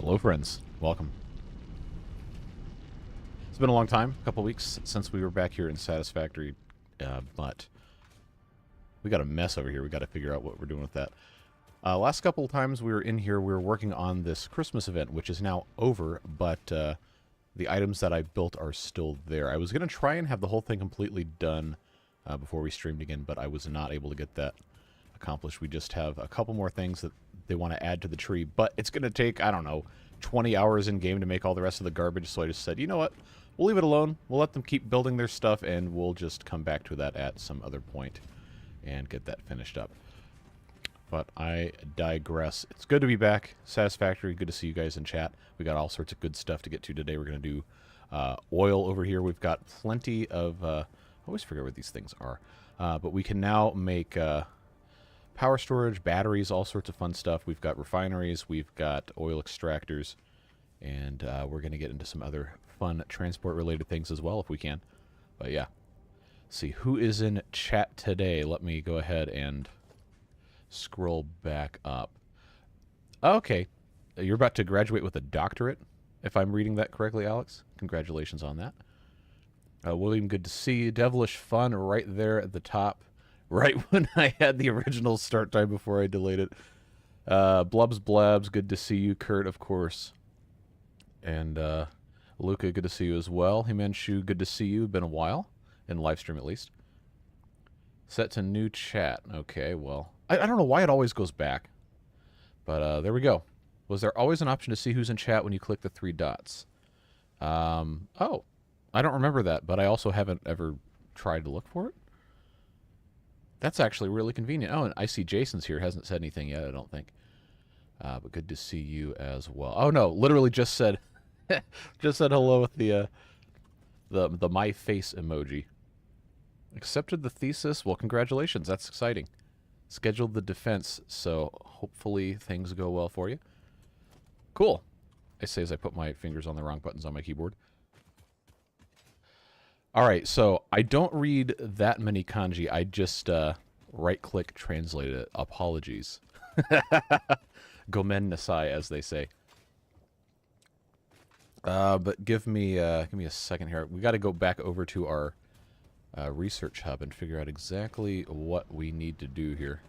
Hello, friends. Welcome. It's been a long time, a couple weeks since we were back here in Satisfactory, but we got a mess over here. We got to figure out what we're doing with that. Last couple of times we were in here, we were working on this Christmas event, which is now over, but the items that I built are still there. I was going to try and have the whole thing completely done before we streamed again, but I was not able to get that accomplished. We just have a couple more things that they want to add to the tree, but it's going to take, I don't know, 20 hours in game to make all the rest of the garbage, so I just said, you know what, we'll leave it alone. We'll let them keep building their stuff, and we'll just come back to that at some other point and get that finished up. But I digress. It's good to be back. Satisfactory. Good to see you guys in chat. We got all sorts of good stuff to get to today. We're going to do oil over here. We've got plenty of... I always forget what these things are. But we can now make power storage, batteries, all sorts of fun stuff. We've got refineries. We've got oil extractors. And we're going to get into some other fun transport-related things as well if we can. But yeah. Let's see, who is in chat today? Let me go ahead and... scroll back up. Okay. You're about to graduate with a doctorate, if I'm reading that correctly, Alex. Congratulations on that. William, good to see you. Devilish fun right there at the top. Right when I had the original start time before I delayed it. Blubs Blabs, good to see you. Kurt, of course. And Luca, good to see you as well. Himanshu, good to see you. Been a while. In live stream, at least. Set to new chat. Okay, well... I don't know why it always goes back. But there we go. Was there always an option to see who's in chat when you click the three dots? Oh. I don't remember that, but I also haven't ever tried to look for it. That's actually really convenient. Oh, and I see Jason's here. Hasn't said anything yet, I don't think. But good to see you as well. Oh, no. Literally just said... just said hello with the my face emoji. Accepted the thesis? Well, congratulations. That's exciting. Scheduled the defense, so hopefully things go well for you. Cool. I say as I put my fingers on the wrong buttons on my keyboard. Alright, so I don't read that many kanji. I just right-click translate it. Apologies. Gomen nasai, as they say. But give me a second here. We got to go back over to our... research hub and figure out exactly what we need to do here.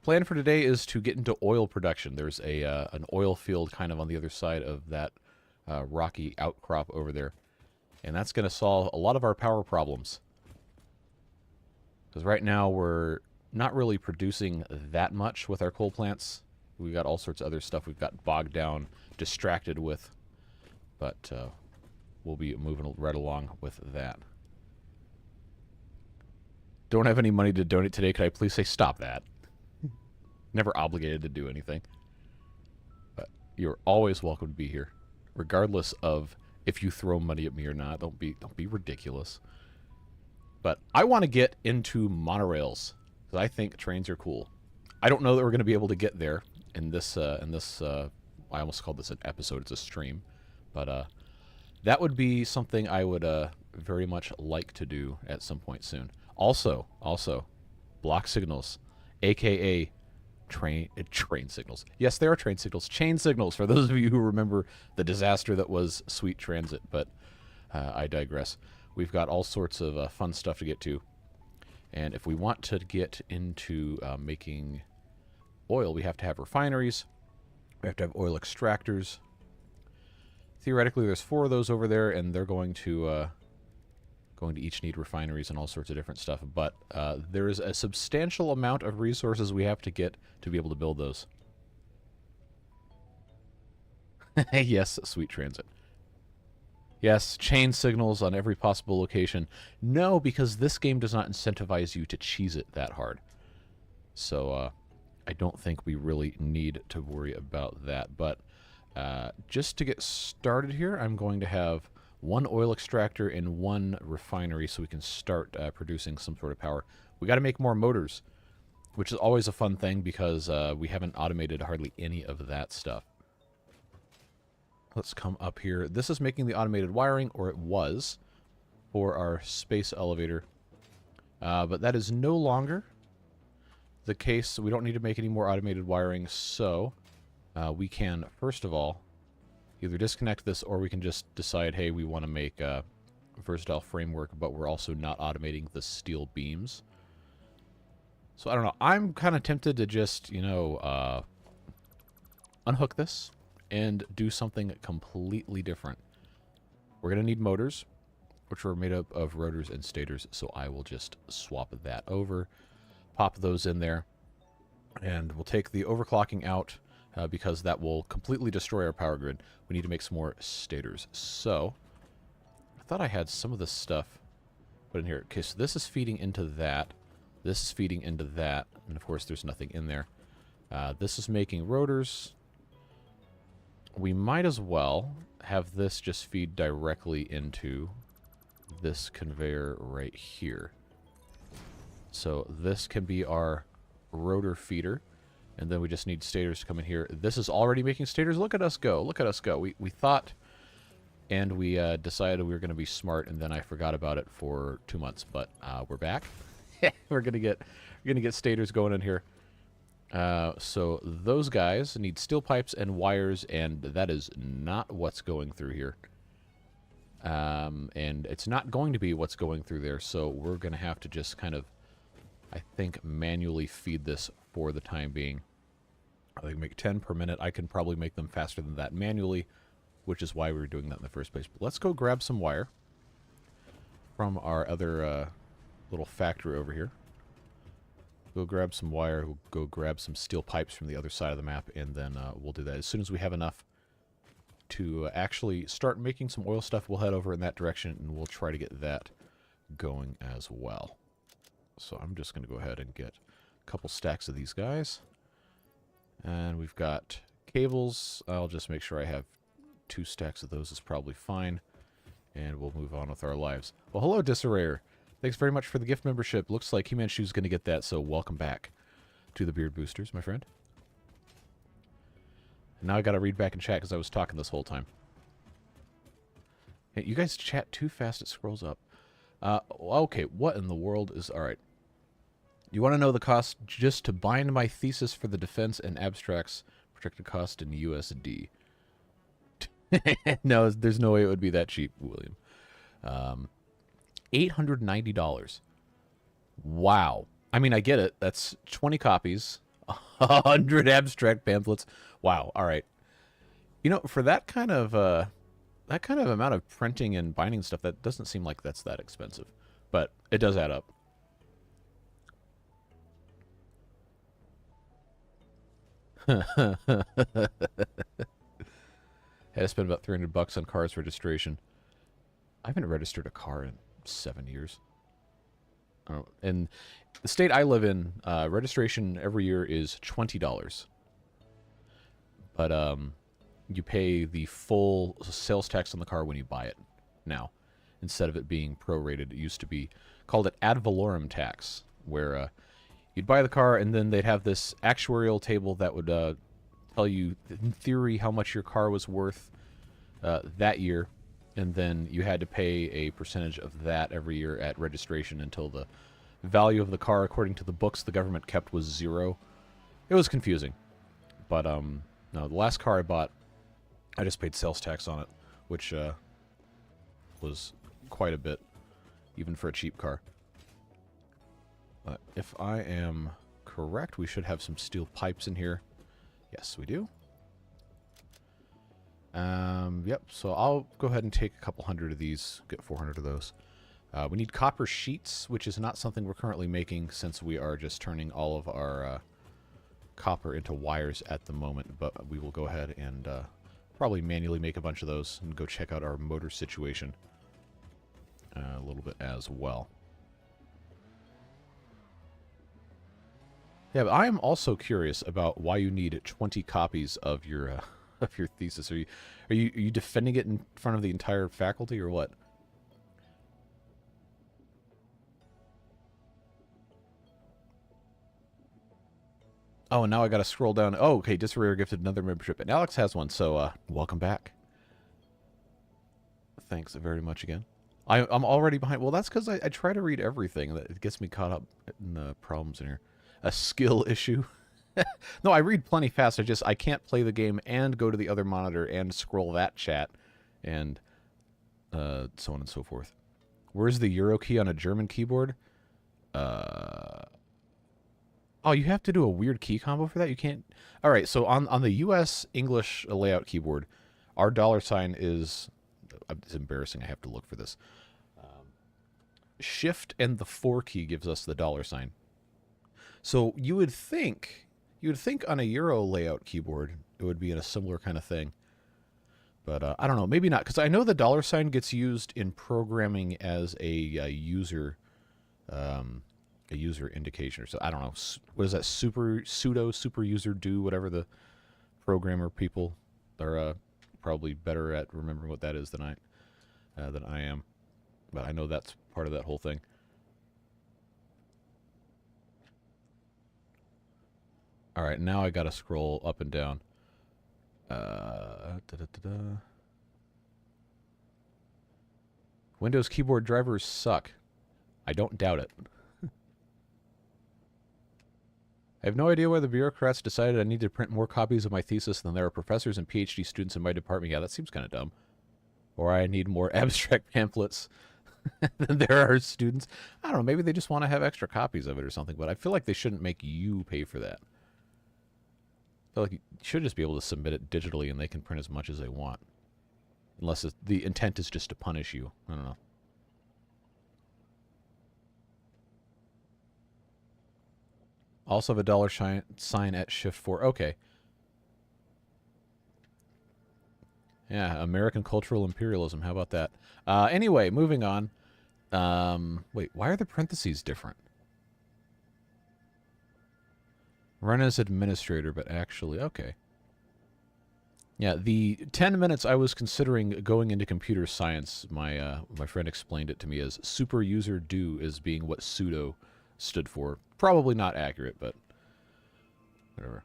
Plan for today is to get into oil production. There's an oil field kind of on the other side of that rocky outcrop over there. And that's going to solve a lot of our power problems. Because right now we're not really producing that much with our coal plants. We've got all sorts of other stuff we've got bogged down, distracted with. But we'll be moving right along with that. Don't have any money to donate today. Could I please say stop that? Never obligated to do anything. But you're always welcome to be here, regardless of if you throw money at me or not. Don't be ridiculous. But I want to get into monorails because I think trains are cool. I don't know that we're going to be able to get there in this. I almost called this an episode. It's a stream, but that would be something I would very much like to do at some point soon. Also, block signals, a.k.a. train signals. Yes, there are train signals. Chain signals, for those of you who remember the disaster that was Sweet Transit, but I digress. We've got all sorts of fun stuff to get to. And if we want to get into making oil, we have to have refineries. We have to have oil extractors. Theoretically, there's 4 of those over there, and they're going to each need refineries and all sorts of different stuff. But there is a substantial amount of resources we have to get to be able to build those. Yes, Sweet Transit. Yes, chain signals on every possible location. No, because this game does not incentivize you to cheese it that hard. So I don't think we really need to worry about that. But just to get started here, I'm going to have 1 oil extractor and 1 refinery so we can start producing some sort of power. We got to make more motors, which is always a fun thing because we haven't automated hardly any of that stuff. Let's come up here. This is making the automated wiring, or it was, for our space elevator. But that is no longer the case. We don't need to make any more automated wiring, so we can, first of all, either disconnect this or we can just decide, hey, we want to make a versatile framework, but we're also not automating the steel beams. So I don't know. I'm kind of tempted to just, you know, unhook this and do something completely different. We're going to need motors, which are made up of rotors and stators, so I will just swap that over, pop those in there, and we'll take the overclocking out because that will completely destroy our power grid. We need to make some more stators. So I thought I had some of this stuff put in here. Okay, so this is feeding into that. This is feeding into that, and of course there's nothing in there. This is making rotors. We might as well have this just feed directly into this conveyor right here. So this can be our rotor feeder, and then we just need stators to come in here. This is already making stators. Look at us go. Look at us go. We thought, and we decided we were going to be smart, and then I forgot about it for 2 months, but we're back. we're gonna get stators going in here. So those guys need steel pipes and wires, and that is not what's going through here. And it's not going to be what's going through there, so we're gonna have to just kind of, I think, manually feed this for the time being. I can make 10 per minute. I can probably make them faster than that manually, which is why we were doing that in the first place. But let's go grab some wire from our other little factory over here. Go grab some wire, we'll go grab some steel pipes from the other side of the map, and then we'll do that. As soon as we have enough to actually start making some oil stuff, we'll head over in that direction, and we'll try to get that going as well. So I'm just going to go ahead and get a couple stacks of these guys. And we've got cables. I'll just make sure I have 2 stacks of those is probably fine. And we'll move on with our lives. Well, hello, Disarrayer. Thanks very much for the gift membership. Looks like He-Man-Shoe's going to get that, so welcome back to the Beard Boosters, my friend. And now I got to read back in chat because I was talking this whole time. Hey, you guys chat too fast, it scrolls up. Okay, what in the world is... Alright. You want to know the cost just to bind my thesis for the defense and abstracts projected cost in USD? No, there's no way it would be that cheap, William. $890. Wow. I mean, I get it. That's 20 copies, 100 abstract pamphlets. Wow. All right. You know, for that kind of amount of printing and binding stuff, that doesn't seem like that's that expensive, but it does add up. Had to spend about $300 on cars registration. I haven't registered a car in 7 years. And the state I live in, registration every year is $20. But you pay the full sales tax on the car when you buy it now, instead of it being prorated. It used to be called it ad valorem tax, where you'd buy the car and then they'd have this actuarial table that would tell you, in theory, how much your car was worth that year. And then you had to pay a percentage of that every year at registration until the value of the car, according to the books the government kept, was 0. It was confusing. But, no, the last car I bought, I just paid sales tax on it, which was quite a bit, even for a cheap car. But if I am correct, we should have some steel pipes in here. Yes, we do. Yep, so I'll go ahead and take a couple hundred of these, get 400 of those. We need copper sheets, which is not something we're currently making since we are just turning all of our copper into wires at the moment, but we will go ahead and probably manually make a bunch of those and go check out our motor situation a little bit as well. Yeah, but I am also curious about why you need 20 copies of your thesis. Are you defending it in front of the entire faculty or what? Oh, and now I got to scroll down. Oh, okay. Disarrayer gifted another membership, and Alex has one. So, welcome back. Thanks very much again. I'm already behind. Well, that's because I try to read everything. It gets me caught up in the problems in here. A skill issue. No, I read plenty fast. I can't play the game and go to the other monitor and scroll that chat and so on and so forth. Where's the Euro key on a German keyboard? Oh, you have to do a weird key combo for that? You can't... All right, so on the US English layout keyboard, our $ is... It's embarrassing. I have to look for this. Shift and the 4 key gives us the $. So you would think on a Euro layout keyboard it would be in a similar kind of thing. But I don't know, maybe not, because I know the $ gets used in programming as a user indication, or so. I don't know. What is that? Super user do, whatever the programmer people are probably better at remembering what that is than I am. But I know that's part of that whole thing. All right, now I gotta scroll up and down. Windows keyboard drivers suck. I don't doubt it. I have no idea why the bureaucrats decided I need to print more copies of my thesis than there are professors and PhD students in my department. Yeah, that seems kind of dumb. Or I need more abstract pamphlets than there are students. I don't know, maybe they just want to have extra copies of it or something, but I feel like they shouldn't make you pay for that. I feel like you should just be able to submit it digitally and they can print as much as they want. Unless the intent is just to punish you. I don't know. Also have a $sign at shift 4. Okay. Yeah, American cultural imperialism. How about that? Anyway, moving on. Wait, why are the parentheses different? Run as administrator, but actually, okay. Yeah, the 10 minutes I was considering going into computer science, my friend explained it to me as super user do as being what sudo stood for. Probably not accurate, but whatever.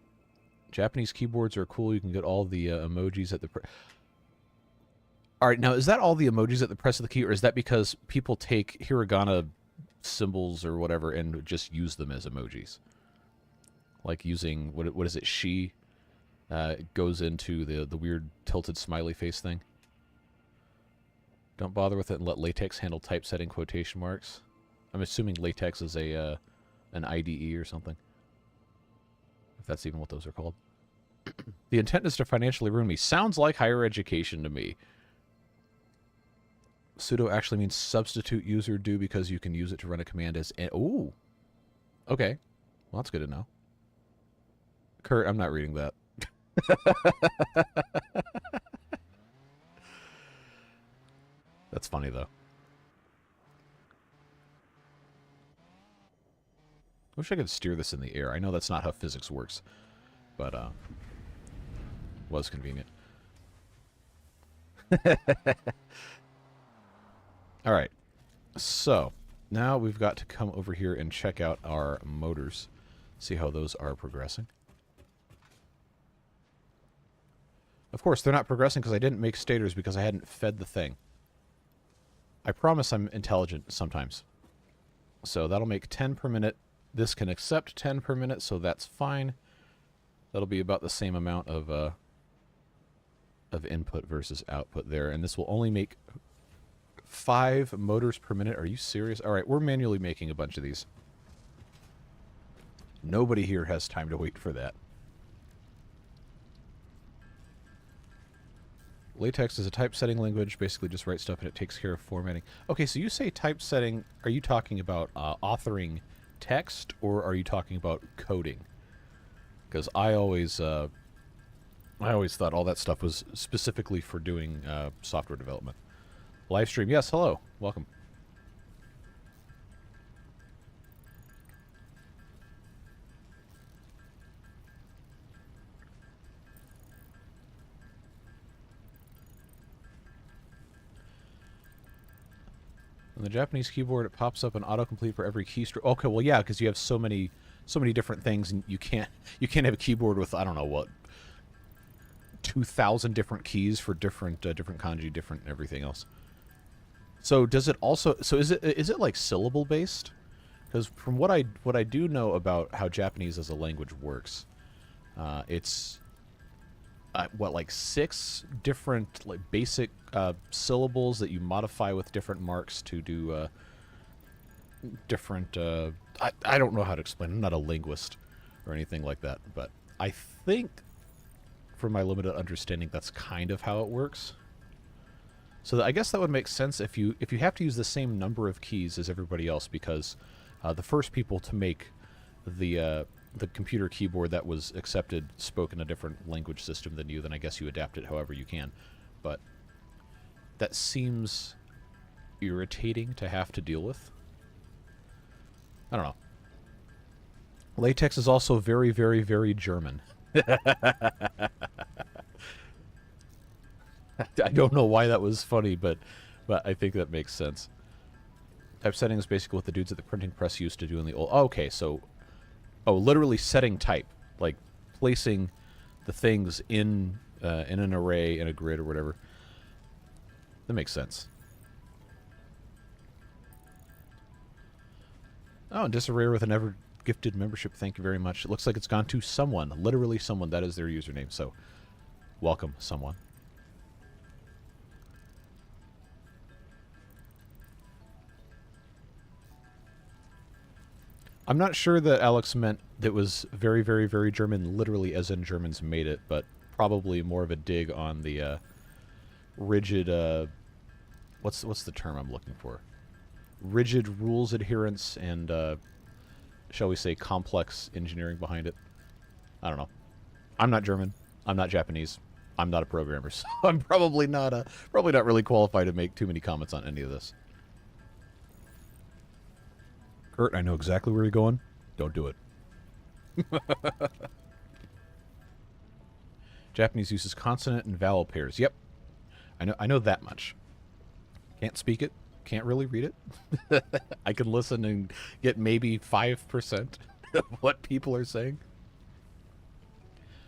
Japanese keyboards are cool. You can get all the emojis at the... All right, now, is that all the emojis at the press of the key, or is that because people take hiragana symbols or whatever and just use them as emojis? Like using, what is it, she goes into the weird tilted smiley face thing. Don't bother with it and let LaTeX handle typesetting quotation marks. I'm assuming LaTeX is an IDE or something. If that's even what those are called. The intent is to financially ruin me. Sounds like higher education to me. Sudo actually means substitute user do because you can use it to run a command as... Ooh. Okay. Well, that's good to know. Kurt, I'm not reading that. That's funny, though. I wish I could steer this in the air. I know that's not how physics works, but was convenient. All right. So, now we've got to come over here and check out our motors, see how those are progressing. Of course, they're not progressing because I didn't make stators because I hadn't fed the thing. I promise I'm intelligent sometimes. So that'll make 10 per minute. This can accept 10 per minute, so that's fine. That'll be about the same amount of input versus output there. And this will only make 5 motors per minute. Are you serious? All right, we're manually making a bunch of these. Nobody here has time to wait for that. LaTeX is a typesetting language. Basically just write stuff and it takes care of formatting. Okay, so you say typesetting. Are you talking about authoring text, or are you talking about coding? Because I always thought all that stuff was specifically for doing software development. Live stream. Yes, hello. Welcome. On the Japanese keyboard, it pops up an autocomplete for every keystroke. Okay, well, yeah, because you have so many different things, and you can't have a keyboard with, I don't know what, 2,000 different keys for different kanji, different everything else. So does it also? So is it like syllable based? Because from what I do know about how Japanese as a language works, It's what, like 6 different like basic syllables that you modify with different marks to do different. I don't know how to explain. I'm not a linguist or anything like that, but I think, from my limited understanding, that's kind of how it works. So I guess that would make sense if you have to use the same number of keys as everybody else, because the first people to make the computer keyboard that was accepted spoke in a different language system than you, then I guess you adapt it however you can. But that seems irritating to have to deal with. I don't know. Latex is also very, very, very German. I don't know why that was funny, but I think that makes sense. Typesetting is basically what the dudes at the printing press used to do in the old... Oh, okay, so... Oh, literally setting type. Like, placing the things in an array, in a grid, or whatever. That makes sense. Oh, and Disarray with an ever-gifted membership. Thank you very much. It looks like it's gone to someone. Literally someone. That is their username. So, welcome, someone. I'm not sure that Alex meant that was very, very, very German, literally as in Germans made it, but probably more of a dig on the rigid, what's the term I'm looking for? Rigid rules adherence and, shall we say, complex engineering behind it. I don't know. I'm not German. I'm not Japanese. I'm not a programmer, so I'm probably not really qualified to make too many comments on any of this. Kurt, I know exactly where you're going. Don't do it. Japanese uses consonant and vowel pairs. Yep. I know that much. Can't speak it. Can't really read it. I can listen and get maybe 5% of what people are saying.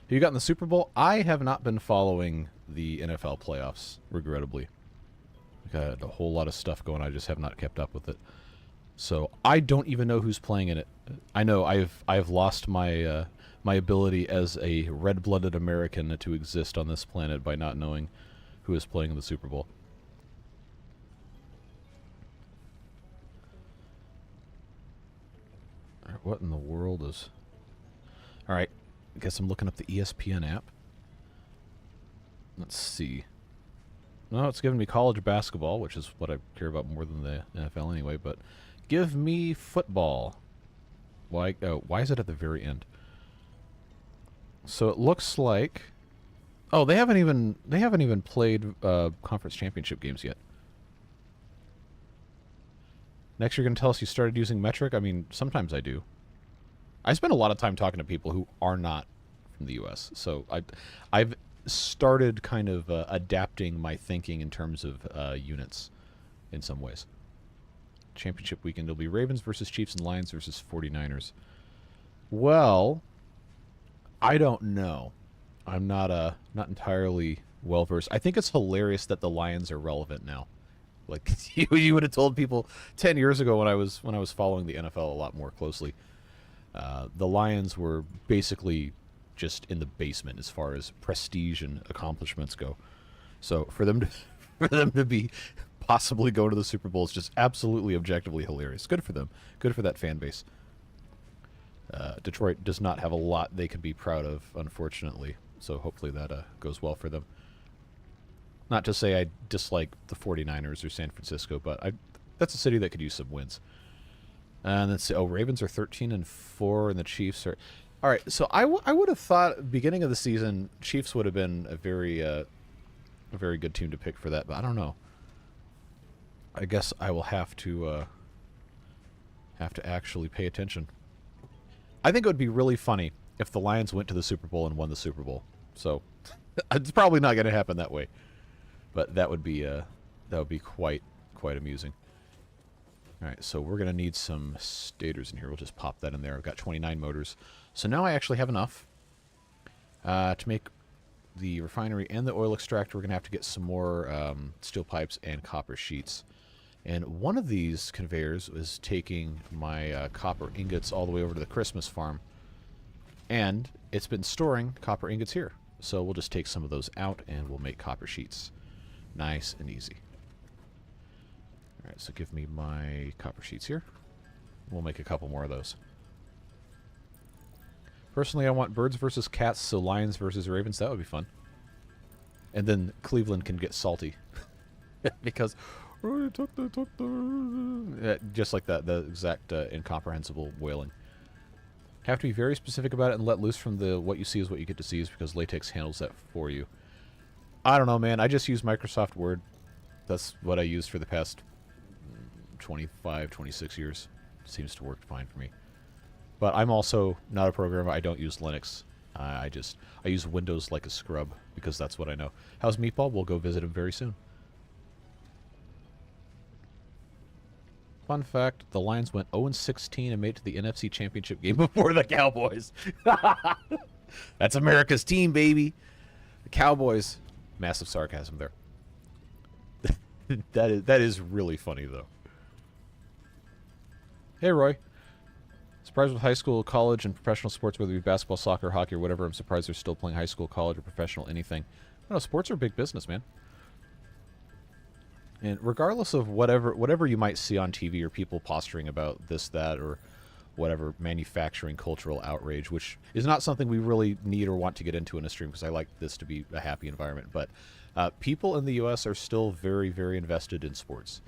Have you gotten the Super Bowl? I have not been following the NFL playoffs, regrettably. I've got a whole lot of stuff going on. I just have not kept up with it. So I don't even know who's playing in it. I know I've lost my my ability as a red-blooded American to exist on this planet by not knowing who is playing in the Super Bowl. All right, what in the world is... All right, I guess I'm looking up the ESPN app. Let's see. No, it's giving me college basketball, which is what I care about more than the NFL anyway, but... Give me football. Why is it at the very end? So it looks like... Oh, they haven't even played conference championship games yet. Next you're going to tell us you started using metric? I mean, sometimes I do. I spend a lot of time talking to people who are not from the U.S., so I've started kind of adapting my thinking in terms of units in some ways. Championship weekend, it'll be Ravens versus Chiefs and Lions versus 49ers. Well, I don't know. I'm not entirely well versed. I think it's hilarious that the Lions are relevant now. Like you would have told people 10 years ago when I was following the NFL a lot more closely. The Lions were basically just in the basement as far as prestige and accomplishments go. So for them to be possibly going to the Super Bowl is just absolutely objectively hilarious. Good for them. Good for that fan base. Detroit does not have a lot they can be proud of, unfortunately. So hopefully that goes well for them. Not to say I dislike the 49ers or San Francisco, but that's a city that could use some wins. And let's see. Oh, Ravens are 13-4, and the Chiefs are... All right, so I would have thought beginning of the season, Chiefs would have been a very good team to pick for that, but I don't know. I guess I will have to actually pay attention. I think it would be really funny if the Lions went to the Super Bowl and won the Super Bowl. So it's probably not going to happen that way, but that would be quite amusing. All right, so we're going to need some stators in here. We'll just pop that in there. I've got 29 motors, so now I actually have enough to make the refinery and the oil extractor. We're going to have to get some more steel pipes and copper sheets. And one of these conveyors is taking my copper ingots all the way over to the Christmas farm. And it's been storing copper ingots here. So we'll just take some of those out and we'll make copper sheets. Nice and easy. Alright, so give me my copper sheets here. We'll make a couple more of those. Personally, I want birds versus cats, so lions versus ravens. That would be fun. And then Cleveland can get salty. Because, oh, took the... just like that, the exact incomprehensible wailing. Have to be very specific about it and let loose from the what you see is what you get to see is because latex handles that for you. I don't know, man. I just use Microsoft Word. That's what I use for the past 25, 26 years. Seems to work fine for me. But I'm also not a programmer. I don't use Linux. I use Windows like a scrub because that's what I know. How's Meatball? We'll go visit him very soon. Fun fact, the Lions went 0-16 and made it to the NFC Championship game before the Cowboys. That's America's team, baby. The Cowboys. Massive sarcasm there. that is really funny, though. Hey, Roy. Surprised with high school, college, and professional sports, whether it be basketball, soccer, hockey, or whatever. I'm surprised they're still playing high school, college, or professional anything. I don't know, sports are big business, man. And regardless of whatever you might see on TV or people posturing about this, that, or whatever, manufacturing cultural outrage, which is not something we really need or want to get into in a stream because I like this to be a happy environment. But people in the U.S. are still very, very invested in sports.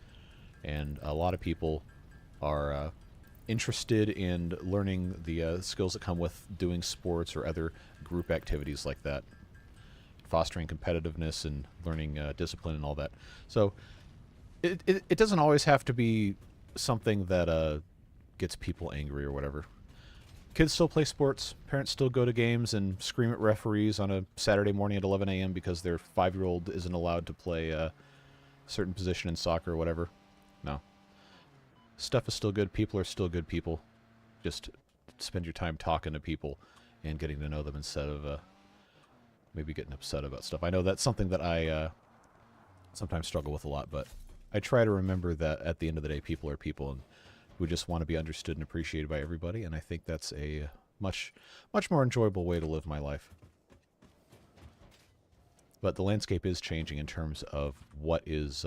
And a lot of people are interested in learning the skills that come with doing sports or other group activities like that, fostering competitiveness and learning discipline and all that. So it doesn't always have to be something that gets people angry or whatever. Kids still play sports. Parents still go to games and scream at referees on a Saturday morning at 11 a.m. because their 5-year-old isn't allowed to play a certain position in soccer or whatever. No. Stuff is still good. People are still good people. Just spend your time talking to people and getting to know them instead of maybe getting upset about stuff. I know that's something that I sometimes struggle with a lot, but I try to remember that at the end of the day, people are people, and we just want to be understood and appreciated by everybody, and I think that's a much more enjoyable way to live my life. But the landscape is changing in terms of what is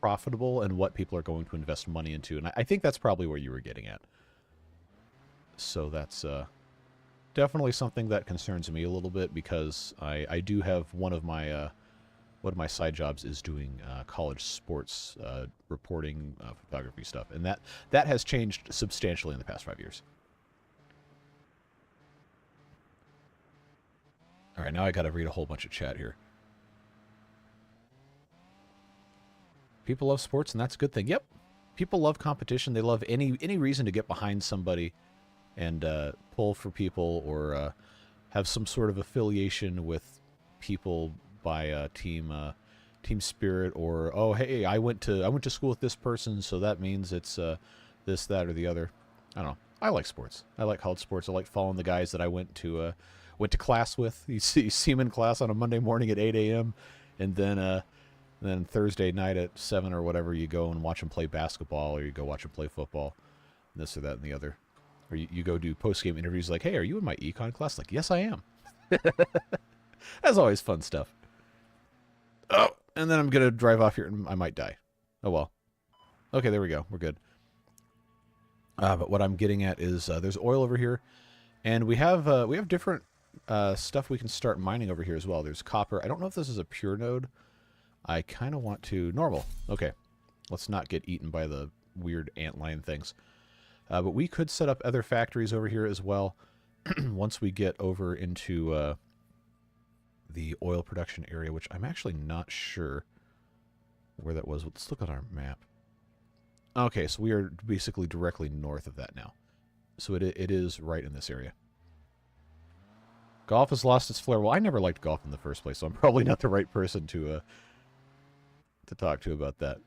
profitable and what people are going to invest money into, and I think that's probably where you were getting at. So that's definitely something that concerns me a little bit because I do have one of my side jobs is doing college sports reporting, photography stuff, and that has changed substantially in the past 5 years. All right, now I got to read a whole bunch of chat here. People love sports, and that's a good thing. Yep, people love competition. They love any reason to get behind somebody and pull for people or have some sort of affiliation with people by team spirit, or oh hey, I went to school with this person, so that means it's this, that, or the other. I don't know. I like sports. I like college sports. I like following the guys that I went to class with. You see them in class on a Monday morning at 8 a.m. and then Thursday night at 7 or whatever, you go and watch them play basketball, or you go watch them play football, this or that and the other. Or you go do post-game interviews like, hey, are you in my econ class? Like, yes, I am. That's always fun stuff. Oh, and then I'm going to drive off here and I might die. Oh, well. Okay, there we go. We're good. But what I'm getting at is there's oil over here, and we have different stuff we can start mining over here as well. There's copper. I don't know if this is a pure node. I kind of want to... Normal. Okay. Let's not get eaten by the weird antlion things. But we could set up other factories over here as well once we get over into the oil production area, which I'm actually not sure where that was. Let's look at our map. Okay, so we are basically directly north of that now. So it is right in this area. Golf has lost its flair. Well, I never liked golf in the first place, so I'm probably not the right person to talk to about that.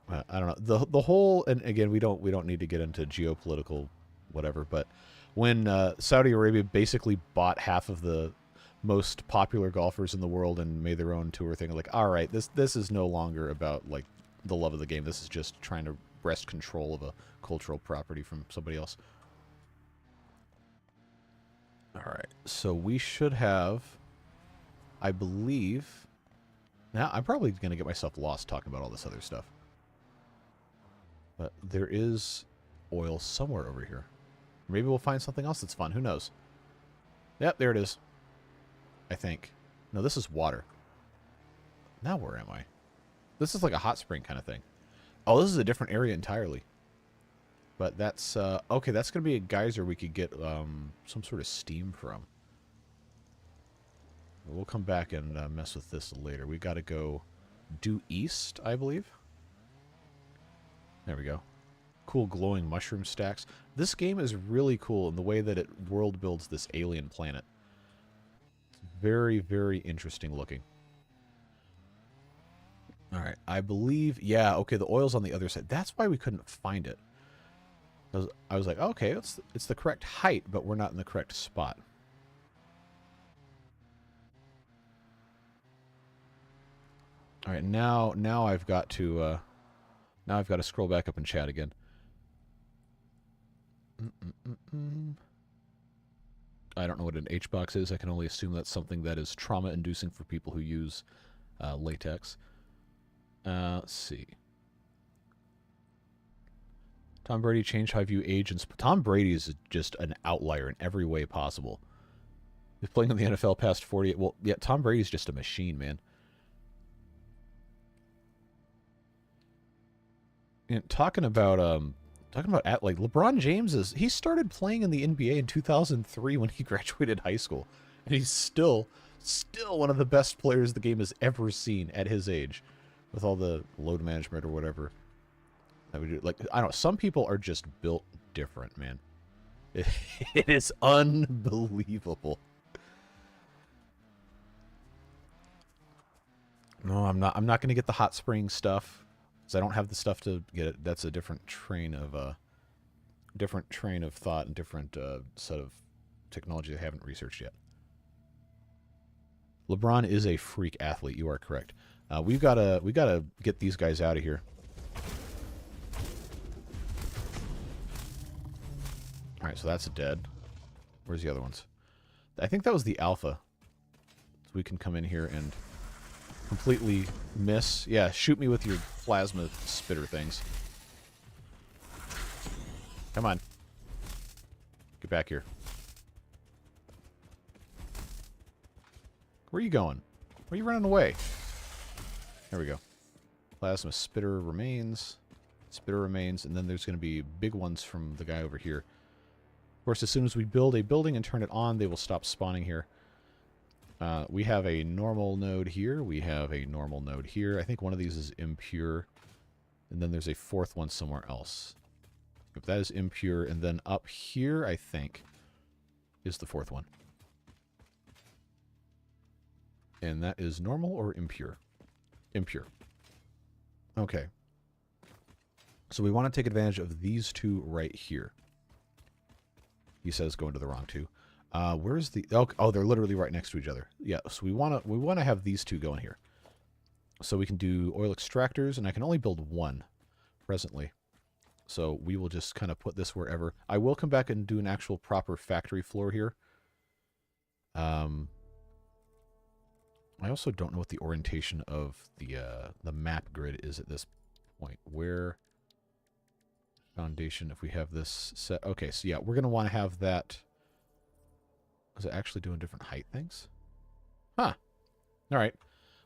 I don't know. The whole, and again, we don't need to get into geopolitical whatever, but when Saudi Arabia basically bought half of the most popular golfers in the world and made their own tour thing, like, all right, this is no longer about like the love of the game. This is just trying to wrest control of a cultural property from somebody else. All right, so we should have, I believe... Now, I'm probably going to get myself lost talking about all this other stuff. But there is oil somewhere over here. Maybe we'll find something else that's fun. Who knows? Yep, there it is. I think. No, this is water. Now where am I? This is like a hot spring kind of thing. Oh, this is a different area entirely. But that's... okay, that's going to be a geyser we could get some sort of steam from. We'll come back and mess with this later. We got to go due east, I believe. There we go. Cool glowing mushroom stacks. This game is really cool in the way that it world builds this alien planet. It's very, very interesting looking. All right, I believe... Yeah, okay, the oil's on the other side. That's why we couldn't find it. I was like, okay, it's the correct height, but we're not in the correct spot. All right, now I've got to scroll back up and chat again. I don't know what an H-box is. I can only assume that's something that is trauma-inducing for people who use latex. Let's see. Tom Brady changed how I view age. And Tom Brady is just an outlier in every way possible. He's playing in the NFL past 48. Well, yeah, Tom Brady's just a machine, man. And talking about like LeBron James he started playing in the NBA in 2003 when he graduated high school, and he's still one of the best players the game has ever seen at his age, with all the load management or whatever that we do. Like, I don't know, some people are just built different, man. It is unbelievable. No, I'm not going to get the hot spring stuff. I don't have the stuff to get it. That's a different train of thought and different set of technology I haven't researched yet. LeBron is a freak athlete. You are correct. We gotta get these guys out of here. All right, so that's dead. Where's the other ones? I think that was the alpha. So we can come in here and completely miss. Yeah, shoot me with your plasma spitter things. Come on. Get back here. Where are you going? Where are you running away? There we go. Plasma spitter remains. Spitter remains. And then there's going to be big ones from the guy over here. Of course, as soon as we build a building and turn it on, they will stop spawning here. We have a normal node here. We have a normal node here. I think one of these is impure. And then there's a fourth one somewhere else. If that is impure, and then up here, I think, is the fourth one. And that is normal or impure? Impure. Okay. So we want to take advantage of these two right here. He says go into the wrong two. Where's the... Oh, they're literally right next to each other. Yeah, so we want to have these two going here. So we can do oil extractors, and I can only build one presently. So we will just kind of put this wherever. I will come back and do an actual proper factory floor here. I also don't know what the orientation of the map grid is at this point. Where... Foundation, if we have this set... Okay, so yeah, we're going to want to have that... Is it actually doing different height things? Huh. All right.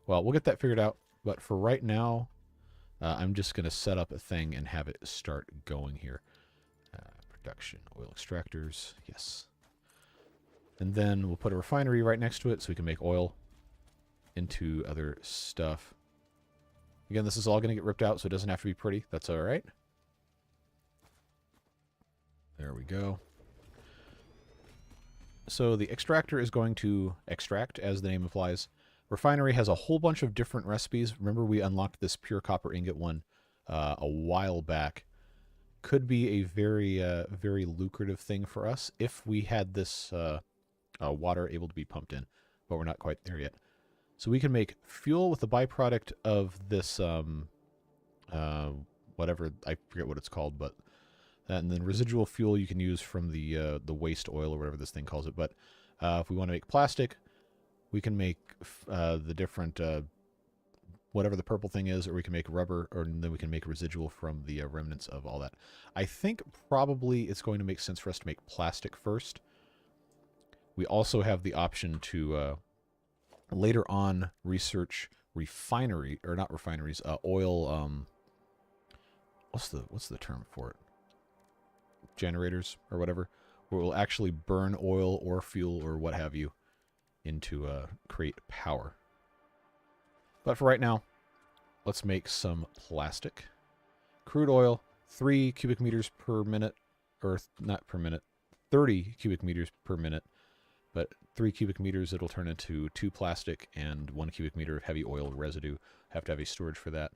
Well, we'll get that figured out. But for right now, I'm just going to set up a thing and have it start going here. Production, oil extractors, yes. And then we'll put a refinery right next to it so we can make oil into other stuff. Again, this is all going to get ripped out, so it doesn't have to be pretty. That's all right. There we go. So the extractor is going to extract, as the name implies. Refinery has a whole bunch of different recipes. Remember, we unlocked this pure copper ingot one a while back. Could be a very, very lucrative thing for us if we had this water able to be pumped in, but we're not quite there yet. So we can make fuel with the byproduct of this, whatever, I forget what it's called, but And then residual fuel you can use from the waste oil or whatever this thing calls it. But if we want to make plastic, we can make the different whatever the purple thing is, or we can make rubber, or then we can make residual from the remnants of all that. I think probably it's going to make sense for us to make plastic first. We also have the option to later on research refinery, or not refineries, oil, what's the term for it? Generators or whatever, where we'll actually burn oil or fuel or what have you into create power. But for right now, let's make some plastic. Crude oil, 3 cubic meters per minute, or not per minute, 30 cubic meters per minute. But 3 cubic meters, it'll turn into 2 plastic and 1 cubic meter of heavy oil residue. Have to have a storage for that.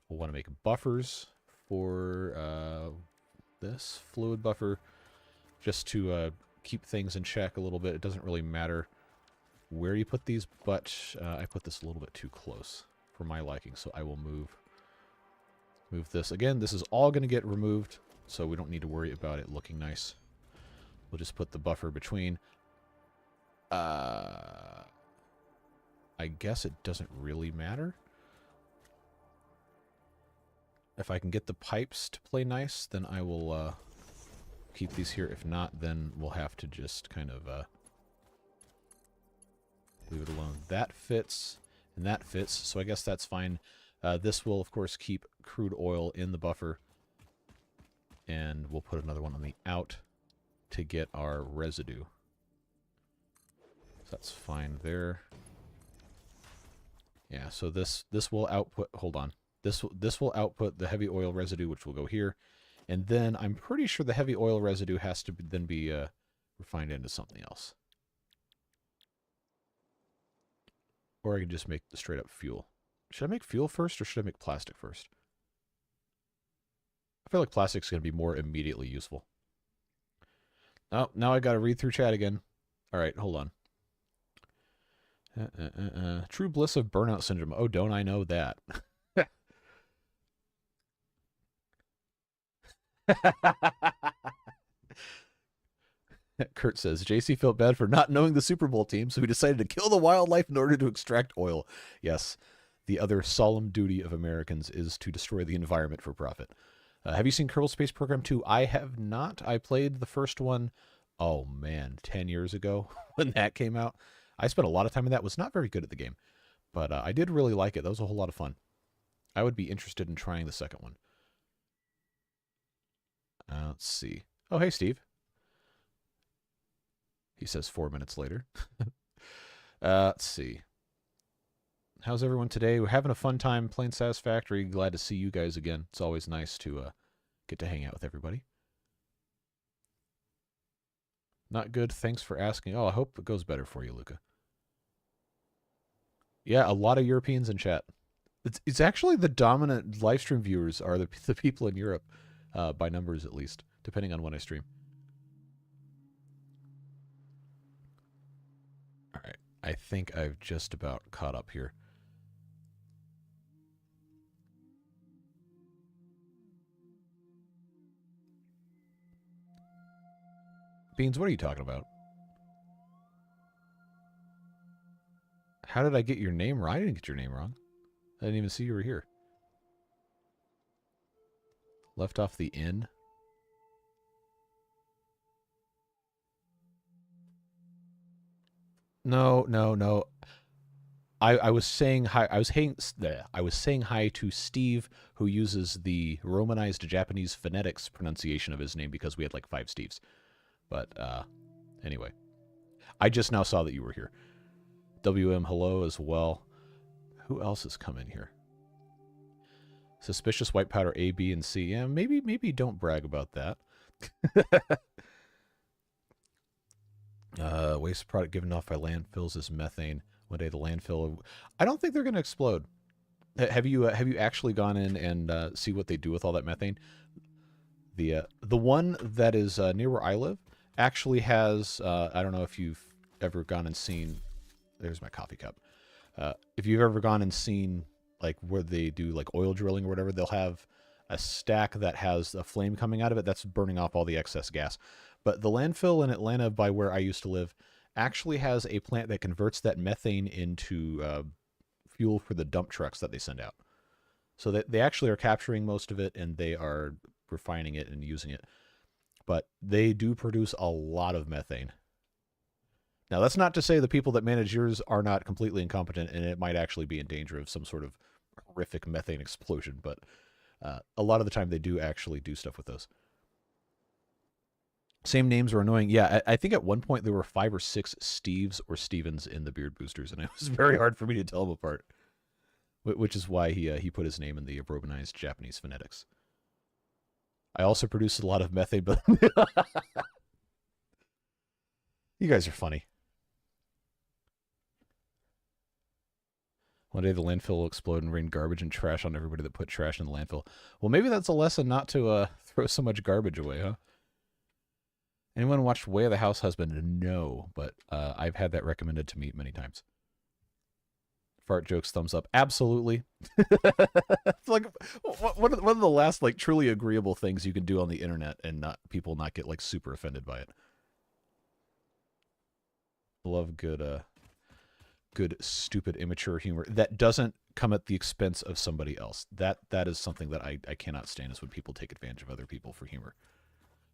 We'll want to make buffers for this fluid buffer, just to keep things in check a little bit. It doesn't really matter where you put these, but I put this a little bit too close for my liking, so I will move this. Again, this is all going to get removed, so we don't need to worry about it looking nice. We'll just put the buffer between. I guess it doesn't really matter. If I can get the pipes to play nice, then I will keep these here. If not, then we'll have to just kind of leave it alone. That fits, and that fits, so I guess that's fine. This will, of course, keep crude oil in the buffer, and we'll put another one on the out to get our residue. So that's fine there. Yeah, so this will output, hold on. This will output the heavy oil residue, which will go here. And then I'm pretty sure the heavy oil residue has to then be refined into something else. Or I can just make the straight up fuel. Should I make fuel first, or should I make plastic first? I feel like plastic's going to be more immediately useful. Oh, now I got to read through chat again. All right, hold on. True bliss of burnout syndrome. Oh, don't I know that? Kurt says, JC felt bad for not knowing the Super Bowl team, so he decided to kill the wildlife in order to extract oil. Yes, the other solemn duty of Americans is to destroy the environment for profit. Have you seen Kerbal Space Program 2? I have not. I played the first one, oh man, 10 years ago when that came out. I spent a lot of time in that. Was not very good at the game, but I did really like it. That was a whole lot of fun. I would be interested in trying the second one. Let's see. Oh, hey, Steve. He says 4 minutes later. Let's see. How's everyone today? We're having a fun time playing Satisfactory. Glad to see you guys again. It's always nice to get to hang out with everybody. Not good. Thanks for asking. Oh, I hope it goes better for you, Luca. Yeah, a lot of Europeans in chat. It's actually the dominant live stream viewers are the people in Europe, by numbers at least, depending on when I stream. All right, I think I've just about caught up here. Beans, what are you talking about? How did I get your name wrong? I didn't get your name wrong. I didn't even see you were here. Left off the N. No, no, no. I was saying hi. I was saying hi to Steve, who uses the Romanized Japanese phonetics pronunciation of his name because we had like 5 Steves. But anyway, I just now saw that you were here. WM, hello as well. Who else has come in here? Suspicious white powder A, B, and C. Yeah, maybe don't brag about that. Waste product given off by landfills is methane. One day the landfill. I don't think they're going to explode. Have you actually gone in and see what they do with all that methane? The one that is near where I live actually has. I don't know if you've ever gone and seen. There's my coffee cup. If you've ever gone and seen like where they do like oil drilling or whatever, they'll have stack that has a flame coming out of it. That's burning off all the excess gas. But the landfill in Atlanta, by where I used to live, actually has a plant that converts that methane into fuel for the dump trucks that they send out. So they actually are capturing most of it, and they are refining it and using it. But they do produce a lot of methane. Now, that's not to say the people that manage yours are not completely incompetent, and it might actually be in danger of some sort of horrific methane explosion, but a lot of the time they do actually do stuff with those. Same names are annoying. Yeah, I think at one point there were 5 or 6 Steves or Stevens in the Beard Boosters, and it was very hard for me to tell them apart, which is why he put his name in the Romanized Japanese phonetics. I also produced a lot of methane, but you guys are funny. One day the landfill will explode and rain garbage and trash on everybody that put trash in the landfill. Well, maybe that's a lesson not to throw so much garbage away, huh? Anyone watched Way of the House Husband? No, but I've had that recommended to me many times. Fart jokes, thumbs up. Absolutely. It's like one of the last like truly agreeable things you can do on the internet and people not get like super offended by it. Love good stupid immature humor that doesn't come at the expense of somebody else. That is something that I cannot stand, is when people take advantage of other people for humor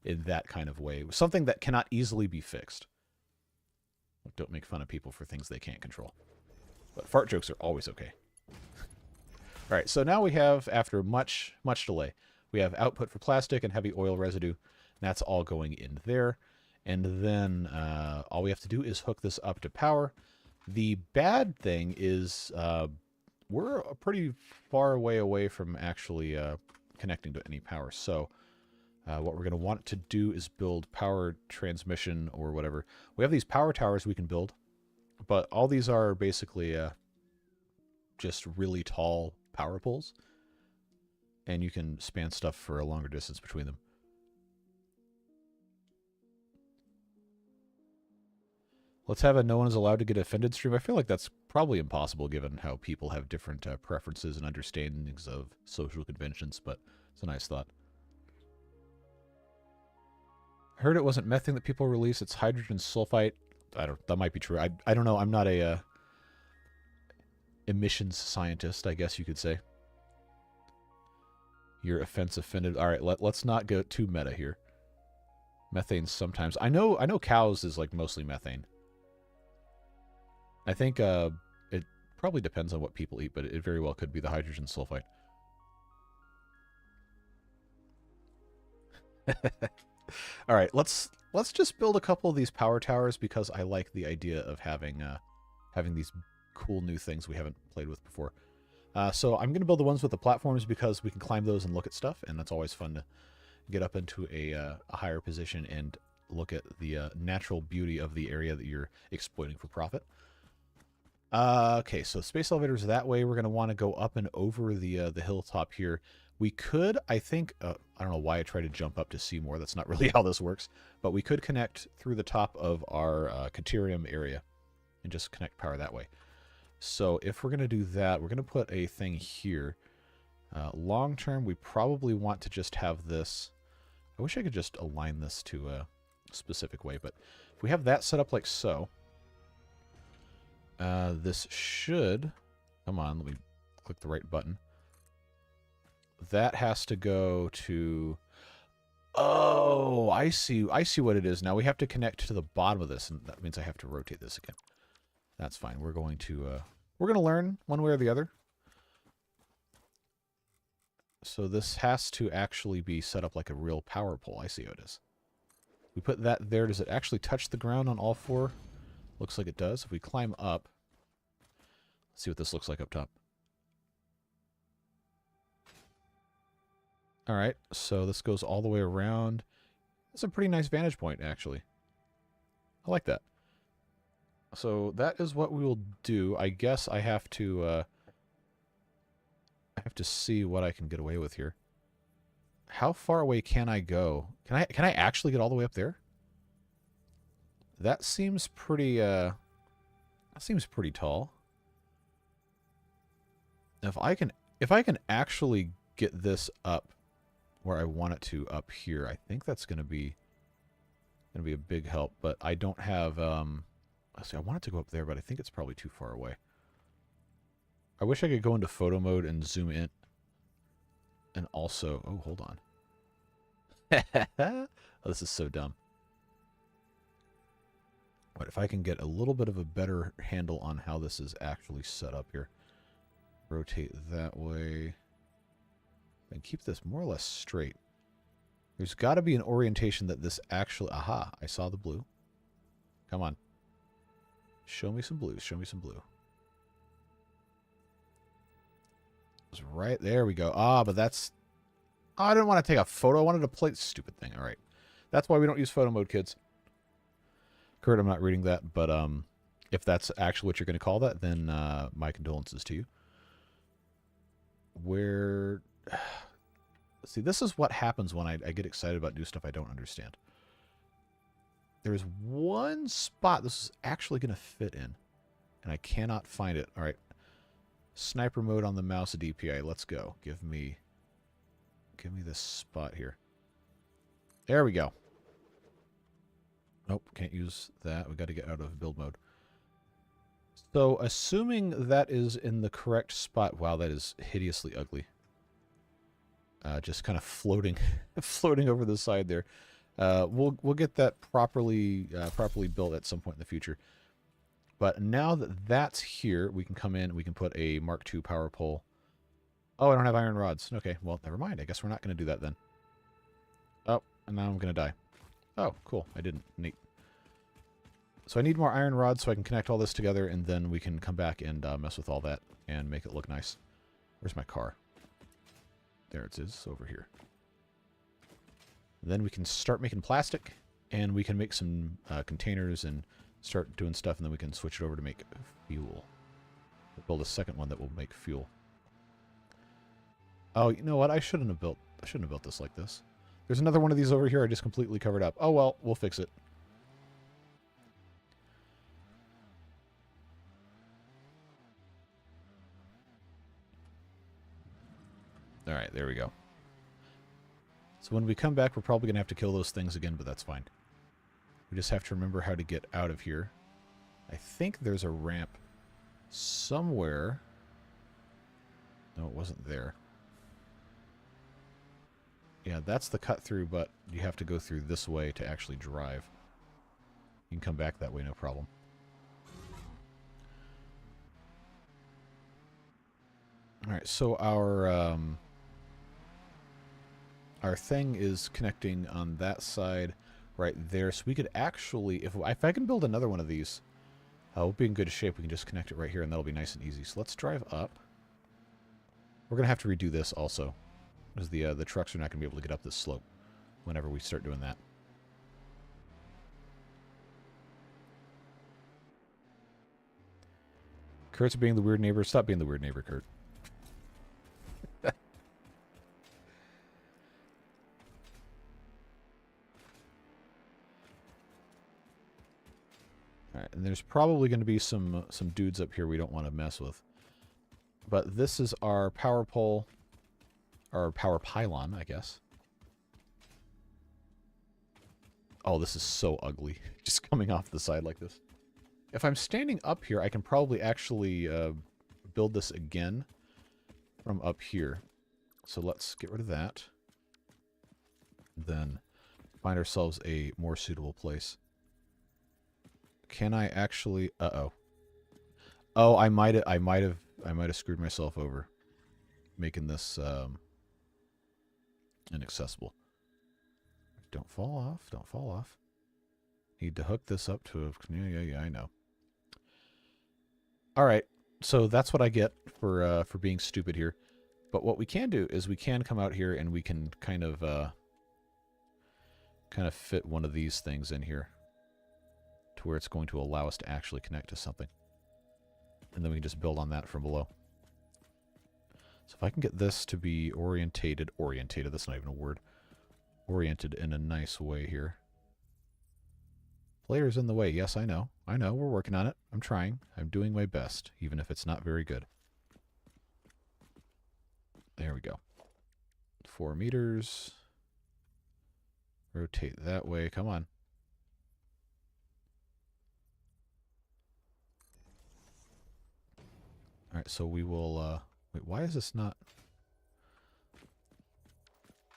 in that kind of way. Something that cannot easily be fixed. Don't make fun of people for things they can't control. But fart jokes are always okay. All right, so now we have, after much delay, we have output for plastic and heavy oil residue. That's all going in there. And then all we have to do is hook this up to power. The bad thing is we're a pretty far away from actually connecting to any power. So what we're going to want to do is build power transmission or whatever. We have these power towers we can build, but all these are basically just really tall power poles, and you can span stuff for a longer distance between them. Let's have a no one is allowed to get offended stream. I feel like that's probably impossible given how people have different preferences and understandings of social conventions, but it's a nice thought. I heard it wasn't methane that people release, it's hydrogen sulfide. That might be true. I don't know. I'm not a emissions scientist, I guess you could say. You're offended. All right, let's not go too meta here. Methane sometimes. I know cows is like mostly methane. I think it probably depends on what people eat, but it very well could be the hydrogen sulfide. All right, let's just build a couple of these power towers because I like the idea of having these cool new things we haven't played with before. So I'm going to build the ones with the platforms because we can climb those and look at stuff, and that's always fun to get up into a higher position and look at the natural beauty of the area that you're exploiting for profit. Okay, so space elevators that way. We're going to want to go up and over the hilltop here. We could, I think, I don't know why I tried to jump up to see more. That's not really how this works. But we could connect through the top of our Caterium area and just connect power that way. So if we're going to do that, we're going to put a thing here. Long term, we probably want to just have this. I wish I could just align this to a specific way. But if we have that set up like so, this should... Come on, let me click the right button. That has to go to... Oh, I see what it is. Now we have to connect to the bottom of this, and that means I have to rotate this again. That's fine. We're going to learn one way or the other. So this has to actually be set up like a real power pole. I see how it is. We put that there. Does it actually touch the ground on all four? Looks like it does. If we climb up, let's see what this looks like up top. All right, so this goes all the way around. That's a pretty nice vantage point, actually. I like that. So that is what we will do. I guess I have to see what I can get away with here. How far away can I go? Can I actually get all the way up there? That seems pretty tall. If I can actually get this up where I want it to up here. I think that's going to be a big help, but I don't have, let's see, I want it to go up there, but I think it's probably too far away. I wish I could go into photo mode and zoom in. And also, oh, hold on. Oh, this is so dumb. But if I can get a little bit of a better handle on how this is actually set up here. Rotate that way. And keep this more or less straight. There's got to be an orientation that this actually... Aha, I saw the blue. Come on. Show me some blues. Show me some blue. It's right there we go. Ah, but that's... Oh, I didn't want to take a photo. I wanted to play... Stupid thing. All right. That's why we don't use photo mode, kids. Kurt, I'm not reading that, but if that's actually what you're going to call that, then my condolences to you. Where... See, this is what happens when I get excited about new stuff I don't understand. There's one spot this is actually going to fit in, and I cannot find it. All right. Sniper mode on the mouse DPI. Let's go. Give me this spot here. There we go. Nope, can't use that. We got to get out of build mode. So, assuming that is in the correct spot. Wow, that is hideously ugly. Just kind of floating, floating over the side there. We'll get that properly built at some point in the future. But now that that's here, we can come in. We can put a Mark II power pole. Oh, I don't have iron rods. Okay, well, never mind. I guess we're not going to do that then. Oh, and now I'm going to die. Oh, cool. I didn't. Neat. So I need more iron rods so I can connect all this together, and then we can come back and mess with all that and make it look nice. Where's my car? There it is, over here. And then we can start making plastic, and we can make some containers and start doing stuff, and then we can switch it over to make fuel. We'll build a second one that will make fuel. Oh, you know what? I shouldn't have built this like this. There's another one of these over here I just completely covered up. Oh well, we'll fix it. Alright, there we go. So when we come back, we're probably going to have to kill those things again, but that's fine. We just have to remember how to get out of here. I think there's a ramp somewhere. No, it wasn't there. Yeah, that's the cut through, but you have to go through this way to actually drive. You can come back that way, no problem. Alright, so our thing is connecting on that side right there. So we could actually, if I can build another one of these, we'll be in good shape. We can just connect it right here, and that'll be nice and easy. So let's drive up. We're going to have to redo this also, because the trucks are not going to be able to get up this slope whenever we start doing that. Kurt's being the weird neighbor. Stop being the weird neighbor, Kurt. Alright, and there's probably going to be some dudes up here we don't want to mess with. But this is our power pole, our power pylon, I guess. Oh, this is so ugly. Just coming off the side like this. If I'm standing up here, I can probably actually build this again from up here. So let's get rid of that. Then find ourselves a more suitable place. Can I actually... Uh-oh. Oh, I might have screwed myself over making this inaccessible. Don't fall off. Don't fall off. Need to hook this up to a... Yeah, I know. All right. So that's what I get for being stupid here. But what we can do is we can come out here and we can kind of fit one of these things in here to where it's going to allow us to actually connect to something. And then we can just build on that from below. So if I can get this to be orientated, that's not even a word, oriented in a nice way here. Player's in the way. Yes, I know. I know. We're working on it. I'm trying. I'm doing my best, even if it's not very good. There we go. 4 meters. Rotate that way. Come on. All right, so we will... wait, why is this not...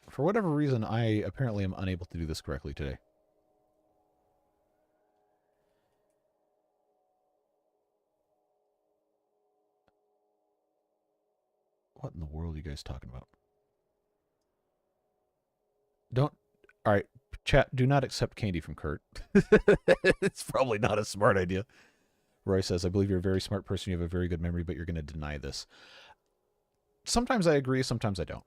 For whatever reason, I apparently am unable to do this correctly today. What in the world are you guys talking about? Don't... Alright, chat, do not accept candy from Kurt. It's probably not a smart idea. Roy says, I believe you're a very smart person. You have a very good memory, but you're going to deny this. Sometimes I agree, sometimes I don't.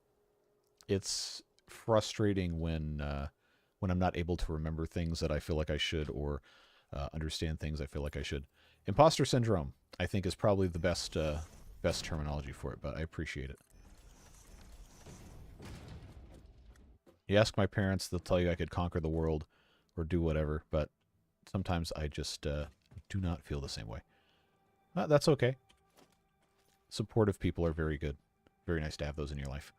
It's frustrating when I'm not able to remember things that I feel like I should, or understand things I feel like I should. Imposter syndrome, I think, is probably the best terminology for it, but I appreciate it. You ask my parents, they'll tell you I could conquer the world or do whatever, but sometimes I just do not feel the same way. That's okay. Supportive people are very good. Very nice to have those in your life.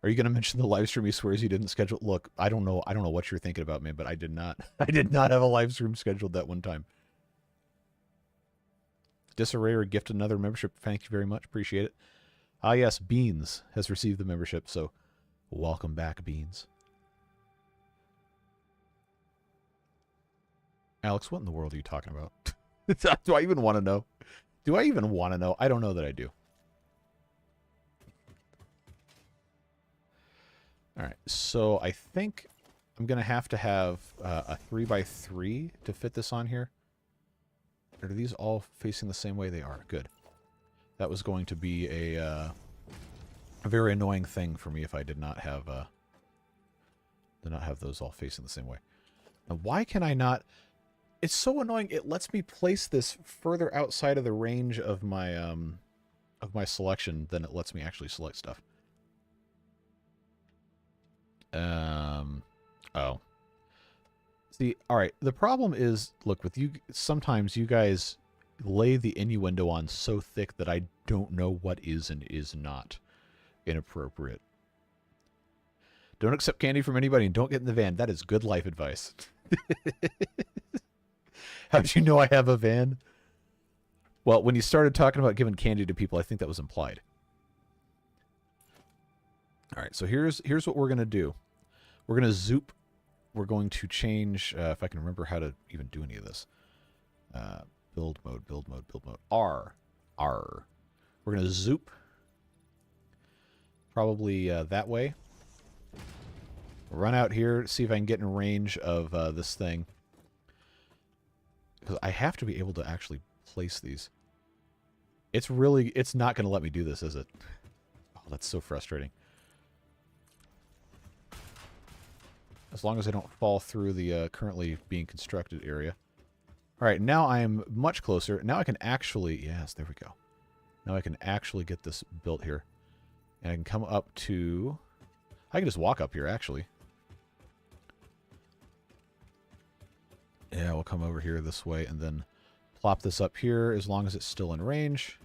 Are you going to mention the live stream he swears you didn't schedule? Look, I don't know what you're thinking about, man, but I did not. I did not have a live stream scheduled that one time. Disarray gifted another membership. Thank you very much. Appreciate it. Ah, yes, Beans has received the membership, so welcome back, Beans. Alex, what in the world are you talking about? Do I even want to know? Do I even want to know? I don't know that I do. All right, so I think I'm going to have a 3x3 to fit this on here. Are these all facing the same way? They are. Good. That was going to be a very annoying thing for me if I did not have those all facing the same way. Now, why can I not... It's so annoying. It lets me place this further outside of the range of my selection than it lets me actually select stuff. Oh. See, alright, the problem is, look, with you, sometimes you guys lay the innuendo on so thick that I don't know what is and is not inappropriate. Don't accept candy from anybody and don't get in the van. That is good life advice. How'd you know I have a van? Well, when you started talking about giving candy to people, I think that was implied. Alright, so here's what we're going to do. We're going to zoop. We're going to change, if I can remember how to even do any of this. Build mode, build mode, build mode. R. We're going to zoop. Probably that way. Run out here, see if I can get in range of this thing. Because I have to be able to actually place these. It's not going to let me do this, is it? Oh, that's so frustrating. As long as I don't fall through the currently being constructed area. All right, now I am much closer. Now I can actually... Yes, there we go. Now I can actually get this built here. And I can come up to... I can just walk up here, actually. Yeah, we'll come over here this way and then plop this up here as long as it's still in range.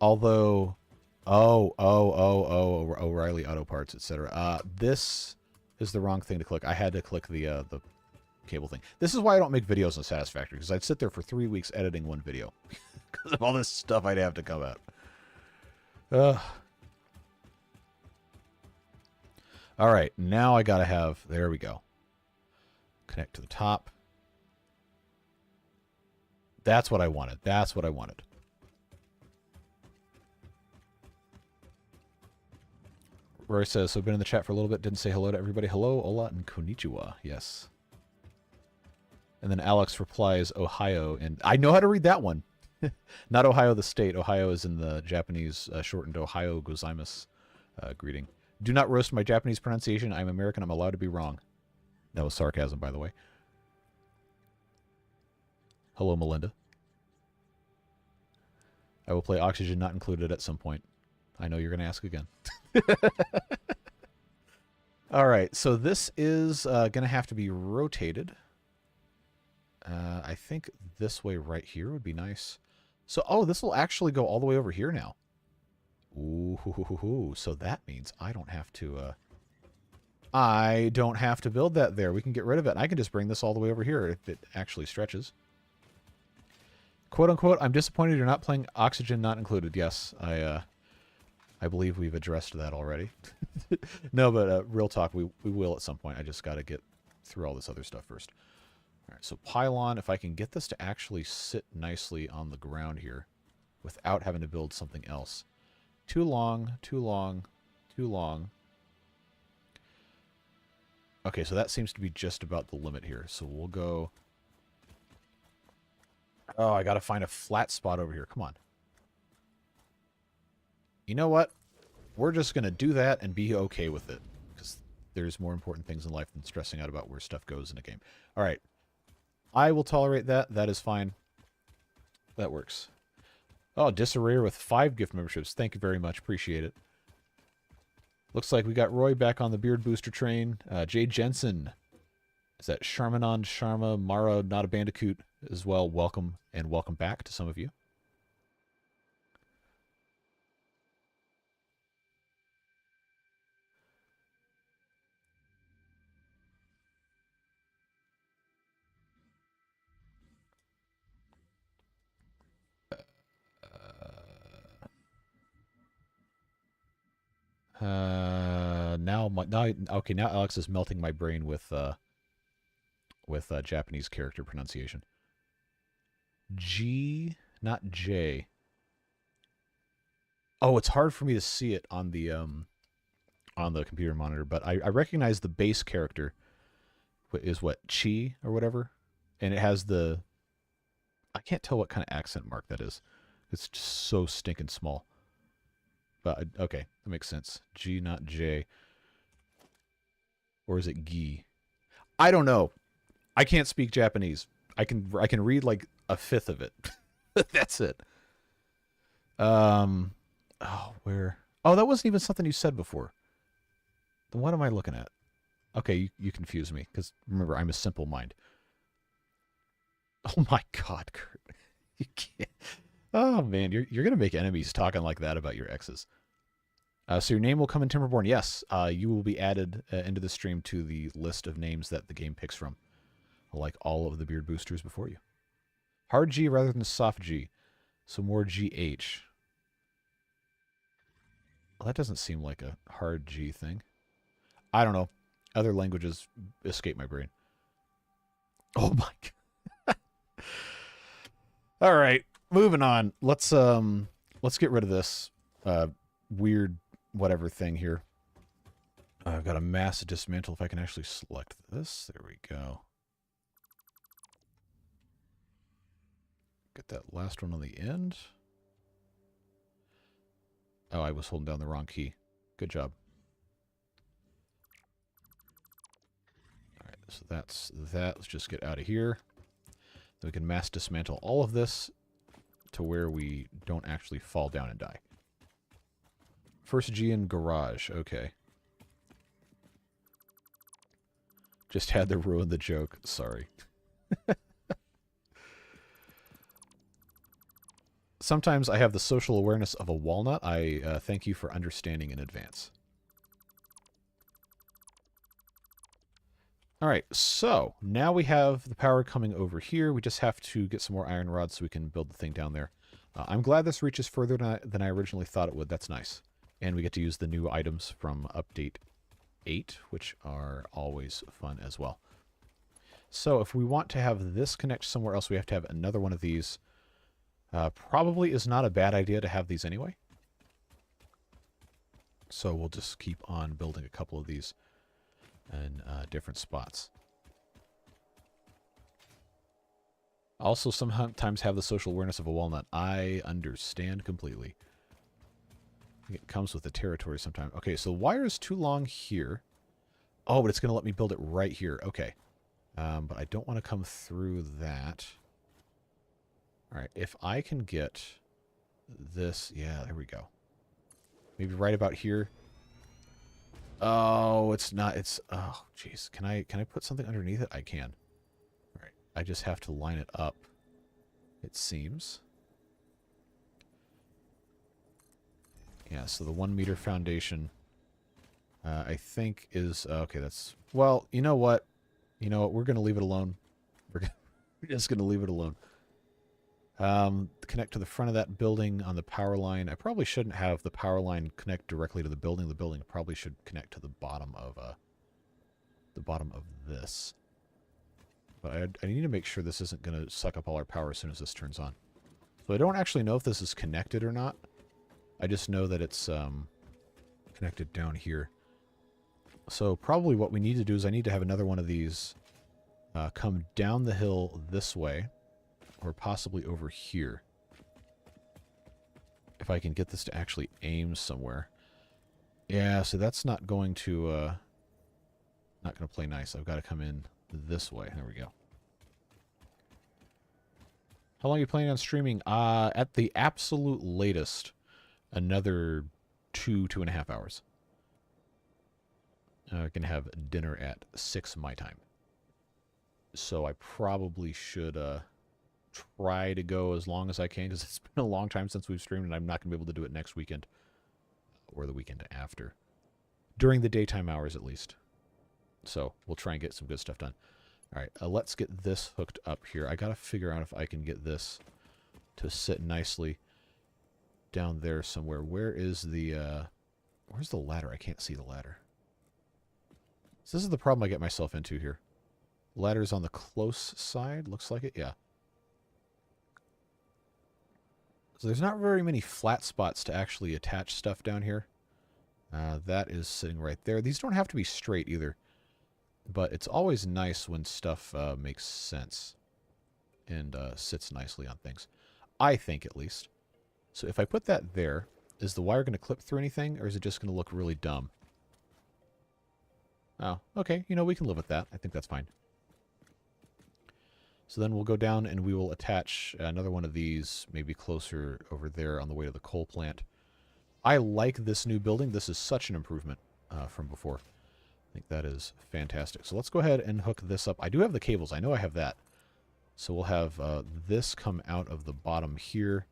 Although... O'Reilly Auto Parts, etc. This... is the wrong thing to click. I had to click the cable thing. This is why I don't make videos on Satisfactory, because I'd sit there for 3 weeks editing one video. Because of all this stuff I'd have to come out. Alright, now I gotta have... There we go. Connect to the top. That's what I wanted. That's what I wanted. Roy says, so been in the chat for a little bit, didn't say hello to everybody. Hello, hola, and konnichiwa. Yes. And then Alex replies, Ohio, and I know how to read that one. Not Ohio the state. Ohio is in the Japanese shortened Ohio gozaimasu greeting. Do not roast my Japanese pronunciation. I'm American. I'm allowed to be wrong. That was sarcasm, by the way. Hello, Melinda. I will play Oxygen Not Included at some point. I know you're going to ask again. All right, so this is going to have to be rotated. I think this way right here would be nice. So, oh, this will actually go all the way over here now. Ooh, so that means I don't have to build that there. We can get rid of it. I can just bring this all the way over here if it actually stretches. Quote unquote, I'm disappointed you're not playing Oxygen Not Included. Yes, I believe we've addressed that already. No, but real talk, we will at some point. I just got to get through all this other stuff first. All right, so pylon, if I can get this to actually sit nicely on the ground here without having to build something else. Too long, too long, too long. Okay, so that seems to be just about the limit here. So we'll go... Oh, I got to find a flat spot over here. Come on. You know what? We're just going to do that and be okay with it. Because there's more important things in life than stressing out about where stuff goes in a game. All right. I will tolerate that. That is fine. That works. Oh, Disarrayer with 5 gift memberships. Thank you very much. Appreciate it. Looks like we got Roy back on the Beard Booster train. Jay Jensen. Is that Sharmanand Sharma Mara Not a Bandicoot as well? Welcome and welcome back to some of you. Now Alex is melting my brain with Japanese character pronunciation. G, not J. Oh, it's hard for me to see it on the computer monitor, but I recognize the base character is what, Chi or whatever, and it has the, I can't tell what kind of accent mark that is. It's just so stinking small. But okay, that makes sense. G, not J. Or is it Gi? I don't know. I can't speak Japanese. I can read like a fifth of it. That's it. Oh, where? Oh, that wasn't even something you said before. Then what am I looking at? Okay, you confuse me, because remember, I'm a simple mind. Oh my god, Kurt. You can't. Oh man, you're gonna make enemies talking like that about your exes. So your name will come in Timberborn. Yes, you will be added into the stream to the list of names that the game picks from, like all of the beard boosters before you. Hard G rather than soft G, so more GH. Well, that doesn't seem like a hard G thing. I don't know. Other languages escape my brain. Oh my god. All right, moving on. Let's get rid of this weird whatever thing here. I've got a mass to dismantle. If I can actually select this, there we go. Get that last one on the end. Oh, I was holding down the wrong key. Good job. All right, so that's that. Let's just get out of here. Then we can mass dismantle all of this to where we don't actually fall down and die. First G in garage. Okay. Just had to ruin the joke. Sorry. Sometimes I have the social awareness of a walnut. I thank you for understanding in advance. All right, so now we have the power coming over here. We just have to get some more iron rods so we can build the thing down there. I'm glad this reaches further than I originally thought it would. That's nice. And we get to use the new items from Update 8, which are always fun as well. So if we want to have this connect somewhere else, we have to have another one of these. Probably is not a bad idea to have these anyway. So we'll just keep on building a couple of these in different spots. Also sometimes have the social awareness of a walnut. I understand completely. It comes with the territory sometimes. Okay, so the wire is too long here. Oh, but it's going to let me build it right here. Okay. But I don't want to come through that. All right, if I can get this... Yeah, there we go. Maybe right about here. Oh, it's not... It's... Oh, jeez. Can I put something underneath it? I can. All right. I just have to line it up, it seems. Yeah, so the 1 meter foundation, I think is, okay, that's, well, you know what? You know what? We're going to leave it alone. We're just going to leave it alone. Connect to the front of that building on the power line. I probably shouldn't have the power line connect directly to the building. The building probably should connect to the bottom of this. But I need to make sure this isn't going to suck up all our power as soon as this turns on. So I don't actually know if this is connected or not. I just know that it's connected down here. So probably what we need to do is I need to have another one of these come down the hill this way, or possibly over here. If I can get this to actually aim somewhere. Yeah, so that's not going to play nice. I've got to come in this way. There we go. How long are you planning on streaming? At the absolute latest, another 2.5 hours. I can have dinner at 6 my time. So I probably should try to go as long as I can, because it's been a long time since we've streamed, and I'm not going to be able to do it next weekend or the weekend after. During the daytime hours, at least. So we'll try and get some good stuff done. All right, let's get this hooked up here. I got to figure out if I can get this to sit nicely down there somewhere. Where is the, where's the ladder? I can't see the ladder. So this is the problem I get myself into here. Ladder's on the close side, looks like it, yeah. So there's not very many flat spots to actually attach stuff down here. That is sitting right there. These don't have to be straight either. But it's always nice when stuff makes sense and sits nicely on things. I think, at least. So if I put that there, is the wire going to clip through anything, or is it just going to look really dumb? Oh, okay. You know, we can live with that. I think that's fine. So then we'll go down and we will attach another one of these, maybe closer over there on the way to the coal plant. I like this new building. This is such an improvement from before. I think that is fantastic. So let's go ahead and hook this up. I do have the cables. I know I have that. So we'll have this come out of the bottom here.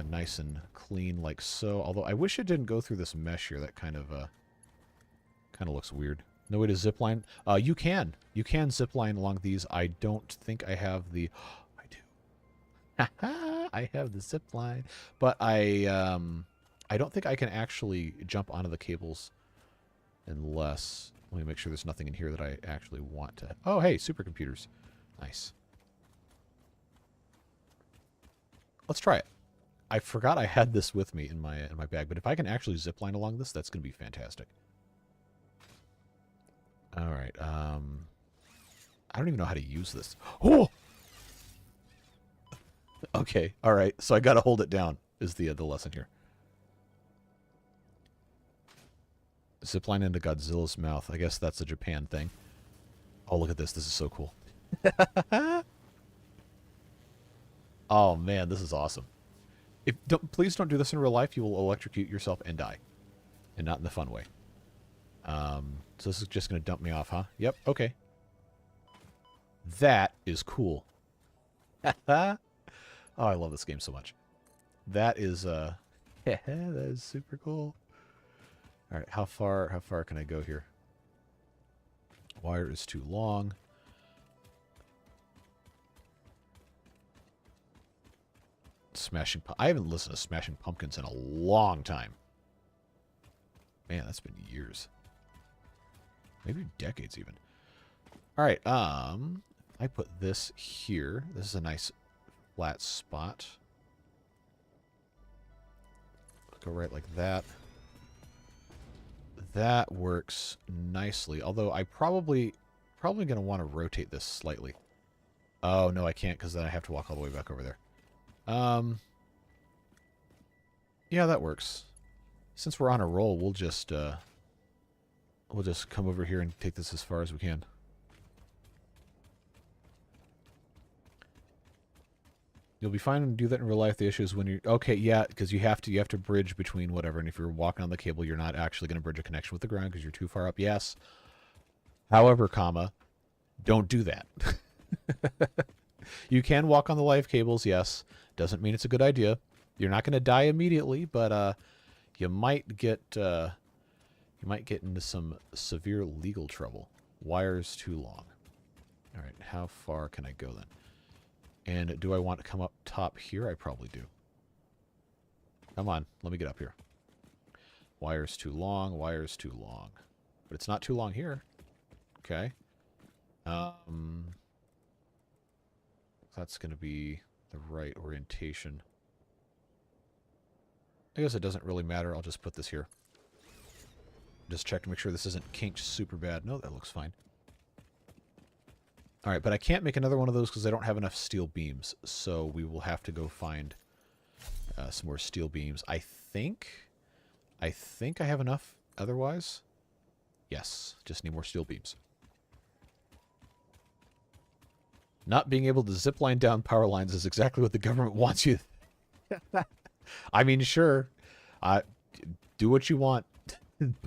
Nice and clean like so. Although I wish it didn't go through this mesh here. That kind of looks weird. No way to zipline. You can. You can zipline along these. I don't think I have the... I do. I have the zipline. But I don't think I can actually jump onto the cables unless... Let me make sure there's nothing in here that I actually want to... Oh, hey, supercomputers. Nice. Let's try it. I forgot I had this with me in my bag, but if I can actually zipline along this, that's going to be fantastic. All right. I don't even know how to use this. Oh! Okay. All right. So I got to hold it down is the lesson here. Zipline into Godzilla's mouth. I guess that's a Japan thing. Oh, look at this. This is so cool. Oh, man. This is awesome. Please don't do this in real life. You will electrocute yourself and die. And not in the fun way. So this is just going to dump me off, huh? Yep, okay. That is cool. Oh, I love this game so much. That is, that is super cool. All right, how far can I go here? Wire is too long. I haven't listened to Smashing Pumpkins in a long time. Man, that's been years. Maybe decades even. All right, I put this here. This is a nice flat spot. Go right like that. That works nicely. Although I probably going to want to rotate this slightly. Oh, no, I can't because then I have to walk all the way back over there. Yeah, that works. Since we're on a roll, we'll just come over here and take this as far as we can. You'll be fine and do that in real life. The issue is when you're... Okay, yeah, because you have to bridge between whatever. And if you're walking on the cable, you're not actually going to bridge a connection with the ground because you're too far up. Yes. However, comma, don't do that. You can walk on the live cables, yes. Doesn't mean it's a good idea. You're not going to die immediately, but you might get into some severe legal trouble. Wire's too long. All right, how far can I go then? And do I want to come up top here? I probably do. Come on, let me get up here. Wire's too long, wire's too long. But it's not too long here. Okay. That's going to be the right orientation. I guess it doesn't really matter. I'll just put this here. Just check to make sure this isn't kinked super bad. No, that looks fine. Alright, but I can't make another one of those because I don't have enough steel beams. So we will have to go find some more steel beams. I think I have enough otherwise. Yes, just need more steel beams. Not being able to zipline down power lines is exactly what the government wants you. I mean, sure, do what you want,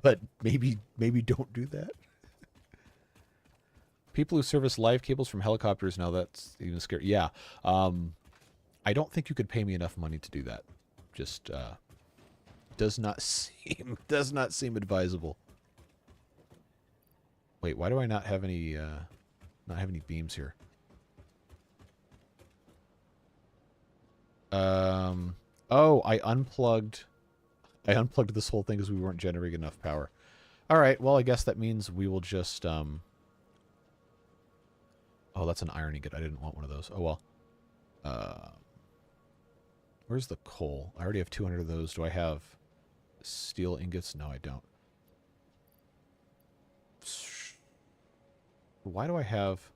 but maybe don't do that. People who service live cables from helicopters, now that's even scary. Yeah, I don't think you could pay me enough money to do that. Just does not seem advisable. Wait, why do I not have any beams here? Oh, I unplugged this whole thing because we weren't generating enough power. All right, well, I guess that means we will just oh, that's an iron ingot. I didn't want one of those. Oh well. Where's the coal? I already have 200 of those. Do I have steel ingots? No, I don't. Why do I have...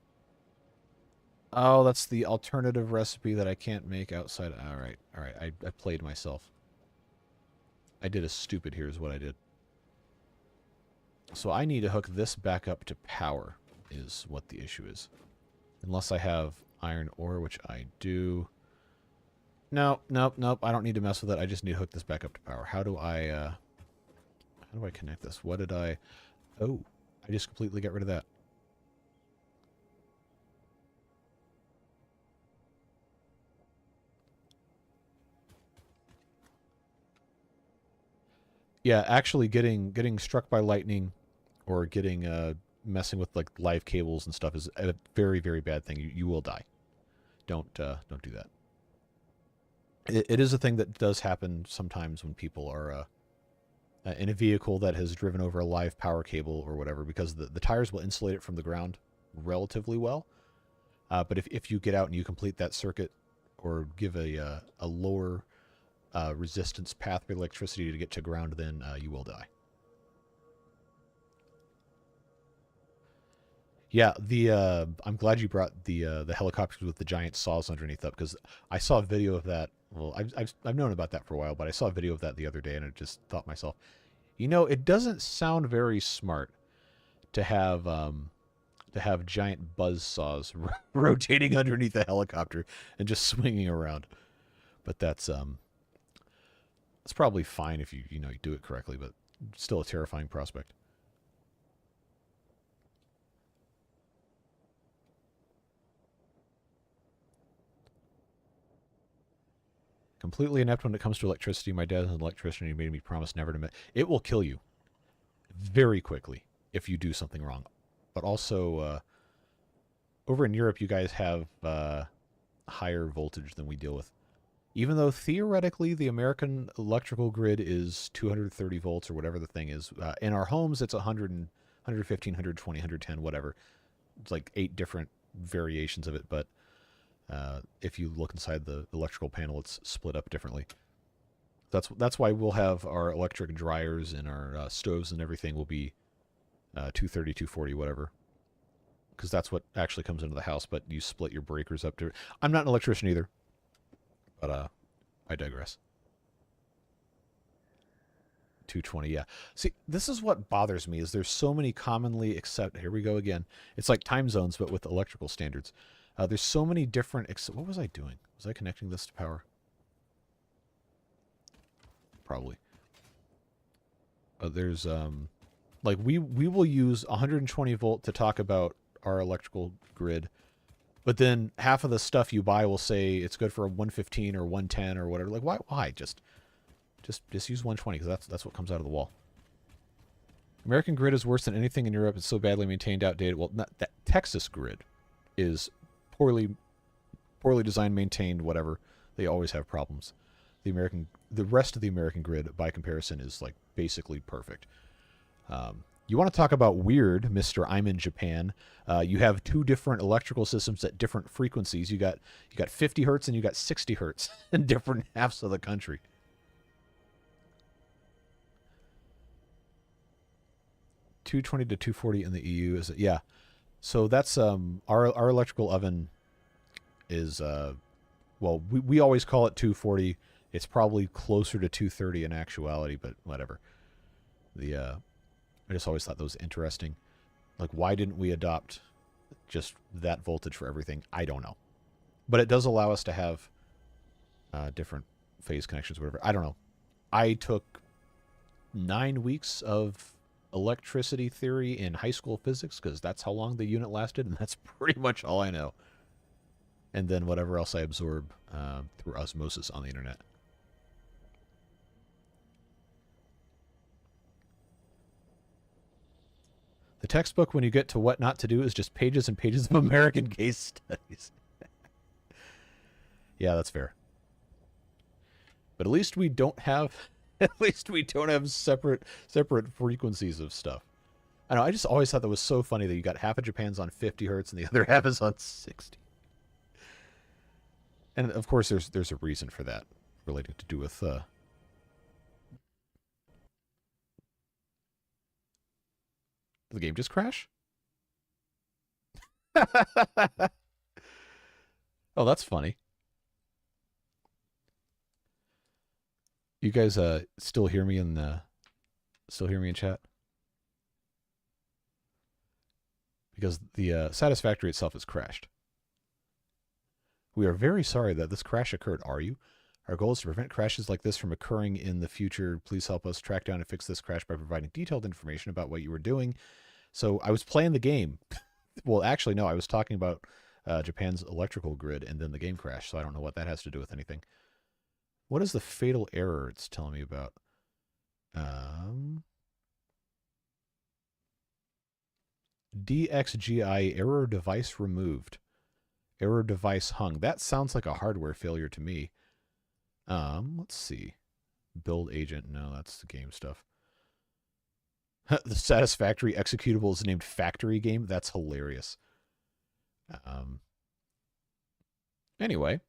Oh, that's the alternative recipe that I can't make outside. All right. I played myself. I did a stupid here is what I did. So I need to hook this back up to power is what the issue is. Unless I have iron ore, which I do. No, nope. I don't need to mess with it. I just need to hook this back up to power. How do I connect this? What did I... Oh, I just completely got rid of that. Yeah, actually getting struck by lightning or getting messing with like live cables and stuff is a very, very bad thing. You will die. Don't do that. It is a thing that does happen sometimes when people are in a vehicle that has driven over a live power cable or whatever, because the tires will insulate it from the ground relatively well. But if you get out and you complete that circuit or give a lower resistance path for electricity to get to ground, then you will die. Yeah, I'm glad you brought the helicopters with the giant saws underneath up, because I saw a video of that. Well, I've known about that for a while, but I saw a video of that the other day, and I just thought to myself, you know, it doesn't sound very smart to have giant buzz saws rotating underneath a helicopter and just swinging around. But that's it's probably fine if you do it correctly, but still a terrifying prospect. Completely inept when it comes to electricity. My dad is an electrician. He made me promise never to... It will kill you very quickly if you do something wrong. But also, over in Europe, you guys have higher voltage than we deal with. Even though theoretically the American electrical grid is 230 volts or whatever the thing is. In our homes, it's 100, 115, 120, 110, whatever. It's like 8 different variations of it, but... if you look inside the electrical panel, it's split up differently. That's why we'll have our electric dryers and our stoves and everything will be 230, 240, whatever. Because that's what actually comes into the house, but you split your breakers up to... I'm not an electrician either, but I digress. 220, yeah. See, this is what bothers me, is there's so many commonly accepted... Here we go again. It's like time zones, but with electrical standards. There's so many different... What was I doing? Was I connecting this to power? Probably. There's, like, we will use 120 volt to talk about our electrical grid, But then half of the stuff you buy will say it's good for a 115 or 110 or whatever. Like, why? Just use 120 because that's what comes out of the wall. American grid is worse than anything in Europe. It's so badly maintained, outdated. Well, not that Texas grid is poorly designed, maintained, whatever. They always have problems. The rest of the American grid, by comparison, is like basically perfect. You want to talk about weird, Mr. I'm in Japan. You have two different electrical systems at different frequencies. You got 50 hertz and you got 60 hertz in different halves of the country. $220 to $240 in the EU is yeah. So that's our electrical oven is well, we always call it 240. It's probably closer to 230 in actuality, but whatever. I just always thought that was interesting. Like, why didn't we adopt just that voltage for everything? I don't know. But it does allow us to have different phase connections, whatever. I don't know. I took 9 weeks of electricity theory in high school physics because that's how long the unit lasted, and that's pretty much all I know. And then whatever else I absorb through osmosis on the internet. The textbook, when you get to what not to do, is just pages and pages of American case studies. Yeah, that's fair. But at least we don't have separate frequencies of stuff. I know, I just always thought that was so funny that you got half of Japan's on 50 hertz and the other half is on 60. And of course there's a reason for that relating to do with did the game just crash? Oh, that's funny. You guys still hear me in chat? Because the Satisfactory itself has crashed. We are very sorry that this crash occurred. Are you? Our goal is to prevent crashes like this from occurring in the future. Please help us track down and fix this crash by providing detailed information about what you were doing. So I was playing the game. Well, actually, no, I was talking about Japan's electrical grid, and then the game crashed, so I don't know what that has to do with anything. What is the fatal error it's telling me about? DXGI error device removed. Error device hung. That sounds like a hardware failure to me. Let's see. Build agent. No, that's the game stuff. The Satisfactory executable is named Factory Game. That's hilarious. Anyway.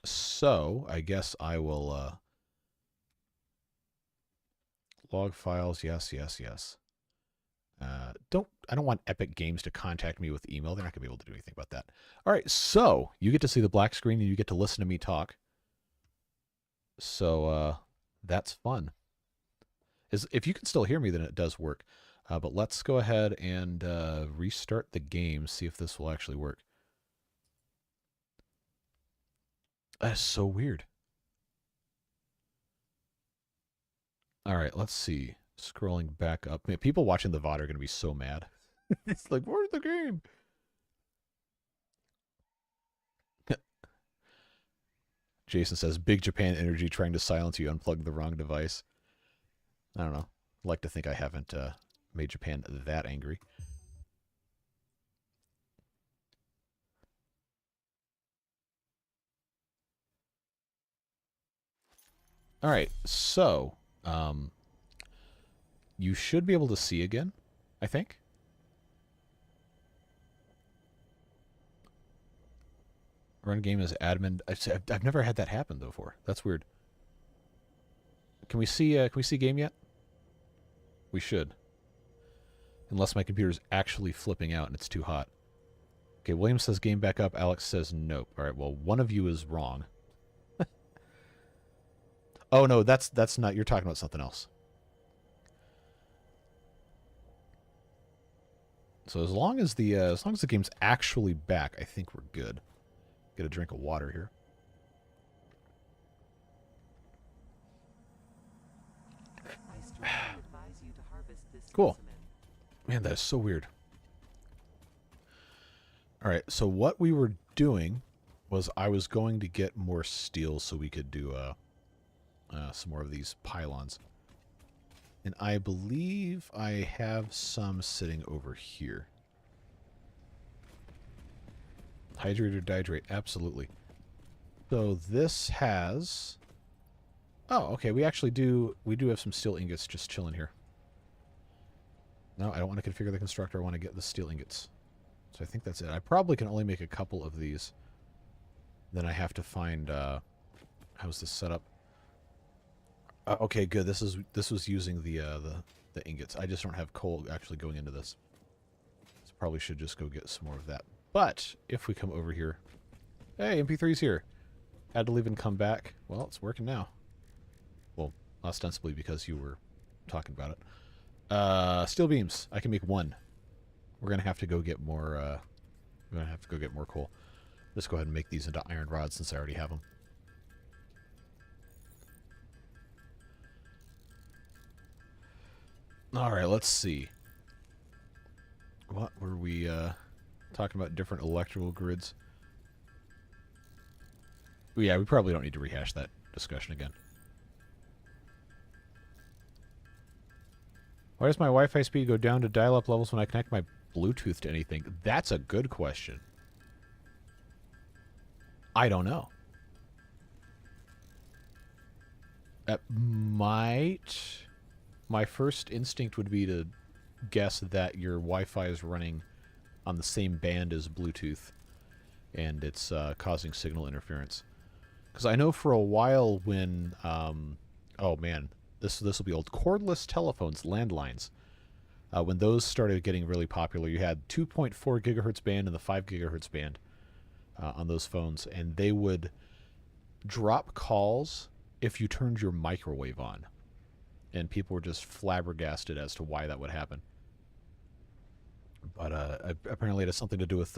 So, I guess I will log files. Yes. I don't want Epic Games to contact me with email. They're not going to be able to do anything about that. All right, so you get to see the black screen and you get to listen to me talk. So that's fun. If you can still hear me, then it does work. But let's go ahead and restart the game, see if this will actually work. That's so weird. All right, let's see. Scrolling back up. Man, people watching the VOD are going to be so mad. It's like, where's the game? Jason says, Big Japan Energy trying to silence you, unplugged the wrong device. I don't know. I'd like to think I haven't made Japan that angry. All right, so you should be able to see again, I think. Run game as admin. I've never had that happen before. That's weird. Can we see game yet? We should. Unless my computer's actually flipping out and it's too hot. Okay, William says game back up. Alex says nope. All right, well, one of you is wrong. Oh no, that's not. You're talking about something else. So as long as the game's actually back, I think we're good. Get a drink of water here. Cool. Man, that is so weird. All right, so what we were doing was I was going to get more steel so we could do some more of these pylons. And I believe I have some sitting over here. Hydrate or dihydrate, absolutely. So this has... Oh, okay, we do have some steel ingots just chilling here. No, I don't want to configure the constructor, I want to get the steel ingots. So I think that's it. I probably can only make a couple of these. Then I have to find, how's this set up? Okay, good. This was using the ingots. I just don't have coal actually going into this. So probably should just go get some more of that. But if we come over here, hey, MP3's here. Had to leave and come back. Well, it's working now. Well, ostensibly because you were talking about it. Steel beams. I can make one. We're gonna have to go get more. We're gonna have to go get more coal. Let's go ahead and make these into iron rods since I already have them. All right, let's see. What were we talking about? Different electrical grids. Yeah, we probably don't need to rehash that discussion again. Why does my Wi-Fi speed go down to dial-up levels when I connect my Bluetooth to anything? That's a good question. I don't know. That might... My first instinct would be to guess that your Wi-Fi is running on the same band as Bluetooth, and it's causing signal interference. Because I know for a while when... oh, man. This will be old. Cordless telephones, landlines. When those started getting really popular, you had 2.4 gigahertz band and the 5 gigahertz band on those phones, and they would drop calls if you turned your microwave on. And people were just flabbergasted as to why that would happen. But apparently it has something to do with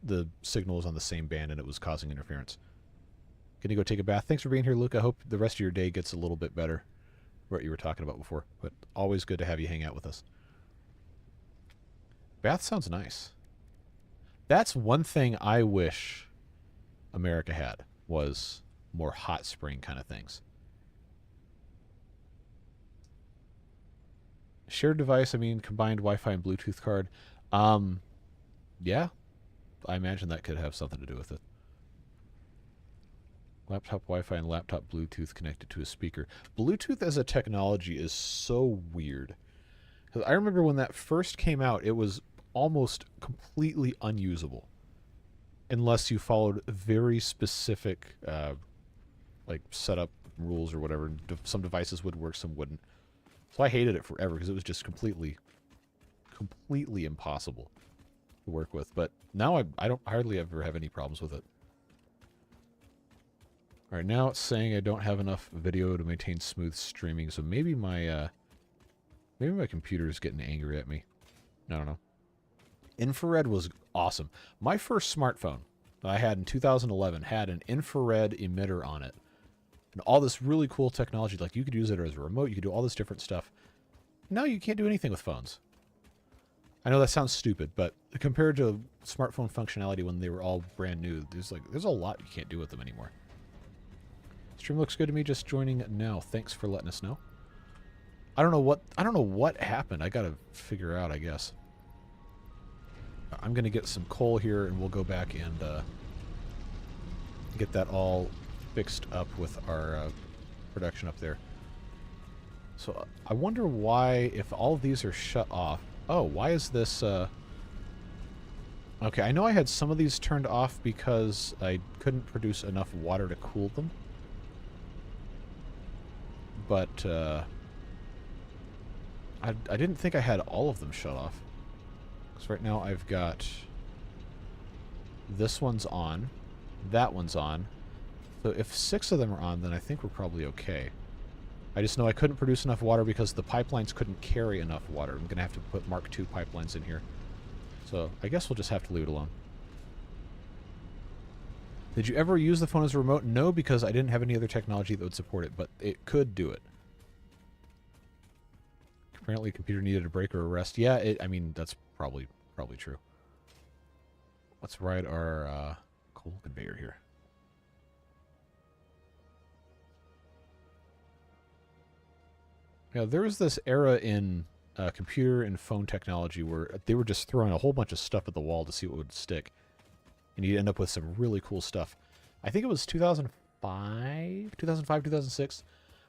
the signals on the same band, and it was causing interference. Can you go take a bath? Thanks for being here, Luke. I hope the rest of your day gets a little bit better. What you were talking about before, but always good to have you hang out with us. Bath sounds nice. That's one thing I wish America had, was more hot spring kind of things. Shared device, I mean combined Wi-Fi and Bluetooth card. Yeah, I imagine that could have something to do with it. Laptop Wi-Fi and laptop Bluetooth connected to a speaker. Bluetooth as a technology is so weird. 'Cause I remember when that first came out, it was almost completely unusable. Unless you followed very specific like setup rules or whatever. Some devices would work, some wouldn't. So I hated it forever because it was just completely impossible to work with. But now I don't hardly ever have any problems with it. All right, now it's saying I don't have enough video to maintain smooth streaming, so maybe my computer is getting angry at me. I don't know. Infrared was awesome. My first smartphone that I had in 2011 had an infrared emitter on it. And all this really cool technology, like you could use it as a remote, you could do all this different stuff. Now you can't do anything with phones. I know that sounds stupid, but compared to smartphone functionality when they were all brand new, there's a lot you can't do with them anymore. Stream looks good to me, just joining now. Thanks for letting us know. I don't know what happened. I gotta figure out, I guess. I'm gonna get some coal here and we'll go back and get that all fixed up with our production up there. So I wonder why, if all of these are shut off. Oh, why is this okay, I know I had some of these turned off because I couldn't produce enough water to cool them. But I didn't think I had all of them shut off. Because right now I've got this one's on, that one's on. So if 6 of them are on, then I think we're probably okay. I just know I couldn't produce enough water because the pipelines couldn't carry enough water. I'm going to have to put Mark II pipelines in here. So I guess we'll just have to leave it alone. Did you ever use the phone as a remote? No, because I didn't have any other technology that would support it, but it could do it. Apparently, the computer needed a break or a rest. Yeah, I mean, that's probably true. Let's ride our coal conveyor here. Now, there was this era in computer and phone technology where they were just throwing a whole bunch of stuff at the wall to see what would stick. And you'd end up with some really cool stuff. I think it was 2005, 2006.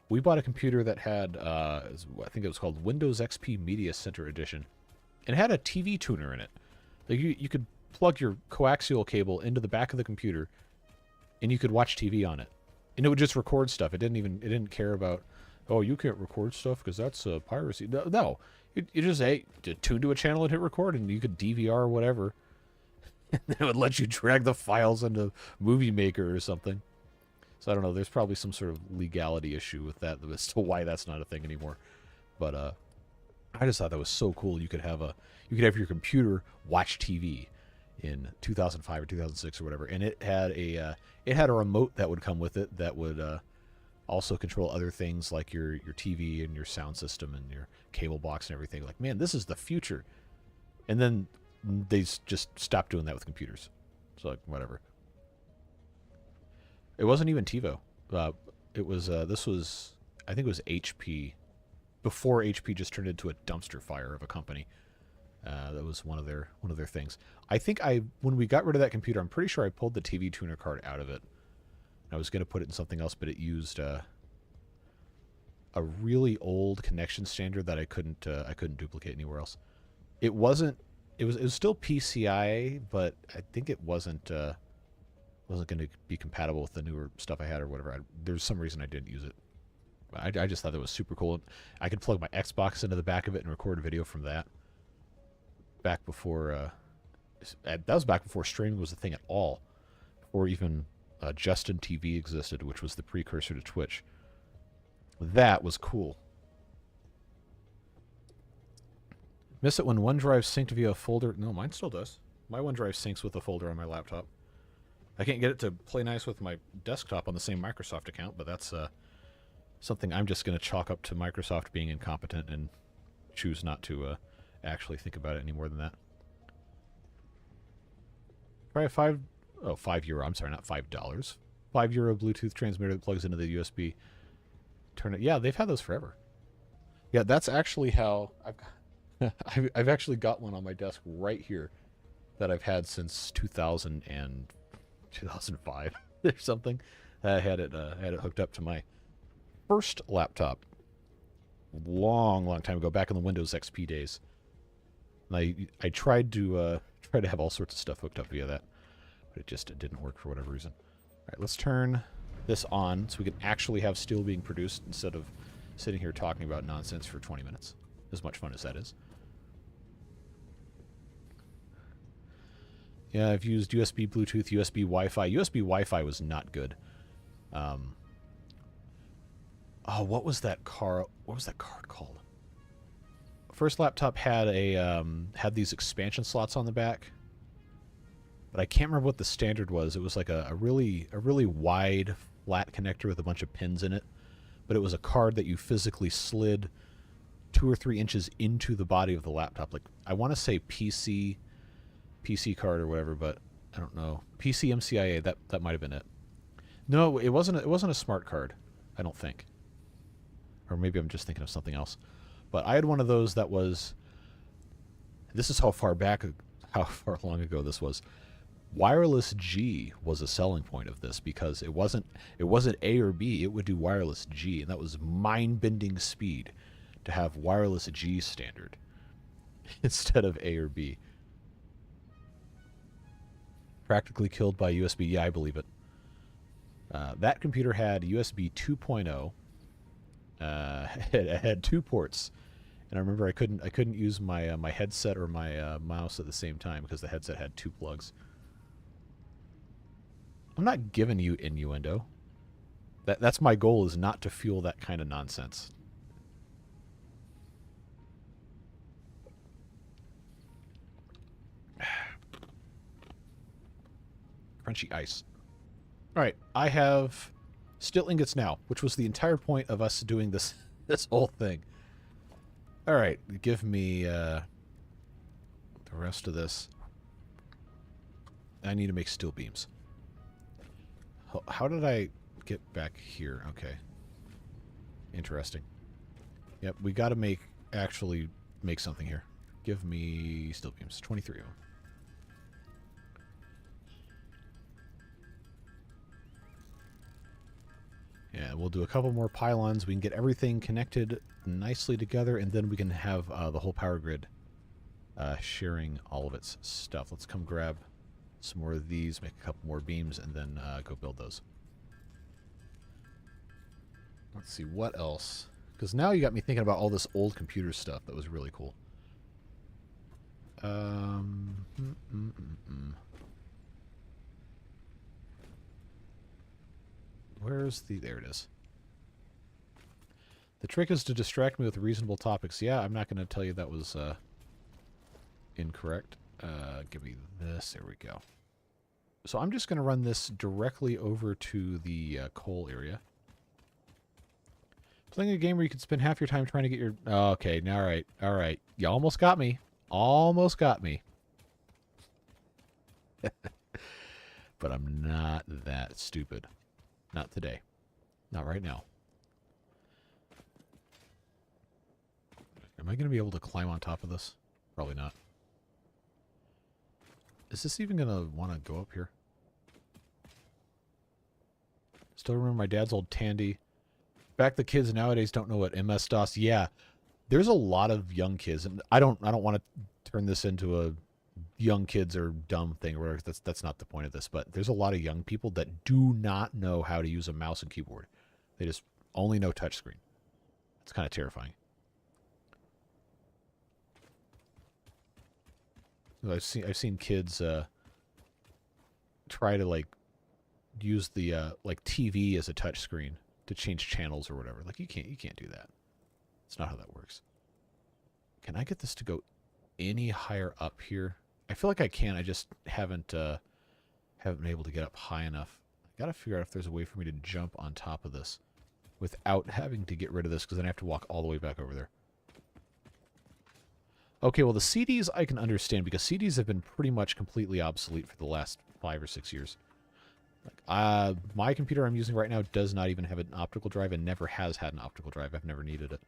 We bought a computer that had, I think it was called Windows XP Media Center Edition. And it had a TV tuner in it. Like you could plug your coaxial cable into the back of the computer, and you could watch TV on it. And it would just record stuff. It didn't care about, oh, you can't record stuff because that's piracy. No. You just, hey, tune to a channel and hit record, and you could DVR or whatever. And it would let you drag the files into Movie Maker or something. So I don't know. There's probably some sort of legality issue with that as to why that's not a thing anymore. But I just thought that was so cool. You could have your computer watch TV in 2005 or 2006 or whatever, and it had a remote that would come with it that would also control other things like your TV and your sound system and your cable box and everything. Like, man, this is the future. And then they just stopped doing that with computers. So like, whatever. It wasn't even TiVo. It was this was, I think it was HP, before HP just turned into a dumpster fire of a company. That was one of their things. I think when we got rid of that computer, I'm pretty sure I pulled the TV tuner card out of it. I was going to put it in something else, but it used a really old connection standard that I couldn't duplicate anywhere else. It was still PCI, but I think it wasn't going to be compatible with the newer stuff I had or whatever. There's some reason I didn't use it. I just thought that was super cool. I could plug my Xbox into the back of it and record video from that. Back before that was back before streaming was a thing at all, or even Justin TV existed, which was the precursor to Twitch. That was cool. Miss it when OneDrive synced via a folder. No, mine still does. My OneDrive syncs with a folder on my laptop. I can't get it to play nice with my desktop on the same Microsoft account, but that's something I'm just going to chalk up to Microsoft being incompetent and choose not to actually think about it any more than that. Try a €5. I'm sorry, not $5. €5 Bluetooth transmitter that plugs into the USB. Turn it. Yeah, they've had those forever. Yeah, that's actually how I've actually got one on my desk right here that I've had since 2005 or something. I had it hooked up to my first laptop long time ago, back in the Windows XP days. And I tried to have all sorts of stuff hooked up via that, but it didn't work for whatever reason. All right, let's turn this on so we can actually have steel being produced instead of sitting here talking about nonsense for 20 minutes. As much fun as that is. Yeah, I've used USB, Bluetooth, USB, Wi-Fi. USB Wi-Fi was not good. Oh, what was that card called? First laptop had had these expansion slots on the back, but I can't remember what the standard was. It was like a really wide flat connector with a bunch of pins in it, but it was a card that you physically slid 2 or 3 inches into the body of the laptop. Like, I want to say PC card or whatever, but I don't know. PC MCIA, that might have been it. No, it wasn't a smart card, I don't think. Or maybe I'm just thinking of something else. But I had one of those that was, this is how far long ago this was. Wireless G was a selling point of this because it wasn't A or B, it would do wireless G, and that was mind-bending speed to have wireless G standard instead of A or B. Practically killed by USB. Yeah, I believe it. That computer had USB 2.0. It had 2 ports, and I remember I couldn't use my headset or my mouse at the same time because the headset had 2 plugs. I'm not giving you innuendo. That's my goal, is not to fuel that kind of nonsense. Crunchy ice. All right, I have steel ingots now, which was the entire point of us doing this whole thing. All right, give me the rest of this. I need to make steel beams. How did I get back here? Okay. Interesting. Yep, we got to actually make something here. Give me steel beams. 23 of them. Yeah, we'll do a couple more pylons. We can get everything connected nicely together, and then we can have the whole power grid sharing all of its stuff. Let's come grab some more of these, make a couple more beams, and then go build those. Let's see, what else? Because now you got me thinking about all this old computer stuff that was really cool. Where's the... There it is. The trick is to distract me with reasonable topics. Yeah, I'm not going to tell you that was incorrect. Give me this. There we go. So I'm just going to run this directly over to the coal area. Playing a game where you could spend half your time trying to get your... Oh, okay, all right, all right. You almost got me. Almost got me. But I'm not that stupid. Not today. Not right now. Am I going to be able to climb on top of this? Probably not. Is this even going to want to go up here? Still remember my dad's old Tandy. Back the kids nowadays don't know what MS-DOS. Yeah, there's a lot of young kids, and I don't want to turn this into a young kids are dumb thing or whatever. That's not the point of this, but there's a lot of young people that do not know how to use a mouse and keyboard. They just only know touchscreen. It's kind of terrifying. I've seen kids try to like use the like TV as a touchscreen to change channels or whatever. Like you can't do that. It's not how that works. Can I get this to go any higher up here? I feel like I can. I just haven't been able to get up high enough. I gotta figure out if there's a way for me to jump on top of this without having to get rid of this, because then I have to walk all the way back over there. Okay, well the CDs I can understand, because CDs have been pretty much completely obsolete for the last 5 or 6 years. Like, my computer I'm using right now does not even have an optical drive and never has had an optical drive. I've never needed it.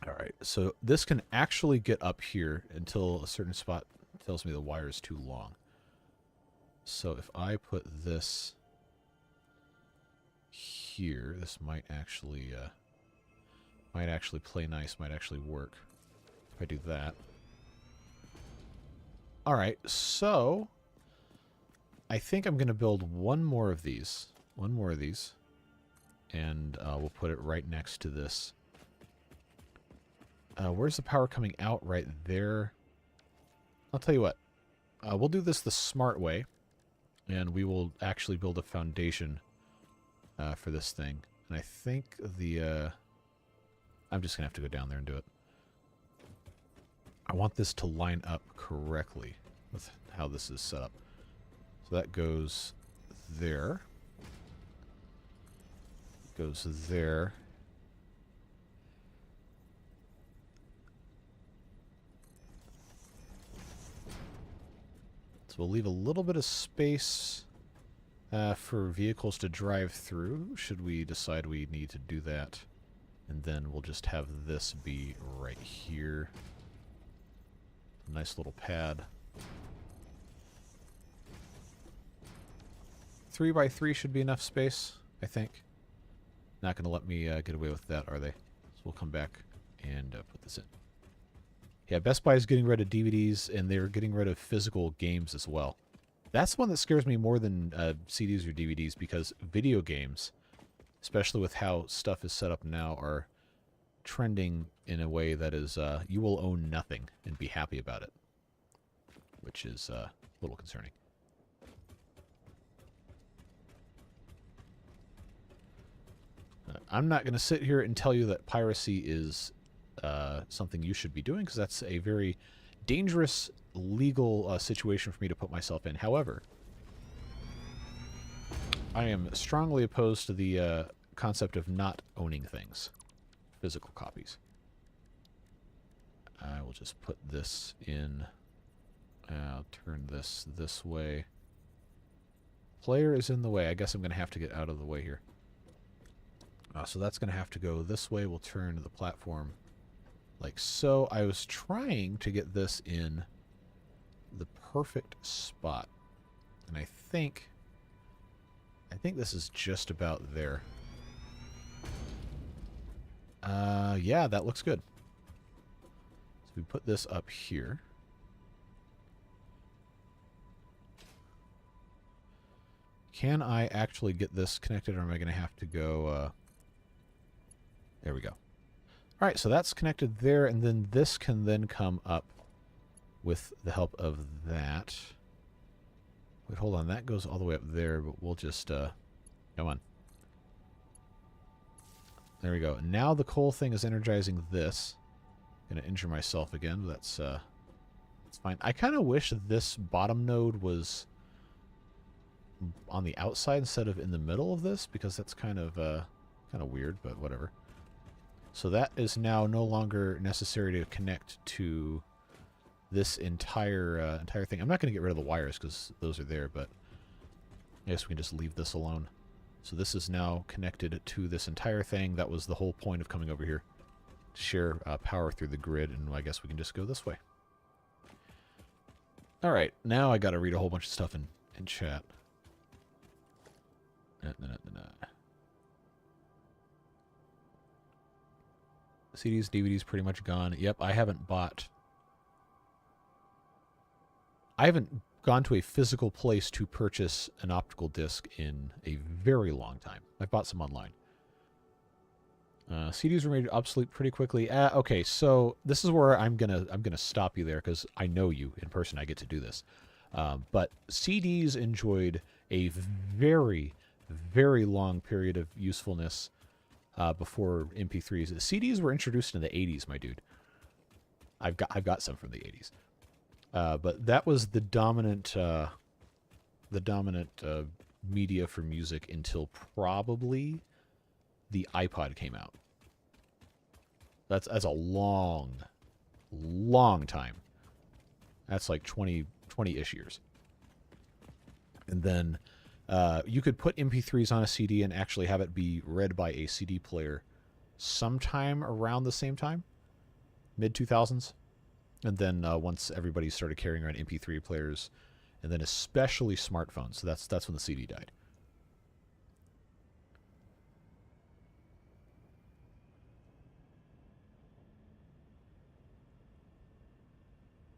Alright, so this can actually get up here until a certain spot tells me the wire is too long. So if I put this here, this might actually play nice, might actually work. If I do that. Alright, so I think I'm going to build one more of these. And we'll put it right next to this. Where's the power coming out? Right there. I'll tell you what. We'll do this the smart way. And we will actually build a foundation for this thing. And I think the... I'm just going to have to go down there and do it. I want this to line up correctly with how this is set up. So that goes there. Goes there. So we'll leave a little bit of space for vehicles to drive through, should we decide we need to do that. And then we'll just have this be right here. Nice little pad. 3 by 3 should be enough space, I think. Not going to let me get away with that, are they? So we'll come back and put this in. Yeah, Best Buy is getting rid of DVDs, and they're getting rid of physical games as well. That's one that scares me more than CDs or DVDs, because video games, especially with how stuff is set up now, are trending in a way that is you will own nothing and be happy about it, which is a little concerning. I'm not going to sit here and tell you that piracy is something you should be doing, because that's a very dangerous legal situation for me to put myself in. However, I am strongly opposed to the concept of not owning things, physical copies. I will just put this in I'll turn this way. Player is in the way. I guess I'm going to have to get out of the way here. So that's going to have to go this way. We'll turn the platform like so. I was trying to get this in the perfect spot. And I think this is just about there. Yeah, that looks good. So we put this up here. Can I actually get this connected, or am I going to have to go... there we go. All right, so that's connected there, and then this can then come up with the help of that. Wait, hold on. That goes all the way up there, but we'll just... come on. There we go. Now the coal thing is energizing this. Going to injure myself again, but that's fine. I kind of wish this bottom node was on the outside instead of in the middle of this, because that's kind of weird, but whatever. So that is now no longer necessary to connect to this entire thing. I'm not going to get rid of the wires because those are there, but I guess we can just leave this alone. So this is now connected to this entire thing. That was the whole point of coming over here, to share power through the grid, and I guess we can just go this way. All right, now I got to read a whole bunch of stuff in chat. CDs, DVDs pretty much gone. Yep, I haven't gone to a physical place to purchase an optical disc in a very long time. I've bought some online. CDs were made obsolete pretty quickly. Okay, so this is where I'm gonna stop you there, because I know you in person. I get to do this. But CDs enjoyed a very, very long period of usefulness before MP3s. The CDs were introduced in the 80s, my dude. I've got some from the 80s. But that was the dominant media for music until probably the iPod came out. That's a long time. That's like 20-ish years. And then you could put MP3s on a CD and actually have it be read by a CD player sometime around the same time, mid-2000s. And then once everybody started carrying around MP3 players, and then especially smartphones, so that's when the CD died.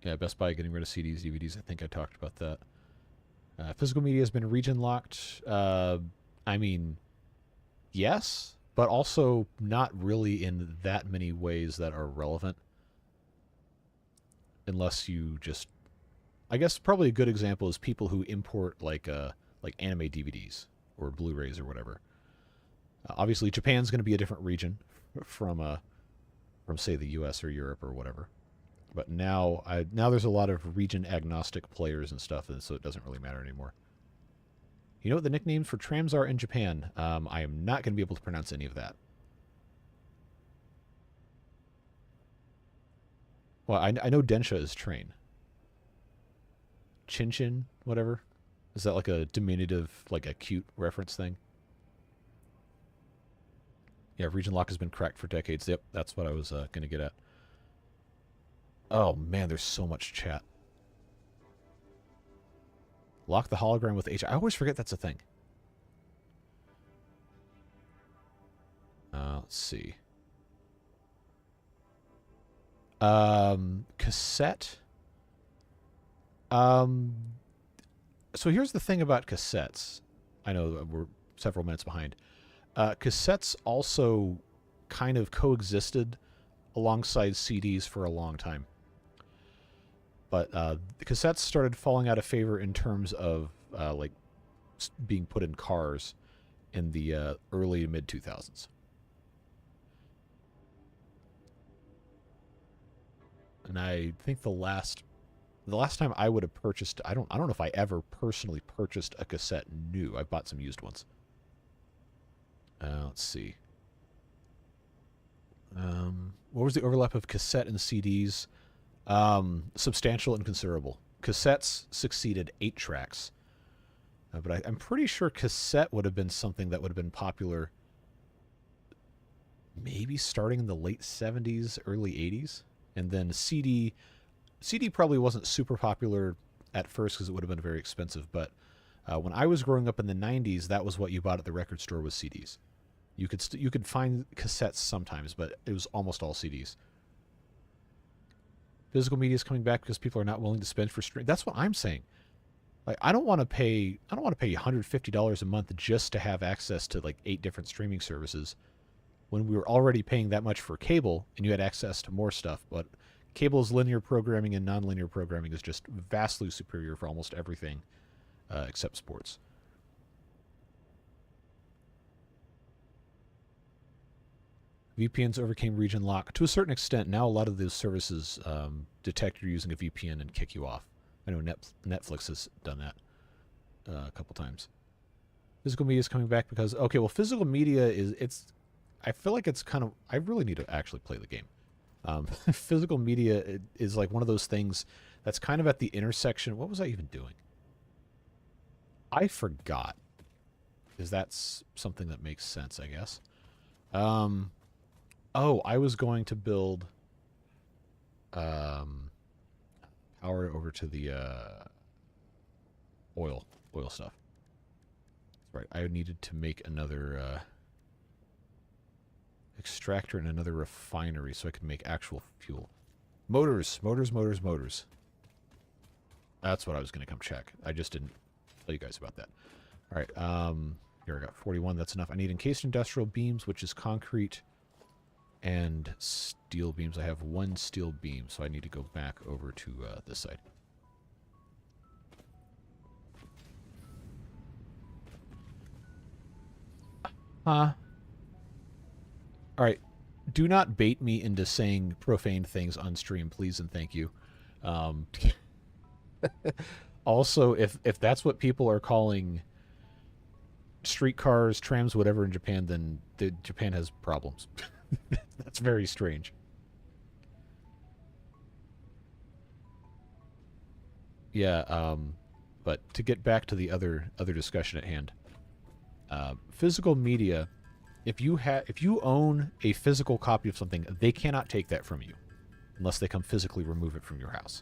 Yeah, Best Buy getting rid of CDs, DVDs. I think I talked about that. Physical media has been region locked. I mean, yes, but also not really in that many ways that are relevant. Unless you just... I guess probably a good example is people who import like anime DVDs or Blu-rays or whatever. Obviously, Japan's going to be a different region from say the U.S. or Europe or whatever. But now there's a lot of region agnostic players and stuff, and so it doesn't really matter anymore. You know what the nicknames for trams are in Japan? I am not going to be able to pronounce any of that. Well, I know Densha is train. Chin-chin, whatever. Is that like a diminutive, like a cute reference thing? Yeah, region lock has been cracked for decades. Yep, that's what I was going to get at. Oh, man, there's so much chat. Lock the hologram with H. I always forget that's a thing. Let's see. Cassette. So here's the thing about cassettes. I know we're several minutes behind. Cassettes also kind of coexisted alongside CDs for a long time. But the cassettes started falling out of favor in terms of like being put in cars in the early mid-2000s. And I think the last time I would have purchased, I don't know if I ever personally purchased a cassette new. I bought some used ones. Let's see. What was the overlap of cassette and CDs? Substantial and considerable. cassettes succeeded 8 tracks. But I'm pretty sure cassette would have been something that would have been popular maybe starting in the late 70s, early 80s. And then CD probably wasn't super popular at first because it would have been very expensive. But when I was growing up in the 90s, that was what you bought at the record store was CDs. You could find cassettes sometimes, but it was almost all CDs. Physical media is coming back because people are not willing to spend for stream. That's what I'm saying. Like, I don't want to pay $150 a month just to have access to like 8 different streaming services when we were already paying that much for cable and you had access to more stuff. But cable's linear programming and nonlinear programming is just vastly superior for almost everything except sports. VPNs overcame region lock to a certain extent. Now a lot of those services detect you're using a VPN and kick you off. I know Netflix has done that a couple times. Physical media is coming back because, okay, well, physical media I feel like it's kind of, I really need to actually play the game. Physical media is like one of those things that's kind of at the intersection. What was I even doing? I forgot. Because that's something that makes sense, I guess. Oh, I was going to build power over to the oil stuff. That's right. I needed to make another extractor and another refinery so I could make actual fuel. Motors. That's what I was going to come check. I just didn't tell you guys about that. All right. Here I got 41. That's enough. I need encased industrial beams, which is concrete and steel beams. I have 1 steel beam, so I need to go back over to this side. All right. Do not bait me into saying profane things on stream, please and thank you. Also, if that's what people are calling streetcars, trams, whatever in Japan, then Japan has problems. That's very strange. Yeah, but to get back to the other discussion at hand, physical media. If you own a physical copy of something, they cannot take that from you unless they come physically remove it from your house.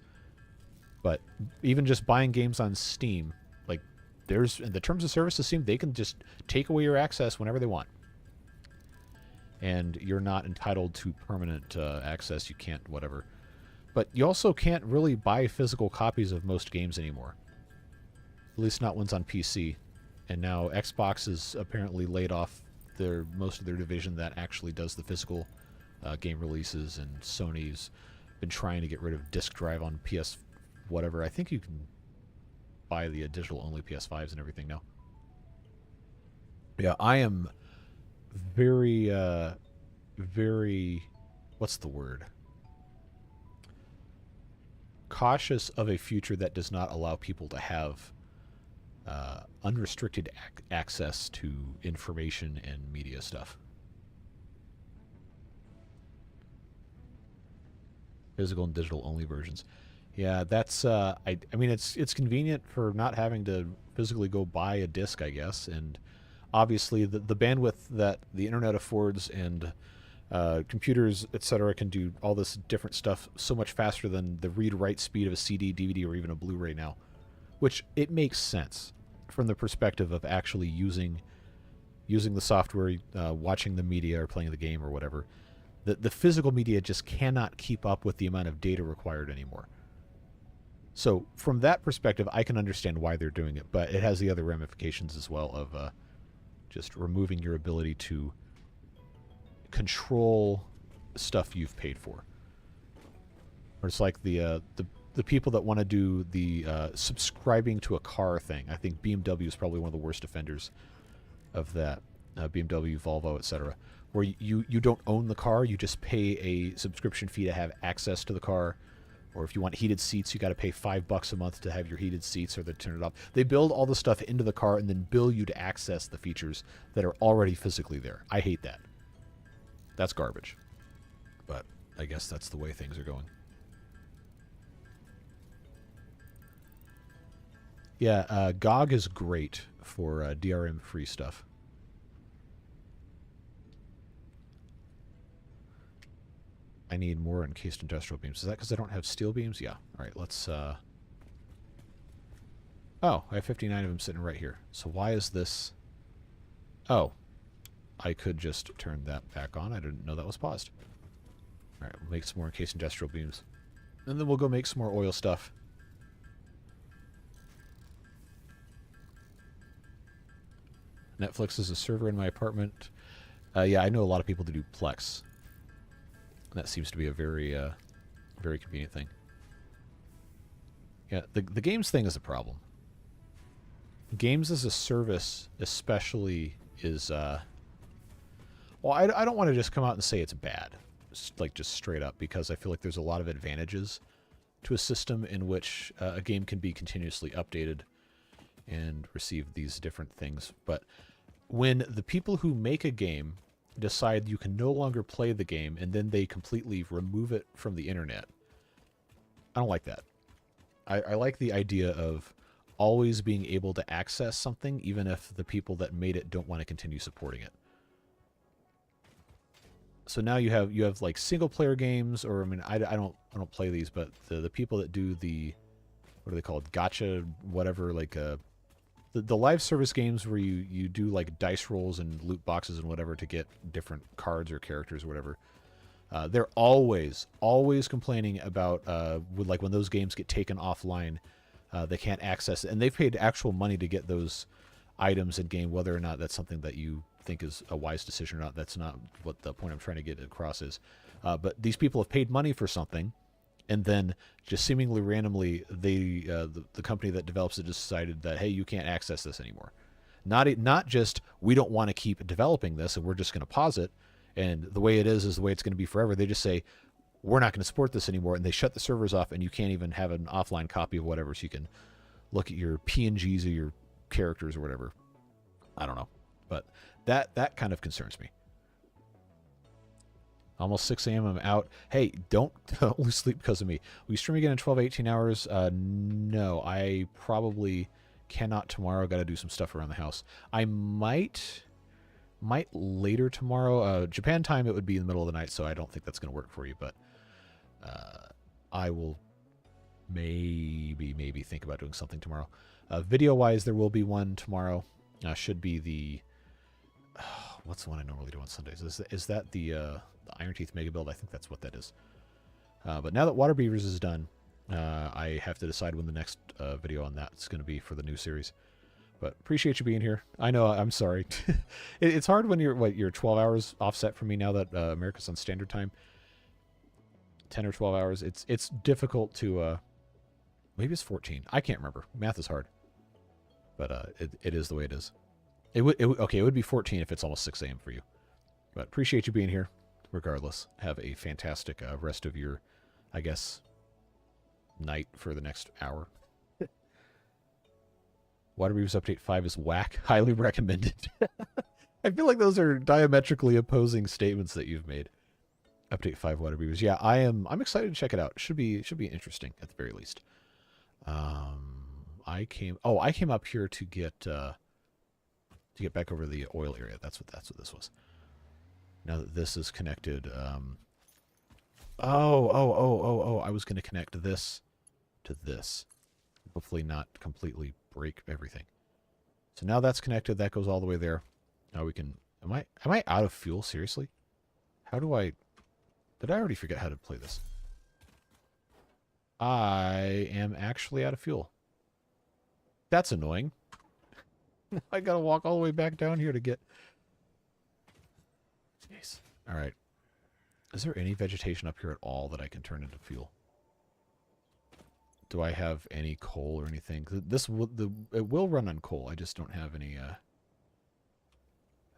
But even just buying games on Steam, like there's in the terms of service of Steam, they can just take away your access whenever they want. And you're not entitled to permanent access. You can't whatever. But you also can't really buy physical copies of most games anymore. At least not ones on PC. And now Xbox has apparently laid off most of their division that actually does the physical game releases, and Sony's been trying to get rid of disk drive on PS whatever. I think you can buy the digital only PS5s and everything now. Yeah, I am very what's the word? Cautious of a future that does not allow people to have unrestricted access to information and media stuff. Physical and digital only versions. Yeah, that's I mean it's convenient for not having to physically go buy a disc, I guess, and obviously the bandwidth that the internet affords and computers, etc., can do all this different stuff so much faster than the read-write speed of a CD, DVD, or even a Blu-ray now, which it makes sense from the perspective of actually using the software, watching the media or playing the game or whatever. The physical media just cannot keep up with the amount of data required anymore. So from that perspective, I can understand why they're doing it, but it has the other ramifications as well of just removing your ability to control stuff you've paid for. Or it's like the people that want to do the subscribing to a car thing. I think BMW is probably one of the worst offenders of that. BMW, Volvo, etc. Where you don't own the car, you just pay a subscription fee to have access to the car. Or if you want heated seats, you got to pay $5 a month to have your heated seats, or they turn it off. They build all the stuff into the car and then bill you to access the features that are already physically there. I hate that. That's garbage. But I guess that's the way things are going. Yeah, GOG is great for DRM-free stuff. I need more encased industrial beams. Is that because I don't have steel beams? Yeah. All right, let's... Oh, I have 59 of them sitting right here. So why is this... Oh, I could just turn that back on. I didn't know that was paused. All right, we'll make some more encased industrial beams. And then we'll go make some more oil stuff. Netflix is a server in my apartment. Yeah, I know a lot of people that do Plex. That seems to be a very, very convenient thing. Yeah, the games thing is a problem. Games as a service, especially, is... Well, I don't want to just come out and say it's bad, like just straight up, because I feel like there's a lot of advantages to a system in which a game can be continuously updated and receive these different things. But when the people who make a game decide you can no longer play the game and then they completely remove it from the internet, I don't like that. I like the idea of always being able to access something even if the people that made it don't want to continue supporting it. So now you have like single player games, or I mean I don't play these, but the people that do the, what are they called, gotcha whatever, like the live service games where you do like dice rolls and loot boxes and whatever to get different cards or characters or whatever. They're always complaining about like when those games get taken offline, they can't access it, and they've paid actual money to get those items in game. Whether or not that's something that you think is a wise decision or not, that's not what the point I'm trying to get across is. But these people have paid money for something, and then just seemingly randomly, the company that develops it decided that, hey, you can't access this anymore. Not just, we don't want to keep developing this and we're just going to pause it, and the way it is the way it's going to be forever. They just say, we're not going to support this anymore, and they shut the servers off, and you can't even have an offline copy of whatever, so you can look at your PNGs or your characters or whatever. I don't know. But that kind of concerns me. Almost 6 a.m. I'm out. Hey, don't lose sleep because of me. Will you stream again in 12, 18 hours? No, I probably cannot tomorrow. Got to do some stuff around the house. I might later tomorrow. Japan time, it would be in the middle of the night, so I don't think that's going to work for you. But I will maybe think about doing something tomorrow. Video-wise, there will be one tomorrow. Should be the... what's the one I normally do on Sundays? Is that the Iron Teeth Mega Build? I think that's what that is. But now that Water Beavers is done, I have to decide when the next video on that's going to be for the new series. But appreciate you being here. I know, I'm sorry. It's hard when you're 12 hours offset from me now that America's on Standard Time. 10 or 12 hours. It's difficult to... maybe it's 14. I can't remember. Math is hard. But it is the way it is. It would be 14 if it's almost 6 a.m. for you. But appreciate you being here. Regardless, have a fantastic rest of your, I guess, night for the next hour. Water Beavers Update 5 is whack. Highly recommended. I feel like those are diametrically opposing statements that you've made. Update 5 Water Beavers. Yeah, I'm excited to check it out. Should be interesting at the very least. I came up here to get back over the oil area. That's what this was. Now that this is connected, I was going to connect this to this. Hopefully not completely break everything. So now that's connected. That goes all the way there. Now we can... Am I out of fuel? Seriously? How do I... Did I already forget how to play this? I am actually out of fuel. That's annoying. I gotta walk all the way back down here to get... Jeez. Alright. Is there any vegetation up here at all that I can turn into fuel? Do I have any coal or anything? It will run on coal. I just don't have any...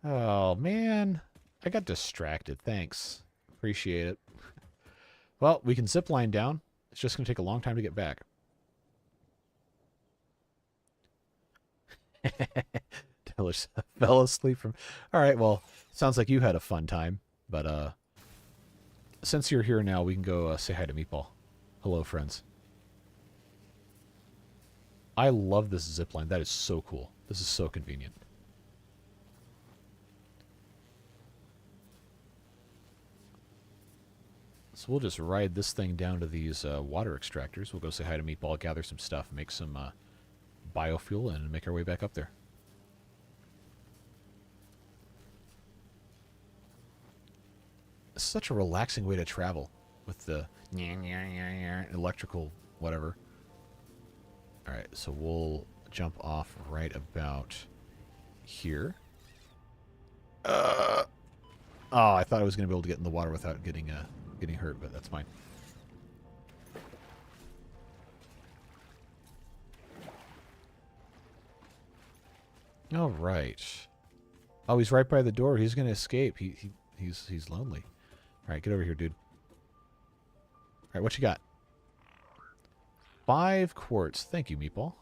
Oh, man. I got distracted. Thanks. Appreciate it. Well, we can zip line down. It's just going to take a long time to get back. Devilish fell asleep from... Alright, well, sounds like you had a fun time. But, since you're here now, we can go say hi to Meatball. Hello, friends. I love this zip line. That is so cool. This is so convenient. So we'll just ride this thing down to these water extractors. We'll go say hi to Meatball, gather some stuff, make some biofuel, and make our way back up there. It's such a relaxing way to travel with the electrical whatever. Alright, so we'll jump off right about here. Oh, I thought I was going to be able to get in the water without getting hurt, but that's fine. All right. Oh, he's right by the door. He's going to escape. He's lonely. All right, get over here, dude. All right, what you got? 5 quartz. Thank you, Meatball.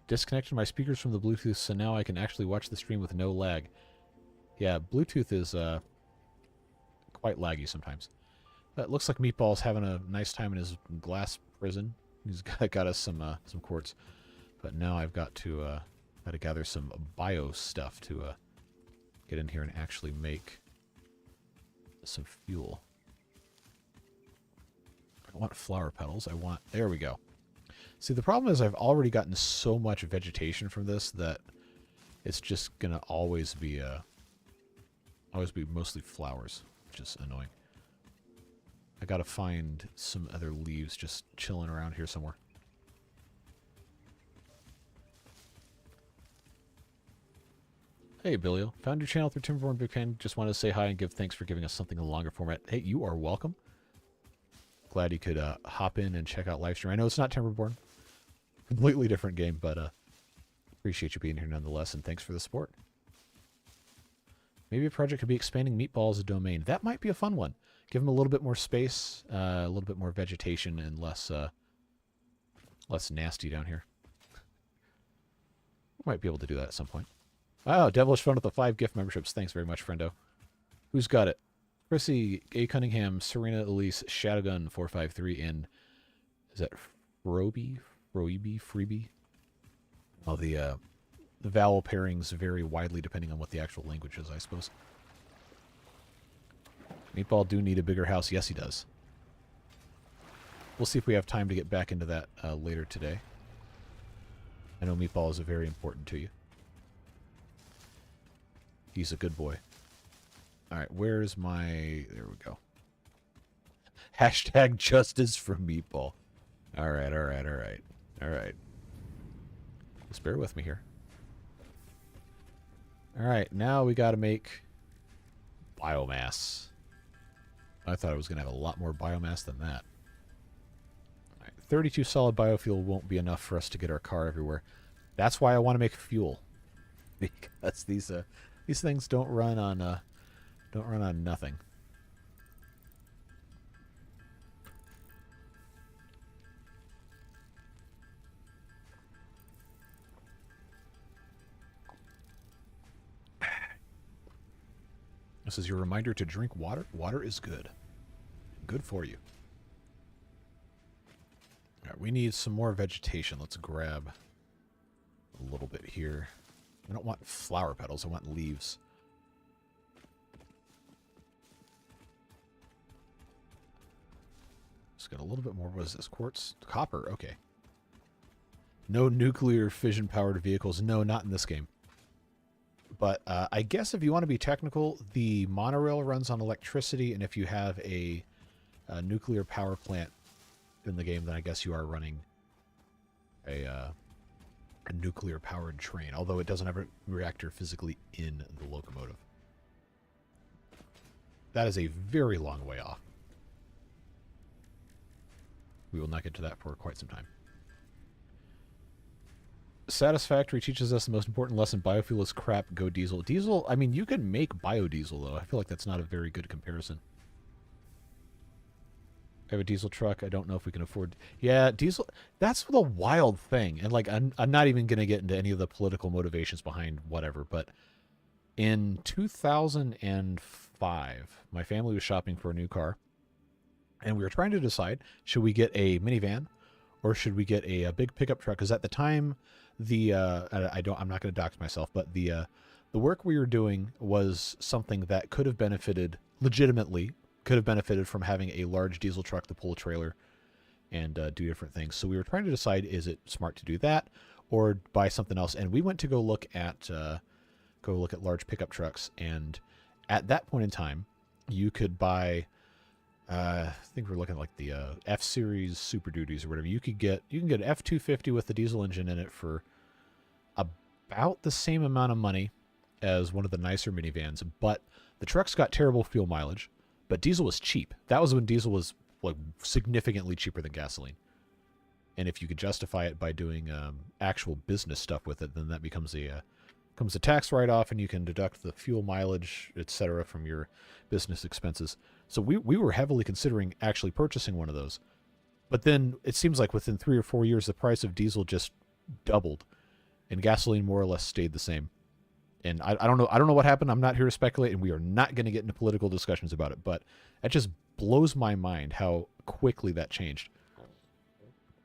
Disconnected my speakers from the Bluetooth, so now I can actually watch the stream with no lag. Yeah, Bluetooth is quite laggy sometimes. But it looks like Meatball's having a nice time in his glass prison. He's got us some quartz. But now I've got to gather some bio stuff to get in here and actually make some fuel. I want flower petals. I want... There we go. See, the problem is I've already gotten so much vegetation from this that it's just going to always be mostly flowers, which is annoying. I got to find some other leaves just chilling around here somewhere. Hey, Billio. Found your channel through Timberborn Big Fan. Just wanted to say hi and give thanks for giving us something in a longer format. Hey, you are welcome. Glad you could hop in and check out Livestream. I know it's not Timberborn. Completely different game, but appreciate you being here nonetheless, and thanks for the support. Maybe a project could be expanding Meatball as a domain. That might be a fun one. Give him a little bit more space, a little bit more vegetation, and less nasty down here. Might be able to do that at some point. Oh, Devilish phone with the 5 gift memberships. Thanks very much, friendo. Who's got it? Chrissy, A. Cunningham, Serena Elise, Shadowgun 453, and is that Freebie? Oh, the vowel pairings vary widely depending on what the actual language is, I suppose. Meatball do need a bigger house. Yes, he does. We'll see if we have time to get back into that later today. I know Meatball is very important to you. He's a good boy. Alright, where's my... There we go. Hashtag justice from Meatball. Alright, alright, alright. Alright. Just bear with me here. Alright, now we gotta make biomass. I thought I was gonna have a lot more biomass than that. Alright, 32 solid biofuel won't be enough for us to get our car everywhere. That's why I want to make fuel. Because these things don't run on nothing. This is your reminder to drink water. Water is good. Good for you. All right, we need some more vegetation. Let's grab a little bit here. I don't want flower petals. I want leaves. Just got a little bit more. What is this? Quartz? Copper. Okay. No nuclear fission-powered vehicles. No, not in this game. But I guess if you want to be technical, the monorail runs on electricity, and if you have a nuclear power plant in the game, then I guess you are running a nuclear-powered train, although it doesn't have a reactor physically in the locomotive. That is a very long way off. We will not get to that for quite some time. Satisfactory teaches us the most important lesson. Biofuel is crap. Go diesel. Diesel, I mean, you can make biodiesel, though. I feel like that's not a very good comparison. I have a diesel truck. I don't know if we can afford... Yeah, diesel... That's the wild thing. And, like, I'm not even going to get into any of the political motivations behind whatever, but in 2005, my family was shopping for a new car. And we were trying to decide, should we get a minivan or should we get a big pickup truck? Because at the time, I'm not going to dox myself, but the work we were doing was something that could have benefited legitimately, could have benefited from having a large diesel truck to pull a trailer and do different things. So we were trying to decide, is it smart to do that or buy something else? And we went to go look at large pickup trucks. And at that point in time, you could buy, I think we're looking at like the F Series Super Duties or whatever. You can get an F-250 with the diesel engine in it for about the same amount of money as one of the nicer minivans, but the trucks got terrible fuel mileage, but diesel was cheap. That was when diesel was like significantly cheaper than gasoline. And if you could justify it by doing actual business stuff with it, then that becomes a tax write-off, and you can deduct the fuel mileage, etc., from your business expenses. So we were heavily considering actually purchasing one of those. But then it seems like within 3 or 4 years, the price of diesel just doubled, and gasoline more or less stayed the same. And I don't know what happened. I'm not here to speculate, and we are not going to get into political discussions about it. But it just blows my mind how quickly that changed.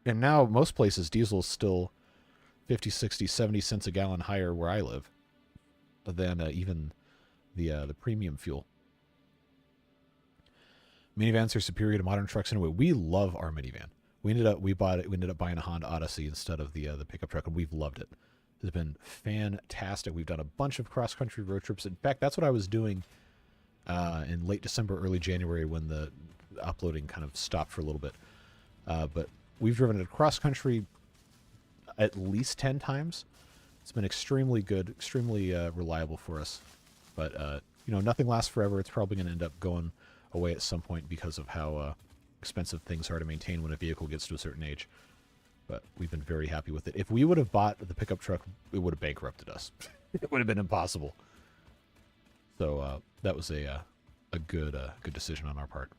And now most places, diesel is still 50, 60, 70 cents a gallon higher where I live than even the premium fuel. Minivans are superior to modern trucks anyway. We love our minivan. We ended up buying a Honda Odyssey instead of the pickup truck, and we've loved it. It's been fantastic. We've done a bunch of cross-country road trips. In fact, that's what I was doing in late December, early January when the uploading kind of stopped for a little bit. But we've driven it cross-country at least 10 times. It's been extremely good, extremely reliable for us. But, nothing lasts forever. It's probably going to end up going away at some point because of how expensive things are to maintain when a vehicle gets to a certain age. But we've been very happy with it. If we would have bought the pickup truck, it would have bankrupted us. It would have been impossible. So that was a good decision on our part.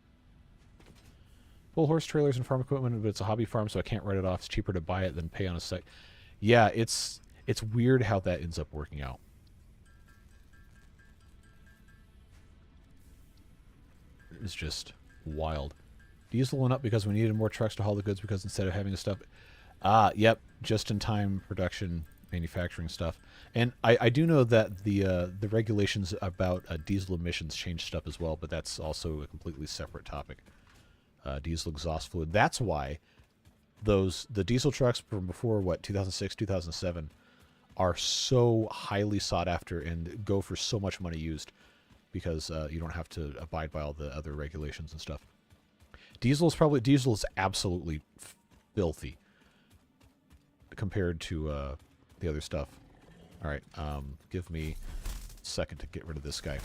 Full horse trailers and farm equipment, but it's a hobby farm, so I can't write it off. It's cheaper to buy it than pay on a sec. Yeah, it's weird how that ends up working out. It's just wild. Diesel went up because we needed more trucks to haul the goods because instead of having to stuff... Yep, just-in-time production manufacturing stuff. And I do know that the regulations about diesel emissions change stuff as well, but that's also a completely separate topic. Diesel exhaust fluid. That's why the diesel trucks from before, 2006, 2007, are so highly sought after and go for so much money used because you don't have to abide by all the other regulations and stuff. Diesel is absolutely filthy compared to the other stuff. All right, give me a second to get rid of this guy.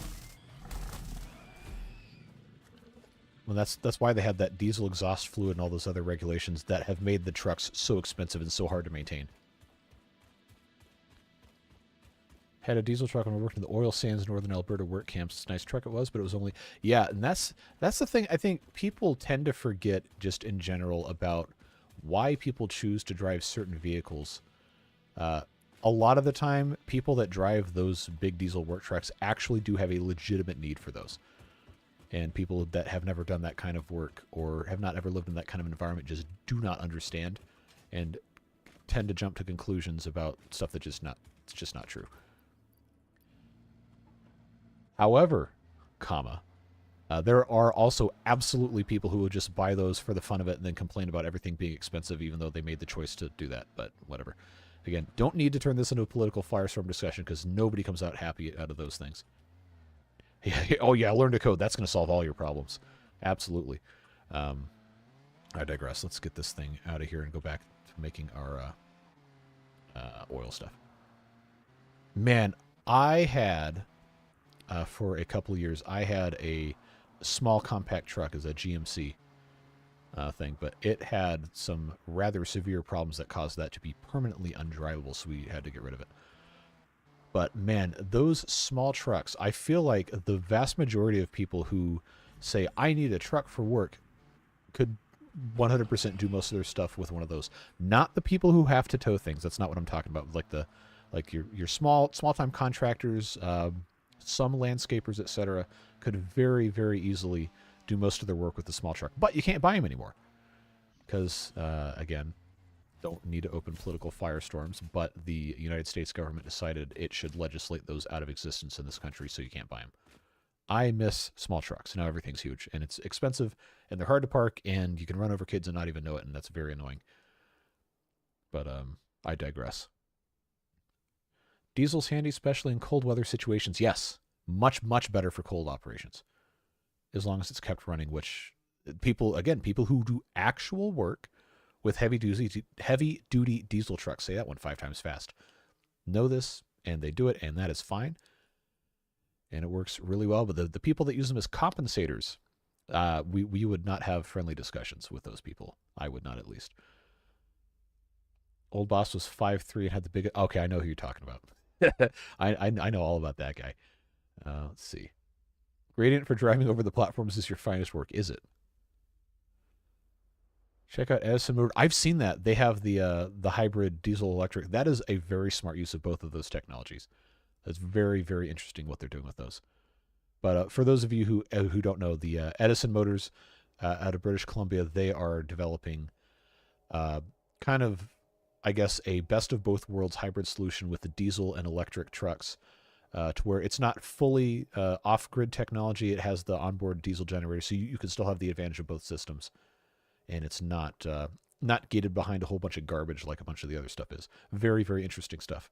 Well, that's why they had that diesel exhaust fluid and all those other regulations that have made the trucks so expensive and so hard to maintain. Had a diesel truck when we worked in the oil sands, northern Alberta work camps. It's a nice truck it was, but it was only... Yeah, and that's the thing I think people tend to forget just in general about why people choose to drive certain vehicles. A lot of the time, people that drive those big diesel work trucks actually do have a legitimate need for those. And people that have never done that kind of work or have not ever lived in that kind of environment just do not understand and tend to jump to conclusions about stuff that it's just not true. However, there are also absolutely people who will just buy those for the fun of it and then complain about everything being expensive even though they made the choice to do that, but whatever. Again, don't need to turn this into a political firestorm discussion because nobody comes out happy out of those things. Oh yeah, learn to code. That's going to solve all your problems. Absolutely. I digress. Let's get this thing out of here and go back to making our oil stuff. Man, I had... for a couple of years, I had a small compact truck as a GMC thing, but it had some rather severe problems that caused that to be permanently undrivable, so we had to get rid of it. But man, those small trucks, I feel like the vast majority of people who say, I need a truck for work, could 100% do most of their stuff with one of those. Not the people who have to tow things. That's not what I'm talking about. Like your small-time contractors, some landscapers, etc., could very, very easily do most of their work with the small truck. But you can't buy them anymore because, again, don't need to open political firestorms, but the United States government decided it should legislate those out of existence in this country, so you can't buy them. I miss small trucks. Now everything's huge, and it's expensive, and they're hard to park, and you can run over kids and not even know it, and that's very annoying. But I digress. Diesel's handy, especially in cold weather situations. Yes, much, much better for cold operations, as long as it's kept running, which people who do actual work with heavy-duty diesel trucks, say that one 5 times fast, know this, and they do it, and that is fine. And it works really well. But the people that use them as compensators, we would not have friendly discussions with those people. I would not, at least. Old boss was 5'3" and had the big... Okay, I know who you're talking about. I know all about that guy. Let's see. Gradient for driving over the platforms is your finest work, is it? Check out Edison Motor. I've seen that. They have the hybrid diesel-electric. That is a very smart use of both of those technologies. That's very, very interesting what they're doing with those. But for those of you who don't know, the Edison Motors out of British Columbia, they are developing kind of, I guess, a best of both worlds hybrid solution with the diesel and electric trucks to where it's not fully off-grid technology. It has the onboard diesel generator, so you can still have the advantage of both systems. And it's not gated behind a whole bunch of garbage like a bunch of the other stuff is. Very, very interesting stuff.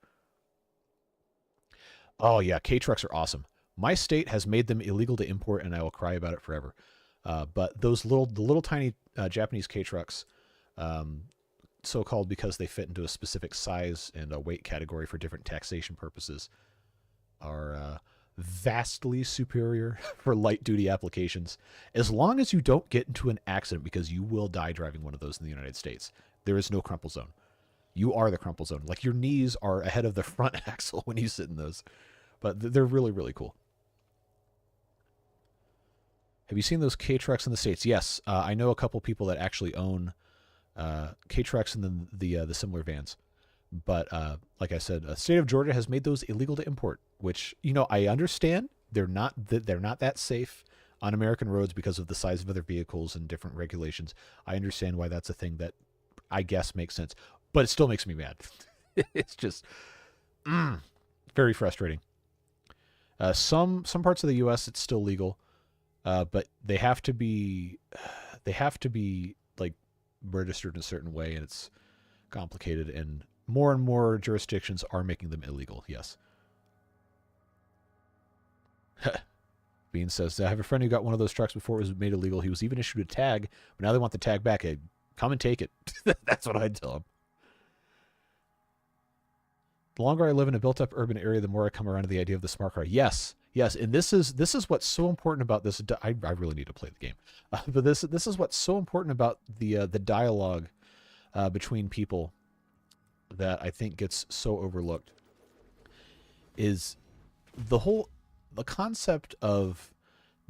Oh, yeah, K-trucks are awesome. My state has made them illegal to import, and I will cry about it forever. But the little tiny Japanese K-trucks, so-called because they fit into a specific size and a weight category for different taxation purposes, are vastly superior for light-duty applications, as long as you don't get into an accident, because you will die driving one of those in the United States. There is no crumple zone. You are the crumple zone. Like, your knees are ahead of the front axle when you sit in those. But they're really, really cool. Have you seen those K-trucks in the States? Yes. I know a couple people that actually own K-trucks and then the similar vans. But like I said, the state of Georgia has made those illegal to import, which, you know, I understand. They're not that safe on American roads because of the size of other vehicles and different regulations. I understand why that's a thing that I guess makes sense. But it still makes me mad. It's just very frustrating. Some parts of the U.S. it's still legal, but they have to be like registered in a certain way, and it's complicated. And more jurisdictions are making them illegal. Yes. Bean says, I have a friend who got one of those trucks before it was made illegal. He was even issued a tag, but now they want the tag back. Hey, come and take it. That's what I'd tell him. The longer I live in a built-up urban area, the more I come around to the idea of the smart car. Yes, and this is what's so important about this. I really need to play the game, but this is what's so important about the dialogue between people that I think gets so overlooked. Is the concept of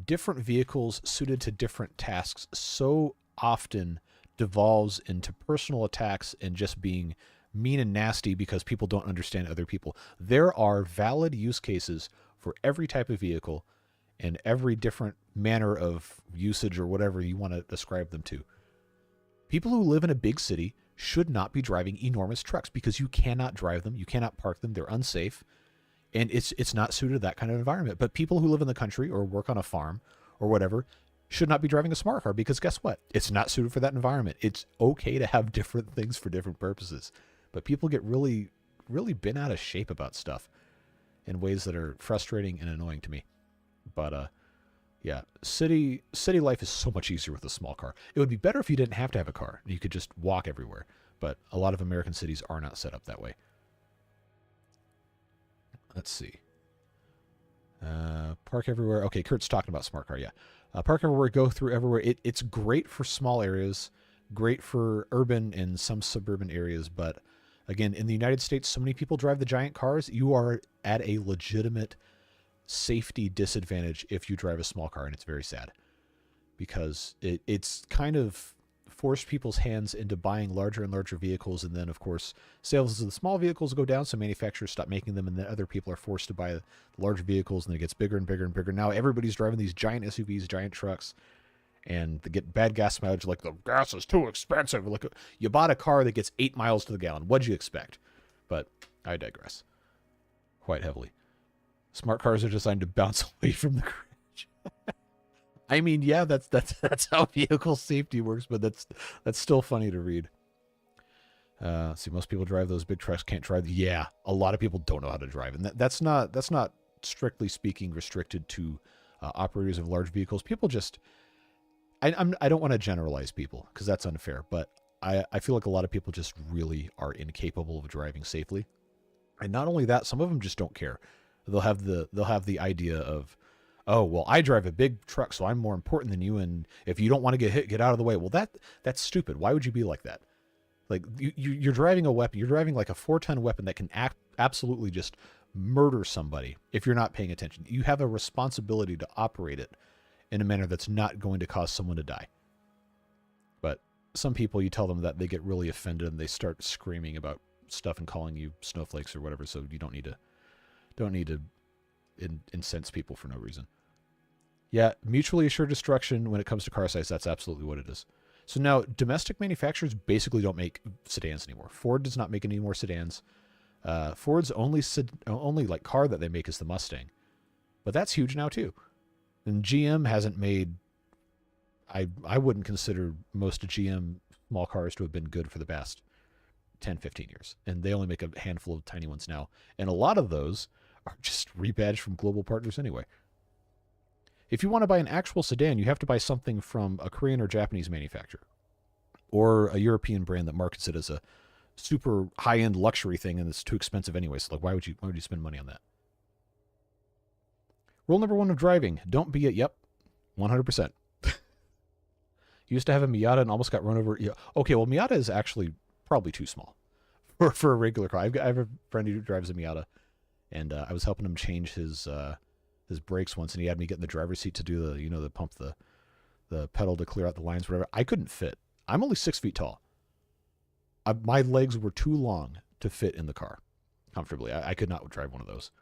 different vehicles suited to different tasks so often devolves into personal attacks and just being mean and nasty because people don't understand other people. There are valid use cases for every type of vehicle and every different manner of usage or whatever you want to describe them to. People who live in a big city should not be driving enormous trucks because you cannot drive them, you cannot park them, they're unsafe, and it's not suited to that kind of environment. But people who live in the country or work on a farm or whatever should not be driving a smart car because guess what? It's not suited for that environment. It's okay to have different things for different purposes. But people get really, really bent out of shape about stuff in ways that are frustrating and annoying to me. But, yeah, city life is so much easier with a small car. It would be better if you didn't have to have a car. You could just walk everywhere. But a lot of American cities are not set up that way. Let's see. Park everywhere. Okay, Kurt's talking about smart car, yeah. Park everywhere, go through everywhere. It's great for small areas, great for urban and some suburban areas, but again, in the United States, so many people drive the giant cars, you are at a legitimate safety disadvantage if you drive a small car, and it's very sad because it's kind of forced people's hands into buying larger and larger vehicles, and then, of course, sales of the small vehicles go down, so manufacturers stop making them, and then other people are forced to buy the larger vehicles, and then it gets bigger and bigger and bigger. Now everybody's driving these giant SUVs, giant trucks, and they get bad gas mileage, like the gas is too expensive. Like, you bought a car that gets 8 miles to the gallon. What'd you expect? But I digress quite heavily. Smart cars are designed to bounce away from the crash. I mean, yeah, that's how vehicle safety works, but that's still funny to read. See, most people drive those big trucks, can't drive. Yeah, a lot of people don't know how to drive, and that's not strictly speaking restricted to operators of large vehicles. People just, I don't want to generalize people because that's unfair, but I feel like a lot of people just really are incapable of driving safely. And not only that, some of them just don't care. They'll have the idea of, oh, well, I drive a big truck, so I'm more important than you, and if you don't want to get hit, get out of the way. Well, that's stupid. Why would you be like that? Like, you're driving a weapon. You're driving like a 4-ton weapon that can absolutely just murder somebody if you're not paying attention. You have a responsibility to operate it in a manner that's not going to cause someone to die. But some people, you tell them that, they get really offended and they start screaming about stuff and calling you snowflakes or whatever. So you don't need to incense people for no reason. Yeah, mutually assured destruction when it comes to car size. That's absolutely what it is. So now, domestic manufacturers basically don't make sedans anymore. Ford does not make any more sedans. Ford's only like car that they make is the Mustang, but that's huge now too. And GM hasn't made. I wouldn't consider most GM small cars to have been good for the past 10, 15 years, and they only make a handful of tiny ones now, and a lot of those are just rebadged from global partners anyway. If you want to buy an actual sedan, you have to buy something from a Korean or Japanese manufacturer, or a European brand that markets it as a super high-end luxury thing, and it's too expensive anyway. So, like, why would you spend money on that? Rule number 1 of driving: don't be a 100%. Used to have a Miata and almost got run over. Yeah. Okay, well, Miata is actually probably too small for a regular car. I have a friend who drives a Miata, and I was helping him change his brakes once, and he had me get in the driver's seat to do the pump the pedal to clear out the lines, whatever. I couldn't fit. I'm only 6 feet tall. My legs were too long to fit in the car comfortably. I could not drive one of those.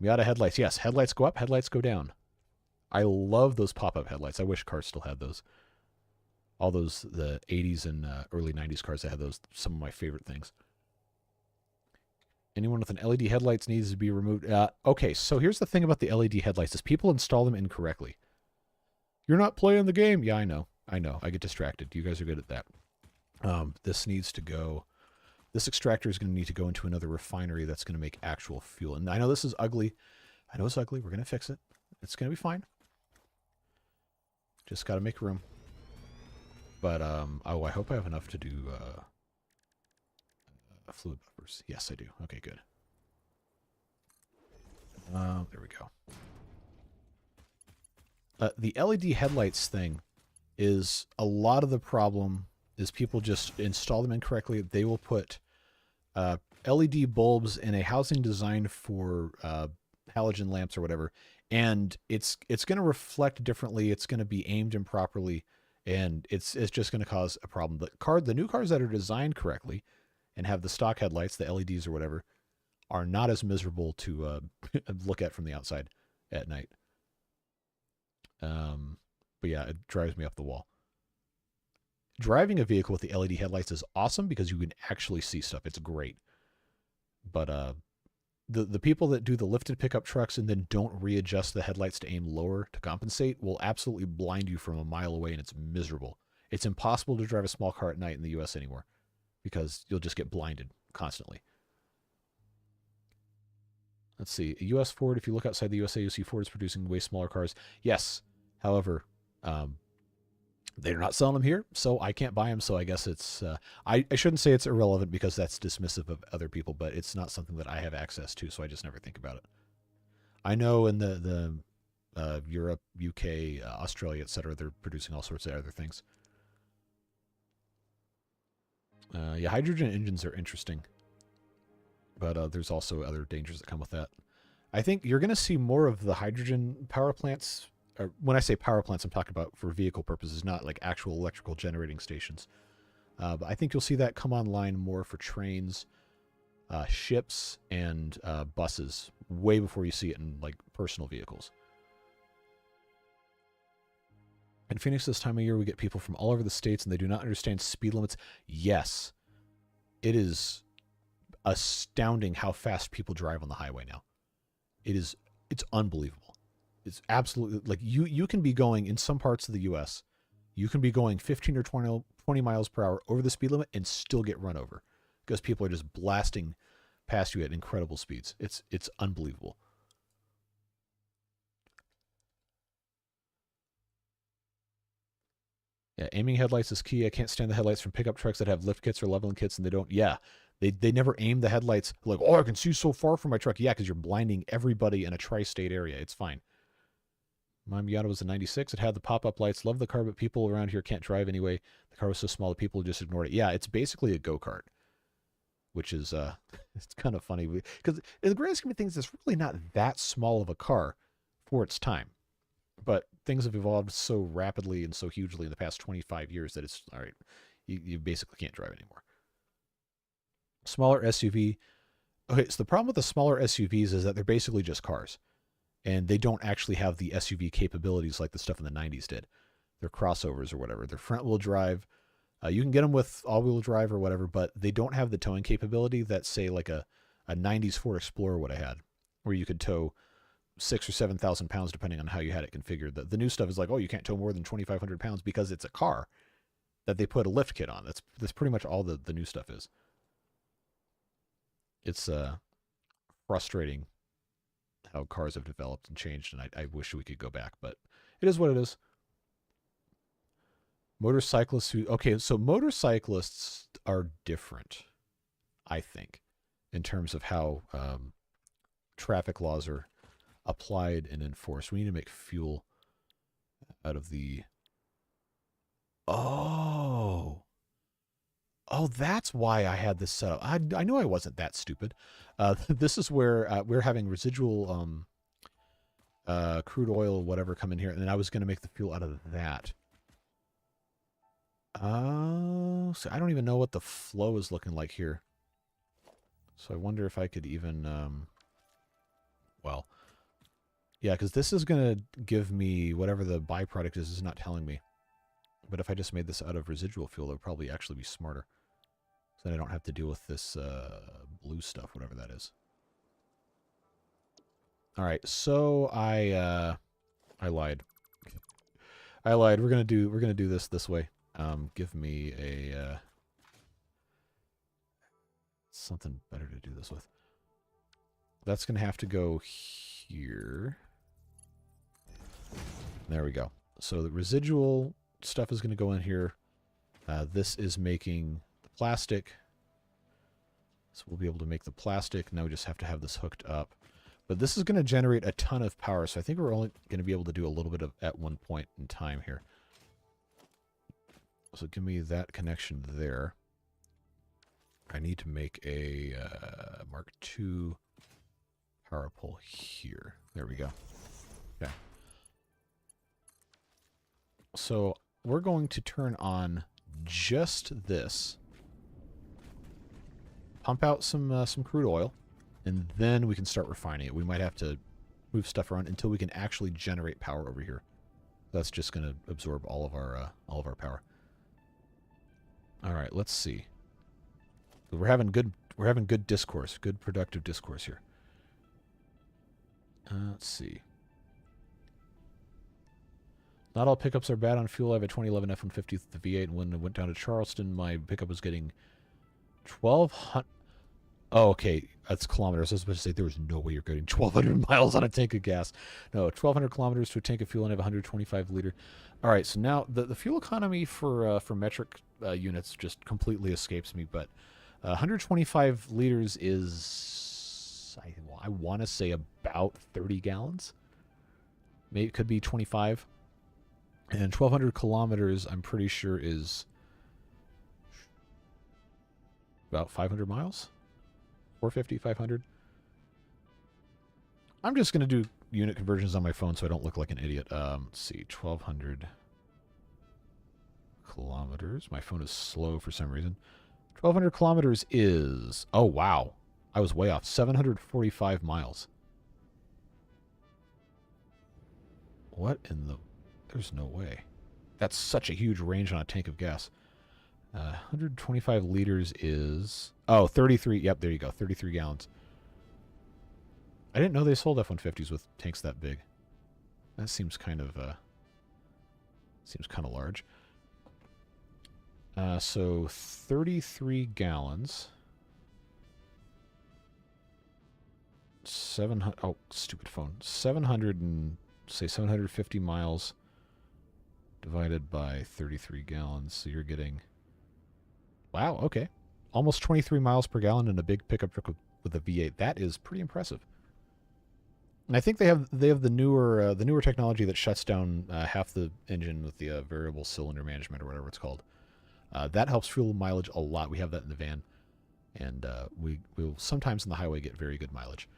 Miata headlights. Yes, headlights go up, headlights go down. I love those pop-up headlights. I wish cars still had those. All those, the 80s and early 90s cars that had those, some of my favorite things. Anyone with an LED headlights needs to be removed. Okay, so here's the thing about the LED headlights is people install them incorrectly. You're not playing the game. Yeah, I know. I get distracted. You guys are good at that. This needs to go. This extractor is going to need to go into another refinery that's going to make actual fuel. And I know this is ugly. I know it's ugly. We're going to fix it. It's going to be fine. Just got to make room. But, oh, I hope I have enough to do fluid buffers. Yes, I do. Okay, good. There we go. The LED headlights thing is a lot of the problem is people just install them incorrectly. They will put LED bulbs in a housing designed for halogen lamps or whatever, and it's going to reflect differently. It's going to be aimed improperly, and it's just going to cause a problem. The new cars that are designed correctly and have the stock headlights, the LEDs or whatever, are not as miserable to look at from the outside at night. But yeah, it drives me up the wall. Driving a vehicle with the LED headlights is awesome because you can actually see stuff. It's great. But the people that do the lifted pickup trucks and then don't readjust the headlights to aim lower to compensate will absolutely blind you from a mile away, and it's miserable. It's impossible to drive a small car at night in the U.S. anymore because you'll just get blinded constantly. Let's see. A U.S. Ford, if you look outside the USA, you see Ford is producing way smaller cars. Yes. However, they're not selling them here, so I can't buy them. So I guess it's, I shouldn't say it's irrelevant because that's dismissive of other people, but it's not something that I have access to, so I just never think about it. I know in the Europe, UK, Australia, etc., they're producing all sorts of other things. Yeah, hydrogen engines are interesting, but there's also other dangers that come with that. I think you're going to see more of the hydrogen power plants. Or when I say power plants, I'm talking about for vehicle purposes, not like actual electrical generating stations. But I think you'll see that come online more for trains, ships, and buses way before you see it in like personal vehicles. In Phoenix this time of year, we get people from all over the states, and they do not understand speed limits. Yes, it is astounding how fast people drive on the highway now. It's unbelievable. It's absolutely, like, you can be going, in some parts of the U.S., you can be going 15 or 20 miles per hour over the speed limit and still get run over because people are just blasting past you at incredible speeds. It's unbelievable. Yeah, aiming headlights is key. I can't stand the headlights from pickup trucks that have lift kits or leveling kits and they don't. Yeah, they never aim the headlights. Like, oh, I can see so far from my truck. Yeah, because you're blinding everybody in a tri-state area. It's fine. My Miata was a 96. It had the pop-up lights. Love the car, but people around here can't drive anyway. The car was so small that people just ignored it. Yeah, it's basically a go-kart, which is it's kind of funny. Because in the grand scheme of things, it's really not that small of a car for its time. But things have evolved so rapidly and so hugely in the past 25 years that it's, all right, you basically can't drive anymore. Smaller SUV. Okay, so the problem with the smaller SUVs is that they're basically just cars. And they don't actually have the SUV capabilities like the stuff in the 90s did. They're crossovers or whatever. They're front-wheel drive. You can get them with all-wheel drive or whatever, but they don't have the towing capability that, say, like a 90s Ford Explorer would have had, where you could tow 6,000 or 7,000 pounds depending on how you had it configured. The new stuff is like, oh, you can't tow more than 2,500 pounds because it's a car that they put a lift kit on. That's pretty much all the new stuff is. It's frustrating how cars have developed and changed, and I wish we could go back, but it is what it is. Motorcyclists who... Okay, so motorcyclists are different, I think, in terms of how traffic laws are applied and enforced. We need to make fuel out of the... Oh, that's why I had this set up. I knew I wasn't that stupid. This is where we're having residual crude oil or whatever come in here, and then I was going to make the fuel out of that. So I don't even know what the flow is looking like here. So I wonder if I could even... well, yeah, because this is going to give me whatever the byproduct is not telling me. But if I just made this out of residual fuel, it would probably actually be smarter. So then I don't have to deal with this blue stuff, whatever that is. All right, so I lied. I lied. We're gonna do this way. Give me a something better to do this with. That's gonna have to go here. There we go. So the residual stuff is gonna go in here. This is making the plastic. So we'll be able to make the plastic. Now we just have to have this hooked up. But this is going to generate a ton of power, so I think we're only going to be able to do a little bit of at one point in time here. So give me that connection there. I need to make a Mark II power pole here. There we go. Okay. So we're going to turn on just this. Pump out some crude oil, and then we can start refining it. We might have to move stuff around until we can actually generate power over here. That's just going to absorb all of our power. All right, let's see. We're having good discourse, good productive discourse here. Let's see. Not all pickups are bad on fuel. I have a 2011 F-150 with the V8, and when I went down to Charleston, my pickup was getting 1,200. Oh, okay. That's kilometers. I was supposed to say there was no way you're getting 1,200 miles on a tank of gas. No, 1,200 kilometers to a tank of fuel, and I have 125 liter. All right, so now the fuel economy for metric units just completely escapes me, but 125 liters is, I want to say about 30 gallons. Maybe it could be 25. And 1,200 kilometers, I'm pretty sure, is about 500 miles? 450, 500? I'm just going to do unit conversions on my phone so I don't look like an idiot. Let's see, 1,200 kilometers. My phone is slow for some reason. 1,200 kilometers is... Oh, wow. I was way off. 745 miles. What in the... There's no way. That's such a huge range on a tank of gas. 125 liters is... Oh, 33. Yep, there you go. 33 gallons. I didn't know they sold F-150s with tanks that big. That seems kind of large. So 33 gallons. 700. Oh, stupid phone. 750 miles divided by 33 gallons. So you're getting... Wow, okay. Almost 23 miles per gallon in a big pickup truck with a V8. That is pretty impressive. And I think they have the newer technology that shuts down half the engine with the variable cylinder management or whatever it's called. That helps fuel mileage a lot. We have that in the van, and we'll sometimes on the highway get very good mileage.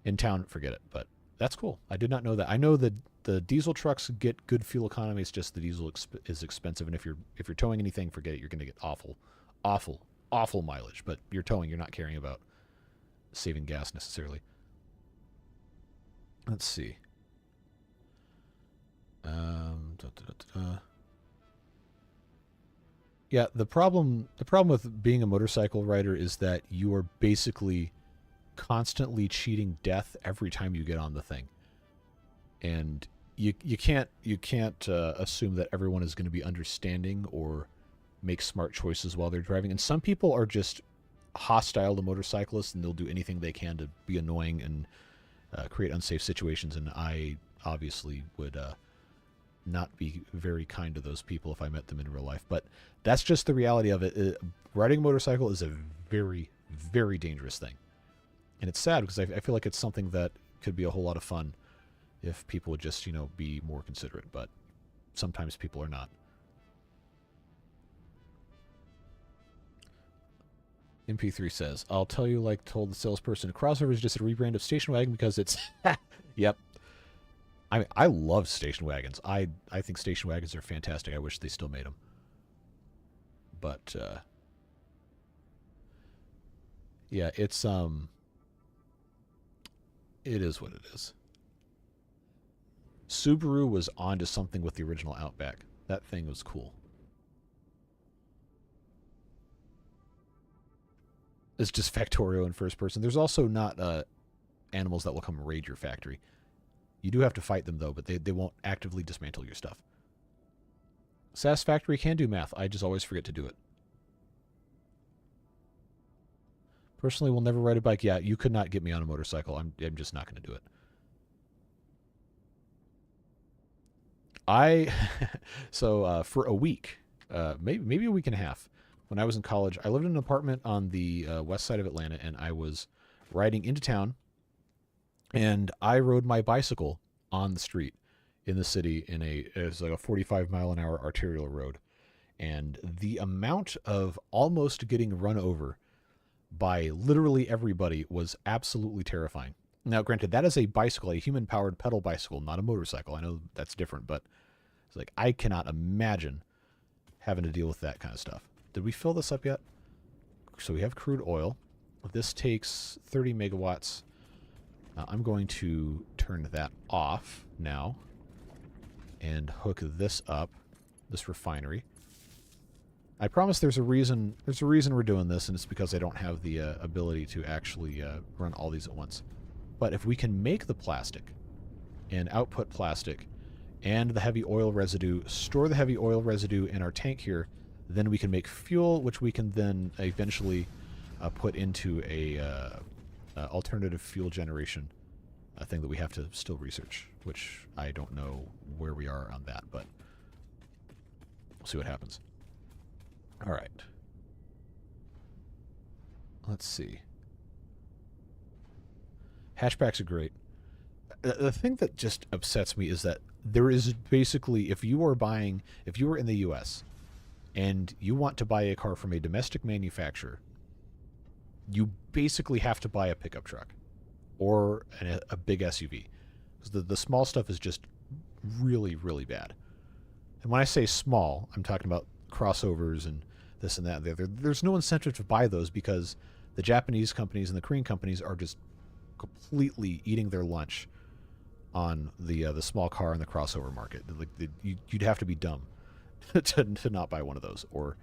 In town, forget it. But that's cool. I did not know that. I know that the diesel trucks get good fuel economy. It's just the diesel is expensive, and if you're towing anything, forget it. You're going to get awful mileage. But you're towing. You're not caring about saving gas necessarily. Let's see. Yeah, the problem with being a motorcycle rider is that you are basically constantly cheating death every time you get on the thing, and you can't assume that everyone is going to be understanding or make smart choices while they're driving. And some people are just hostile to motorcyclists, and they'll do anything they can to be annoying and create unsafe situations. And I obviously would not be very kind to those people if I met them in real life. But that's just the reality of it. Riding a motorcycle is a very, very dangerous thing. And it's sad because I feel like it's something that could be a whole lot of fun if people would just, be more considerate. But sometimes people are not. MP3 says, I'll tell you like told the salesperson, crossover is just a rebrand of station wagon because it's... Yep. I mean, I love station wagons. I think station wagons are fantastic. I wish they still made them. But, yeah, it's, it is what it is. Subaru was onto something with the original Outback. That thing was cool. It's just Factorio in first person. There's also not animals that will come raid your factory. You do have to fight them, though, but they won't actively dismantle your stuff. Satisfactory can do math. I just always forget to do it. Personally, will never ride a bike. Yeah, you could not get me on a motorcycle. I'm just not going to do it. So for a week, maybe a week and a half, when I was in college, I lived in an apartment on the west side of Atlanta, and I was riding into town, and I rode my bicycle on the street in the city it was like a 45-mile-an-hour arterial road. And the amount of almost getting run over by literally everybody was absolutely terrifying. Now, granted, that is a bicycle, a human-powered pedal bicycle, not a motorcycle. I know that's different, but it's like I cannot imagine having to deal with that kind of stuff. Did we fill this up yet? So we have crude oil. This takes 30 megawatts. I'm going to turn that off now and hook this up, this refinery. I promise there's a reason we're doing this, and it's because I don't have the ability to actually run all these at once. But if we can make the plastic and output plastic and the heavy oil residue, store the heavy oil residue in our tank here, then we can make fuel, which we can then eventually put into a alternative fuel generation, a thing that we have to still research, which I don't know where we are on that, but we'll see what happens. All right. Let's see. Hatchbacks are great. The thing that just upsets me is that there is basically, if you were in the U.S. and you want to buy a car from a domestic manufacturer, you basically have to buy a pickup truck or a big SUV. Because the small stuff is just really, really bad. And when I say small, I'm talking about crossovers and this and that. There's no incentive to buy those because the Japanese companies and the Korean companies are just completely eating their lunch on the small car and the crossover market. You'd have to be dumb to not buy one of those, or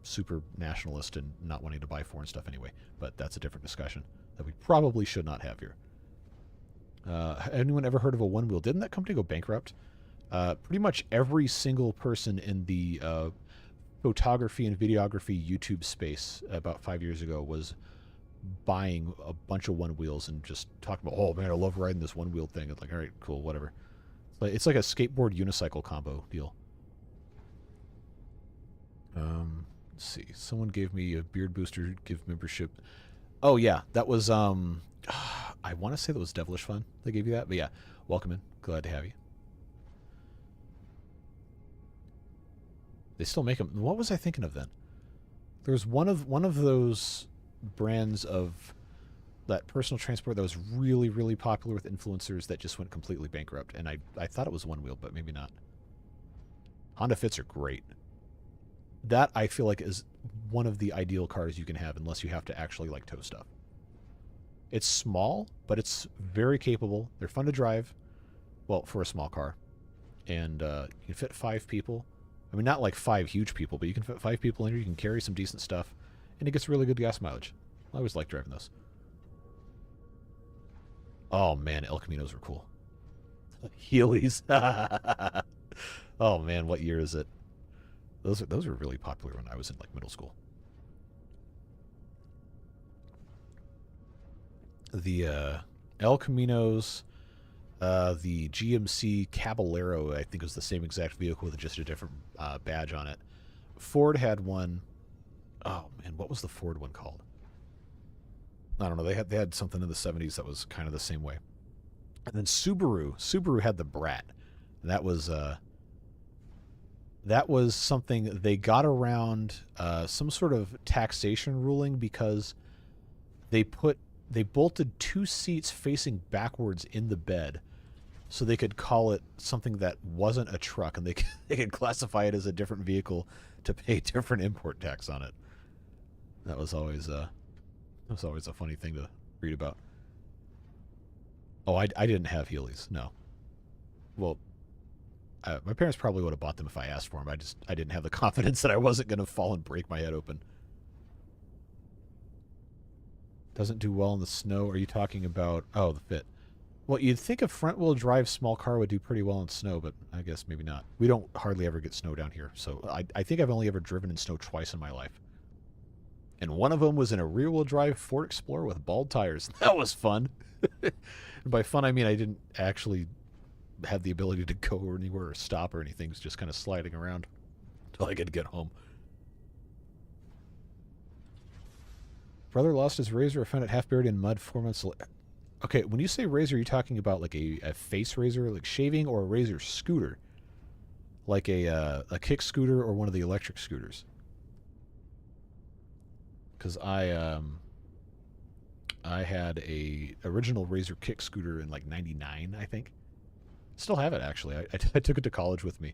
super nationalist and not wanting to buy foreign stuff anyway. But that's a different discussion that we probably should not have here. Anyone ever heard of a One Wheel? Didn't that company go bankrupt? Pretty much every single person in the photography and videography YouTube space about 5 years ago was buying a bunch of One Wheels and just talking about, oh man, I love riding this One Wheel thing. It's like, all right, cool, whatever. It's like a skateboard unicycle combo deal. Let's see. Someone gave me a Beard Booster gift membership. Oh yeah, that was I want to say that was Devilish Fun. They gave you that, but yeah, welcome in. Glad to have you. They still make them. What was I thinking of then? There's one of those brands of that personal transport that was really, really popular with influencers that just went completely bankrupt, and I thought it was One Wheel, but maybe not. Honda Fits are great. That, I feel like, is one of the ideal cars you can have, unless you have to actually, like, tow stuff. It's small, but it's very capable. They're fun to drive, well, for a small car. And you can fit 5 people. I mean, not like 5 huge people, but you can fit 5 people in here. You can carry some decent stuff, and it gets really good gas mileage. I always like driving those. Oh, man, El Caminos were cool. Heelys. Oh, man, what year is it? Those were really popular when I was in, like, middle school. The El Caminos, the GMC Caballero, I think was the same exact vehicle with just a different badge on it. Ford had one. Oh, man, what was the Ford one called? I don't know. They had something in the 70s that was kind of the same way. And then Subaru had the Brat. And that was something they got around some sort of taxation ruling because they bolted 2 seats facing backwards in the bed so they could call it something that wasn't a truck, and they could classify it as a different vehicle to pay different import tax on it. That was always a funny thing to read about. Oh, I didn't have Heelys, no. Well, my parents probably would have bought them if I asked for them. I didn't have the confidence that I wasn't going to fall and break my head open. Doesn't do well in the snow. Are you talking about... Oh, the Fit. Well, you'd think a front-wheel drive small car would do pretty well in snow, but I guess maybe not. We don't hardly ever get snow down here, so I think I've only ever driven in snow twice in my life. And one of them was in a rear-wheel drive Ford Explorer with bald tires. That was fun. And by fun, I mean I didn't actually have the ability to go anywhere or stop or anything. It was just kind of sliding around until I could get home. Brother lost his razor. I found it half buried in mud 4 months later. Okay, when you say razor, are you talking about like a face razor, like shaving, or a razor scooter? Like a kick scooter or one of the electric scooters? Because I had a original razor kick scooter in like 99, I think. Still have it, actually. I took it to college with me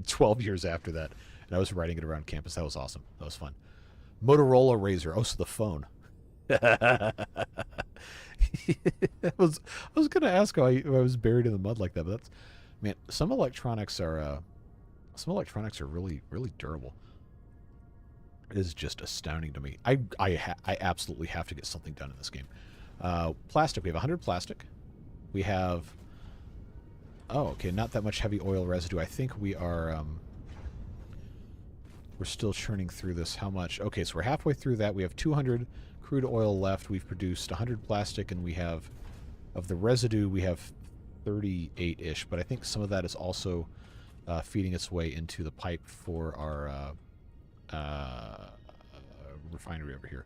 12 years after that, and I was riding it around campus. That was awesome. That was fun. Motorola Razr. Oh, so the phone. I was going to ask how I was buried in the mud like that, but that's... Man, some electronics are really, really durable. It is just astounding to me. I absolutely have to get something done in this game. Plastic. We have 100 plastic. We have... Oh, okay, not that much heavy oil residue. I think we are... We're still churning through this. How much? Okay, so we're halfway through that. We have 200 crude oil left. We've produced 100 plastic, and we have... Of the residue, we have 38-ish, but I think some of that is also feeding its way into the pipe for our refinery over here.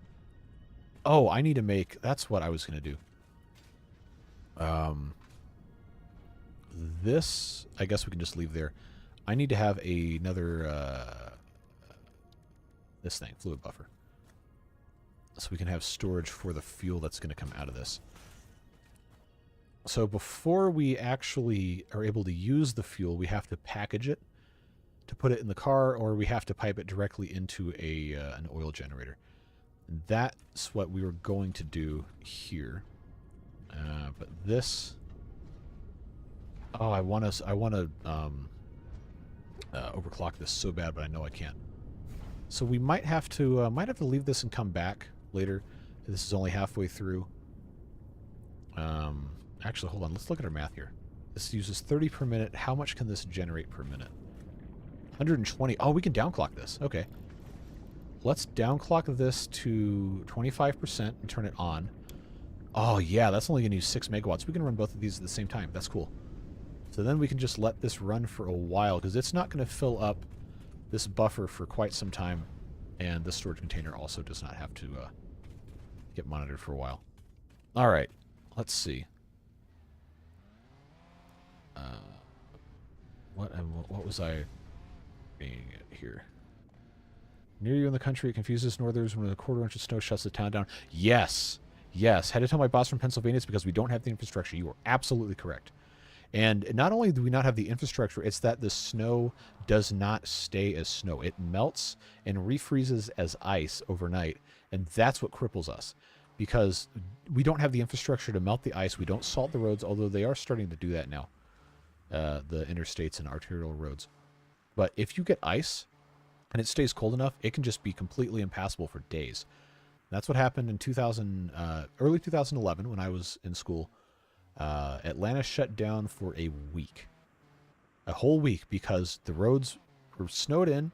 Oh, I need to make... That's what I was going to do. This, I guess we can just leave there. I need to have another... this thing, fluid buffer. So we can have storage for the fuel that's going to come out of this. So before we actually are able to use the fuel, we have to package it to put it in the car, or we have to pipe it directly into an oil generator. And that's what we were going to do here. But this... Oh, I want to overclock this so bad, but I know I can't. So we might have to leave this and come back later. This is only halfway through. Actually, hold on. Let's look at our math here. This uses 30 per minute. How much can this generate per minute? 120. Oh, we can downclock this. Okay. Let's downclock this to 25% and turn it on. Oh, yeah, that's only going to use 6 megawatts. We can run both of these at the same time. That's cool. So then we can just let this run for a while, because it's not going to fill up this buffer for quite some time. And this storage container also does not have to get monitored for a while. All right. Let's see. What was I being at here? Near you in the country, it confuses northerners when a quarter-inch of snow shuts the town down. Yes. Yes. Had to tell my boss from Pennsylvania it's because we don't have the infrastructure. You are absolutely correct. And not only do we not have the infrastructure, it's that the snow does not stay as snow. It melts and refreezes as ice overnight, and that's what cripples us. Because we don't have the infrastructure to melt the ice. We don't salt the roads, although they are starting to do that now. The interstates and arterial roads. But if you get ice and it stays cold enough, it can just be completely impassable for days. That's what happened in early 2011 when I was in school. Atlanta shut down for a week. A whole week, because the roads were snowed in,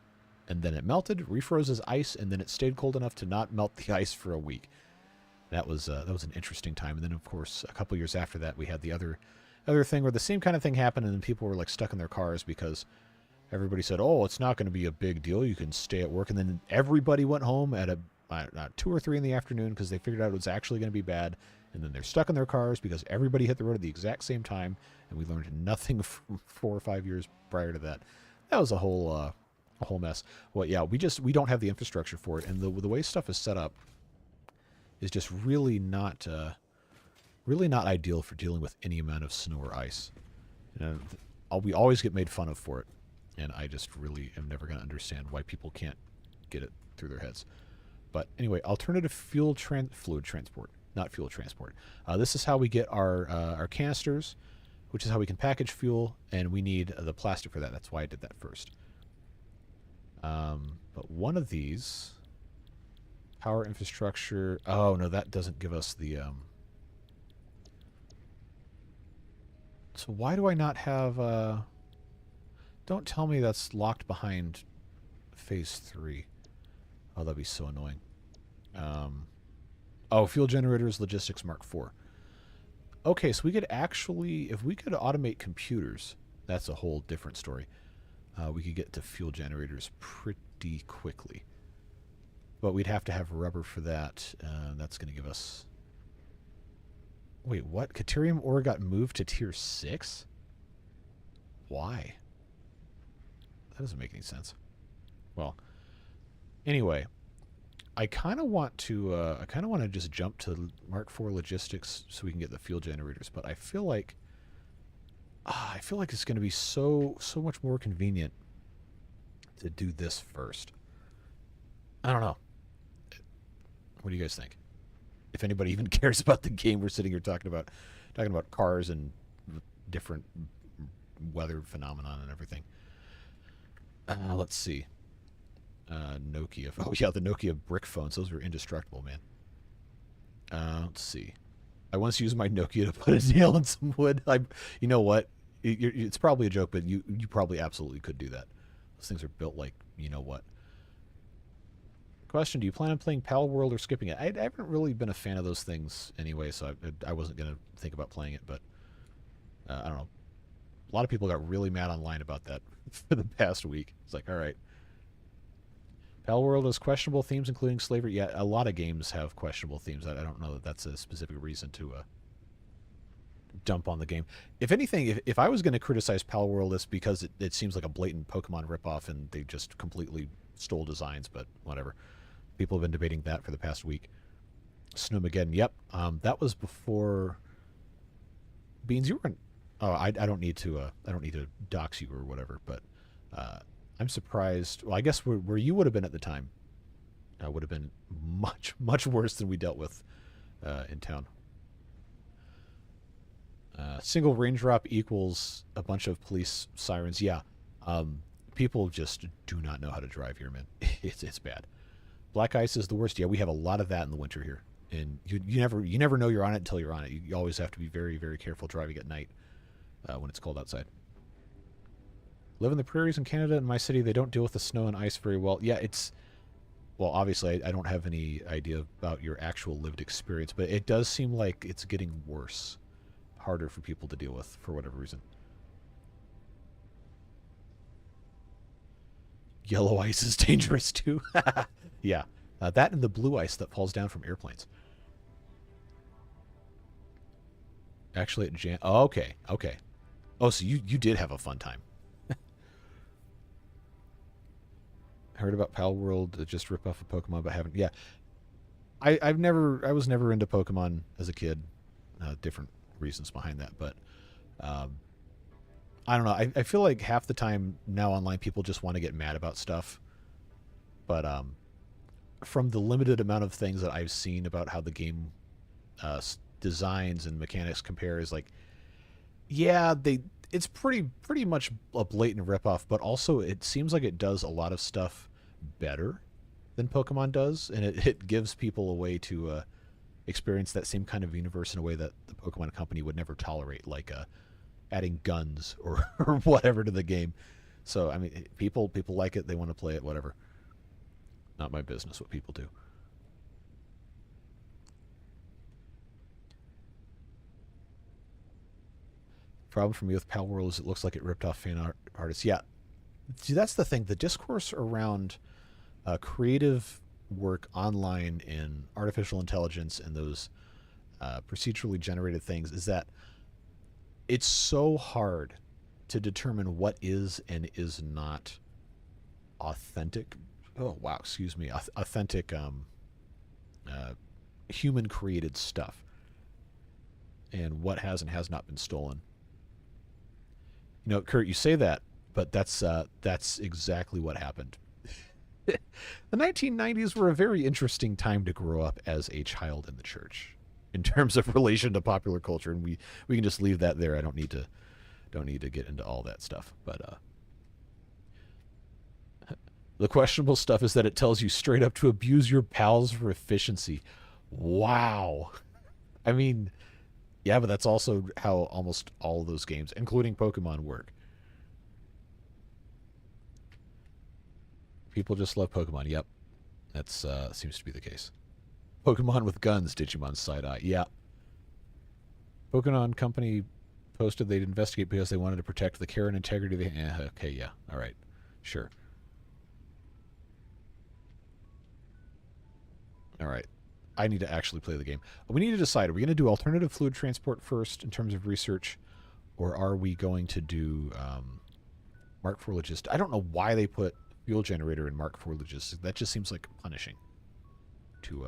and then it melted, refroze as ice, and then it stayed cold enough to not melt the ice for a week. That was an interesting time. And then, of course, a couple years after that, we had the other thing where the same kind of thing happened, and then people were like stuck in their cars because everybody said, "Oh, it's not going to be a big deal. You can stay at work." And then everybody went home at 2 or 3 in the afternoon because they figured out it was actually going to be bad. And then they're stuck in their cars because everybody hit the road at the exact same time, and we learned nothing from 4 or 5 years prior to that. That was a whole mess. Well, yeah, we don't have the infrastructure for it, and the way stuff is set up is just really not ideal for dealing with any amount of snow or ice. We always get made fun of for it, and I just really am never going to understand why people can't get it through their heads. But anyway, alternative fluid transport. Not fuel transport. This is how we get our canisters, which is how we can package fuel, and we need the plastic for that. That's why I did that first. But one of these, power infrastructure. Oh no, that doesn't give us the. So why do I not have? Don't tell me that's locked behind phase 3. Oh, that'd be so annoying. Oh, fuel generators, logistics, Mark IV. Okay, so we could actually, if we could automate computers, that's a whole different story. We could get to fuel generators pretty quickly. But we'd have to have rubber for that. That's going to give us... Wait, what? Caterium ore got moved to tier 6? Why? That doesn't make any sense. Well, anyway... I kind of want to just jump to Mark IV logistics so we can get the fuel generators, but I feel like it's going to be so much more convenient to do this first. I don't know. What do you guys think? If anybody even cares about the game we're sitting here talking about cars and different weather phenomenon and everything. Let's see. Nokia. Oh, yeah, the Nokia brick phones. Those were indestructible, man. Let's see. I once used my Nokia to put a nail in some wood. You know what? It's probably a joke, but you probably absolutely could do that. Those things are built like, you know what. Question, do you plan on playing Pal World or skipping it? I haven't really been a fan of those things anyway, so I wasn't going to think about playing it, but I don't know. A lot of people got really mad online about that for the past week. It's like, all right. Pal World has questionable themes, including slavery. Yeah, a lot of games have questionable themes. I don't know that that's a specific reason to dump on the game. If anything, if I was going to criticize Pal World, it's because it seems like a blatant Pokemon ripoff and they just completely stole designs, but whatever. People have been debating that for the past week. Snowmageddon, yep. That was before... Beans, you weren't... Oh, I don't need to dox you or whatever, but... I'm surprised. Well, I guess where you would have been at the time would have been much, much worse than we dealt with in town. Single range drop equals a bunch of police sirens. Yeah. People just do not know how to drive here, man. It's bad. Black ice is the worst. Yeah, we have a lot of that in the winter here, and you never know you're on it until you're on it. You always have to be very, very careful driving at night when it's cold outside. Live in the prairies in Canada. In my city, they don't deal with the snow and ice very well. Yeah, well, obviously, I don't have any idea about your actual lived experience, but it does seem like it's getting worse, harder for people to deal with for whatever reason. Yellow ice is dangerous too. Yeah, that and the blue ice that falls down from airplanes. Actually, oh, okay. Oh, so you did have a fun time. Heard about Pal World, just rip off a Pokemon, but haven't. Yeah, I was never into Pokemon as a kid. Different reasons behind that, but I don't know. I feel like half the time now online people just want to get mad about stuff, but from the limited amount of things that I've seen about how the game designs and mechanics compare, is like, yeah, it's pretty much a blatant ripoff, but also it seems like it does a lot of stuff better than Pokemon does, and it gives people a way to experience that same kind of universe in a way that the Pokemon company would never tolerate, like adding guns or whatever to the game. So, I mean, people like it, they want to play it, whatever. Not my business what people do. Problem for me with Pal World is it looks like it ripped off fan artists. Yeah. See, that's the thing. The discourse around creative work online in artificial intelligence and those procedurally generated things is that it's so hard to determine what is and is not authentic. Oh, wow, excuse me. Authentic human-created stuff, and what has and has not been stolen. You know, Kurt, you say that, but that's exactly what happened. The 1990s were a very interesting time to grow up as a child in the church, in terms of relation to popular culture, and we can just leave that there. I don't need to get into all that stuff, but the questionable stuff is that it tells you straight up to abuse your pals for efficiency. Wow. I mean, yeah, but that's also how almost all of those games, including Pokemon, work. People just love Pokemon. Yep. That's seems to be the case. Pokemon with guns, Digimon's side eye. Yeah. Pokemon Company posted they'd investigate because they wanted to protect the care and integrity of the... okay, yeah. All right. Sure. All right. I need to actually play the game. We need to decide, are we going to do alternative fluid transport first in terms of research, or are we going to do Mark IV logistics? I don't know why they put fuel generator in Mark IV logistics. That just seems like punishing to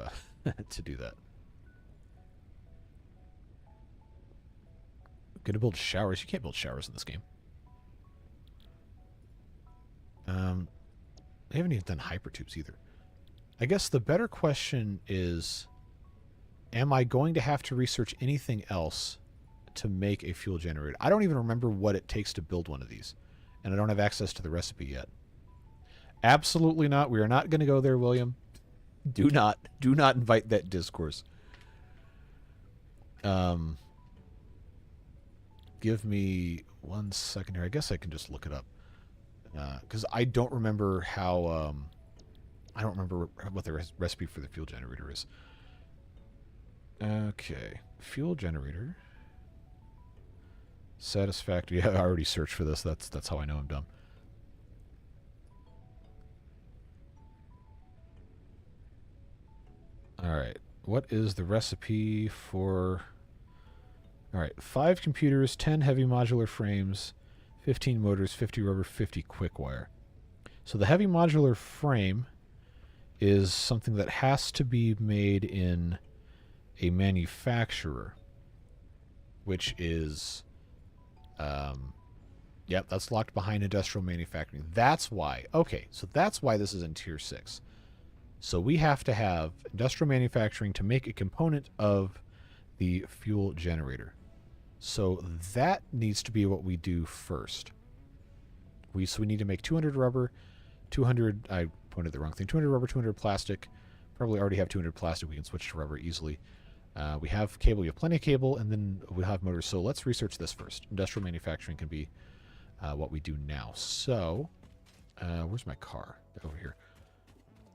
to do that. Gonna build showers. You can't build showers in this game. They haven't even done hypertubes either. I guess the better question is, am I going to have to research anything else to make a fuel generator? I don't even remember what it takes to build one of these, and I don't have access to the recipe yet. Absolutely not. We are not going to go there, William. Do not invite that discourse. Give me 1 second here. I guess I can just look it up, because I don't remember how. I don't remember what the recipe for the fuel generator is. Okay, fuel generator. Satisfactory. Yeah, I already searched for this. That's how I know I'm dumb. All right, what is the recipe for? All right, 5 computers, 10 heavy modular frames, 15 motors, 50 rubber, 50 quick wire. So the heavy modular frame is something that has to be made in a manufacturer, which is, yep, that's locked behind industrial manufacturing. That's why. Okay, so that's why this is in Tier 6. So we have to have industrial manufacturing to make a component of the fuel generator. So that needs to be what we do first. So we need to make 200 rubber, 200, I pointed the wrong thing, 200 rubber, 200 plastic. Probably already have 200 plastic. We can switch to rubber easily. We have cable. We have plenty of cable, and then we have motors. So let's research this first. Industrial manufacturing can be what we do now. So, where's my car? Over here.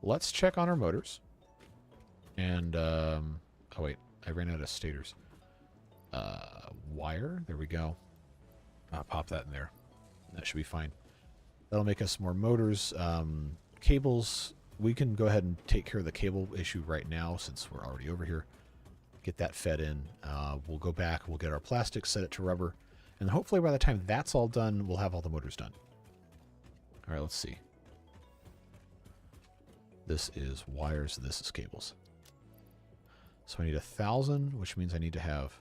Let's check on our motors. And, oh wait, I ran out of stators. Wire, there we go. Pop that in there. That should be fine. That'll make us more motors. Cables, we can go ahead and take care of the cable issue right now since we're already over here. Get that fed in. We'll go back, we'll get our plastic, set it to rubber, and hopefully by the time that's all done, we'll have all the motors done. All right, let's see. This is wires, this is cables. So I need 1,000, which means I need to have...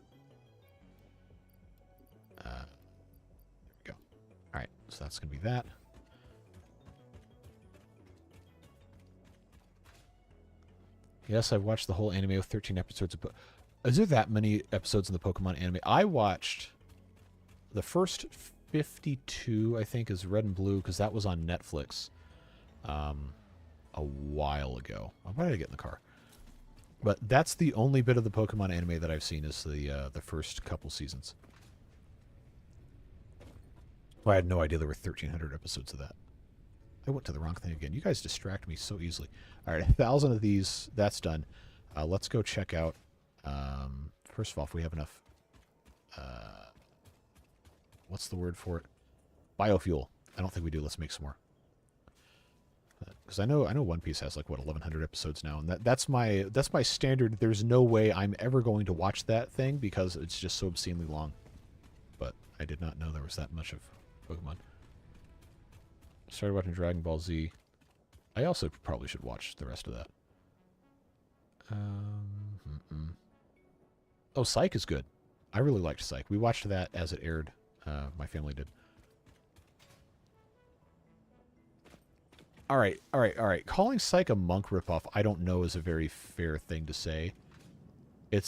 there we go. All right, so that's going to be that. Yes, I've watched the whole anime with 13 episodes of... Is there that many episodes in the Pokemon anime? I watched the first 52, I think, is Red and Blue, because that was on Netflix a while ago. Why did I get in the car? But that's the only bit of the Pokemon anime that I've seen is the first couple seasons. Well, I had no idea there were 1,300 episodes of that. I went to the wrong thing again. You guys distract me so easily. All right, 1,000 of these. That's done. Let's go check out. First of all, if we have enough. What's the word for it? Biofuel. I don't think we do. Let's make some more. Because I know One Piece has like what 1,100 episodes now, and that's my standard. There's no way I'm ever going to watch that thing because it's just so obscenely long. But I did not know there was that much of Pokemon. Started watching Dragon Ball Z. I also probably should watch the rest of that. Oh, Psych is good. I really liked Psych. We watched that as it aired. My family did. All right. Calling Psych a monk ripoff, I don't know, is a very fair thing to say. It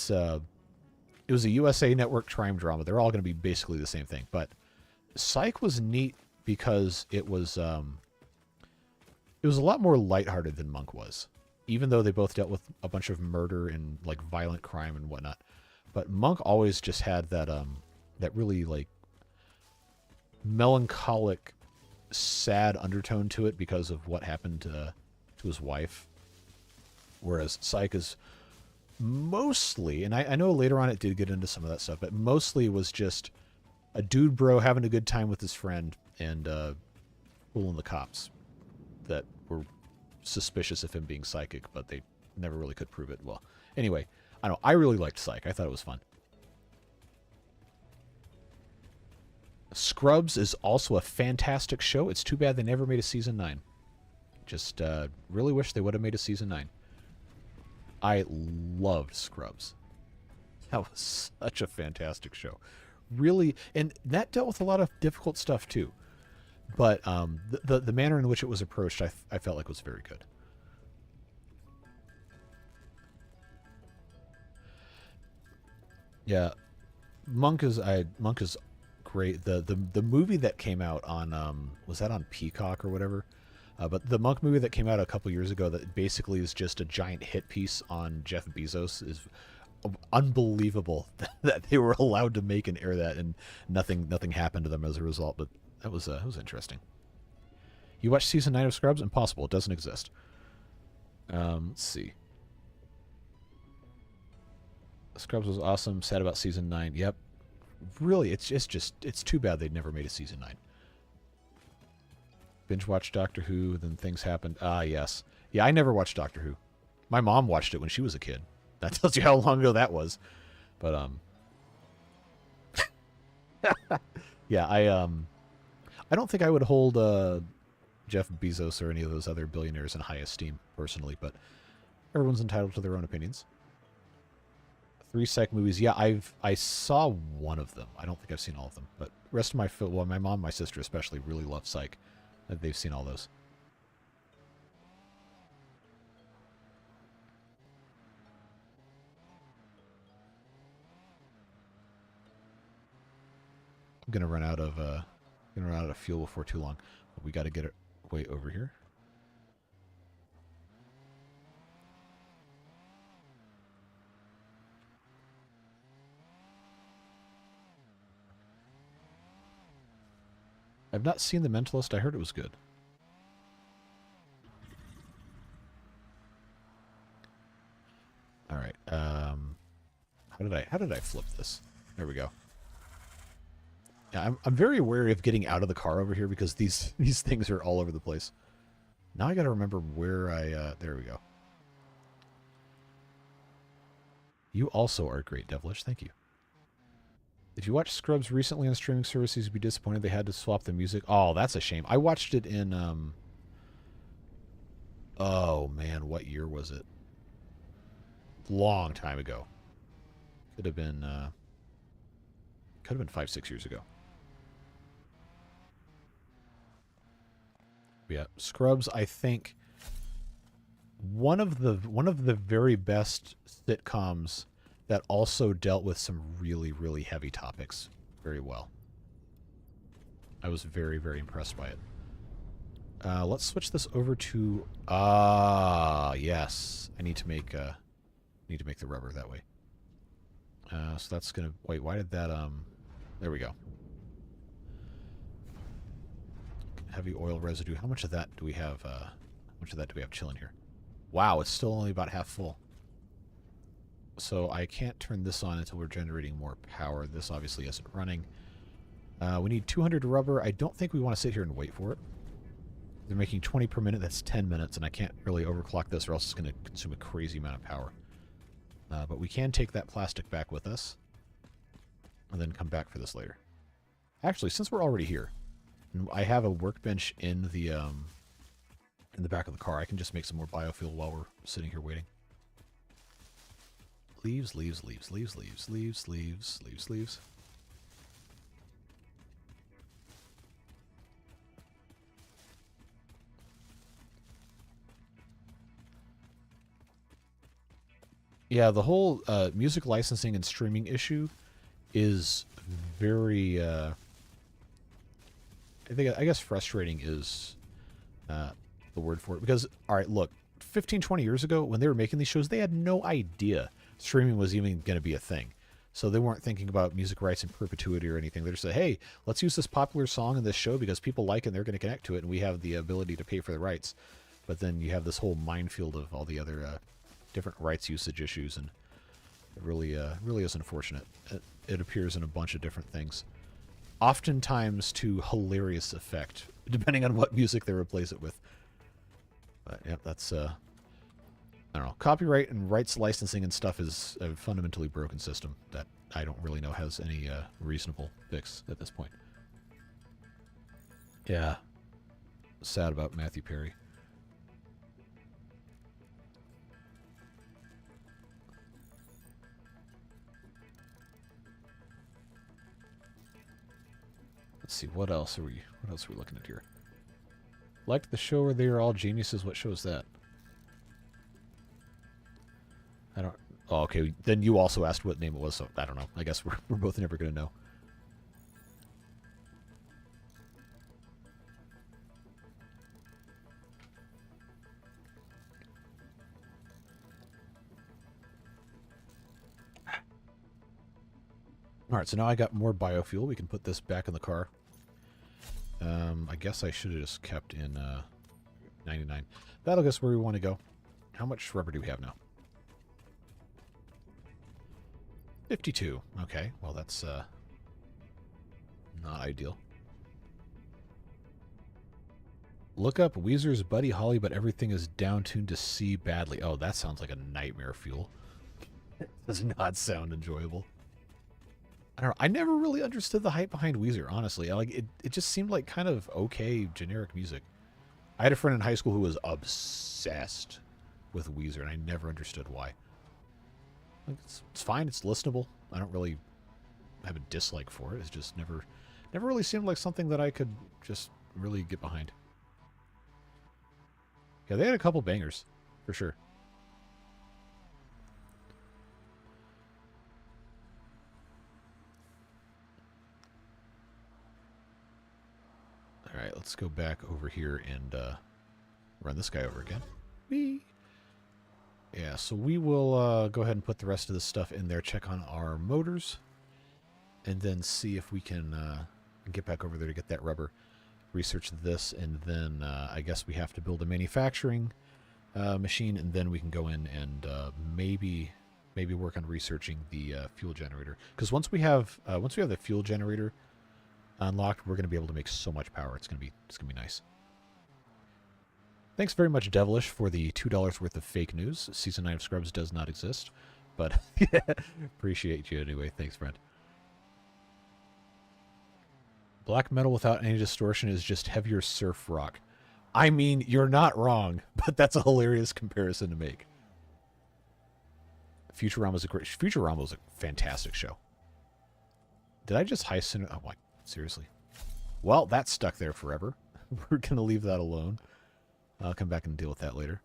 was a USA Network crime drama. They're all going to be basically the same thing. But Psych was neat because it was a lot more lighthearted than Monk was, even though they both dealt with a bunch of murder and like violent crime and whatnot. But Monk always just had that that really like melancholic, sad undertone to it because of what happened to his wife. Whereas Psych is mostly, and I know later on it did get into some of that stuff, but mostly was just a dude bro having a good time with his friend and fooling the cops that were suspicious of him being psychic, but they never really could prove it. Well, anyway, I don't know. I really liked Psych. I thought it was fun. Scrubs is also a fantastic show. It's too bad they never made a season 9. Just really wish they would have made a season 9. I loved Scrubs. That was such a fantastic show. Really, and that dealt with a lot of difficult stuff too. But the manner in which it was approached, I felt like was very good. Yeah, Monk is great. The movie that came out on was that on Peacock or whatever? But the Monk movie that came out a couple years ago that basically is just a giant hit piece on Jeff Bezos is unbelievable that they were allowed to make and air that and nothing happened to them as a result. But that was interesting. You watched season 9 of Scrubs? Impossible. It doesn't exist. Let's see. Scrubs was awesome. Sad about season 9. Yep. Really, it's too bad they never made a season 9. Binge watched Doctor Who, then things happened. Ah, yes. Yeah, I never watched Doctor Who. My mom watched it when she was a kid. That tells you how long ago that was. But yeah, I don't think I would hold Jeff Bezos or any of those other billionaires in high esteem personally, but everyone's entitled to their own opinions. 3 Psych movies. Yeah, I saw one of them. I don't think I've seen all of them, but the rest of my mom, my sister especially, really love Psych. They've seen all those. I'm gonna run out of Gonna run out of fuel before too long. But we got to get it way over here. I've not seen The Mentalist. I heard it was good. All right. How did I flip this? There we go. Yeah, I'm very wary of getting out of the car over here because these things are all over the place. Now I got to remember where I. There we go. You also are great, Devilish. Thank you. If you watched Scrubs recently on streaming services, you'd be disappointed they had to swap the music. Oh, that's a shame. I watched it in, oh, man, what year was it? Long time ago. Could have been 5-6 years ago. Yeah, Scrubs, I think, one of the very best sitcoms that also dealt with some really, really heavy topics very well. I was very, very impressed by it. Let's switch this over to... yes. I need to make the rubber that way. So that's going to... Wait, why did that... There we go. Heavy oil residue. How much of that do we have... how much of that do we have chilling here? Wow, it's still only about half full. So I can't turn this on until we're generating more power. This obviously isn't running. We need 200 rubber. I don't think we want to sit here and wait for it. They're making 20 per minute. That's 10 minutes, and I can't really overclock this or else it's going to consume a crazy amount of power. But we can take that plastic back with us and then come back for this later. Actually, since we're already here, and I have a workbench in the back of the car, I can just make some more biofuel while we're sitting here waiting. Leaves, leaves, leaves, leaves, leaves, leaves, leaves, leaves, leaves. Yeah, the whole music licensing and streaming issue is very, I guess frustrating is the word for it. Because, all right, look, 15, 20 years ago, when they were making these shows, they had no idea streaming was even going to be a thing. So they weren't thinking about music rights in perpetuity or anything. They just said, hey, let's use this popular song in this show because people like it and they're going to connect to it, and we have the ability to pay for the rights. But then you have this whole minefield of all the other different rights usage issues, and it really is unfortunate. It appears in a bunch of different things. Oftentimes to hilarious effect, depending on what music they replace it with. But, yeah, that's... I don't know. Copyright and rights licensing and stuff is a fundamentally broken system that I don't really know has any reasonable fix at this point. Yeah. Sad about Matthew Perry. Let's see, what else are we looking at here? Liked the show where they are all geniuses. What show is that? I don't... Oh, okay. Then you also asked what name it was, so I don't know. I guess we're both never going to know. Alright, so now I got more biofuel. We can put this back in the car. I guess I should have just kept in 99. That'll get us where we want to go. How much rubber do we have now? 52. Okay, well that's not ideal. Look up Weezer's Buddy Holly, but everything is down-tuned to C badly. Oh, that sounds like a nightmare fuel. It does not sound enjoyable. I don't know. I never really understood the hype behind Weezer, honestly. It just seemed like kind of okay generic music. I had a friend in high school who was obsessed with Weezer, and I never understood why. Like, it's fine. It's listenable. I don't really have a dislike for it. It's just never really seemed like something that I could just really get behind. Yeah, they had a couple bangers, for sure. let's go back over here and run this guy over again. Whee! Yeah, so we will go ahead and put the rest of this stuff in there, check on our motors, and then see if we can get back over there to get that rubber, research this, and then I guess we have to build a manufacturing machine, and then we can go in and maybe work on researching the fuel generator. Because once we have the fuel generator unlocked, we're going to be able to make so much power. It's going to be nice. Thanks very much, Devilish, for the $2 worth of fake news. Season 9 of Scrubs does not exist, but appreciate you anyway. Thanks, friend. Black metal without any distortion is just heavier surf rock. I mean, you're not wrong, but that's a hilarious comparison to make. Futurama was a fantastic show. Did I just heist center? Oh my, seriously. Well, that's stuck there forever. We're going to leave that alone. I'll come back and deal with that later.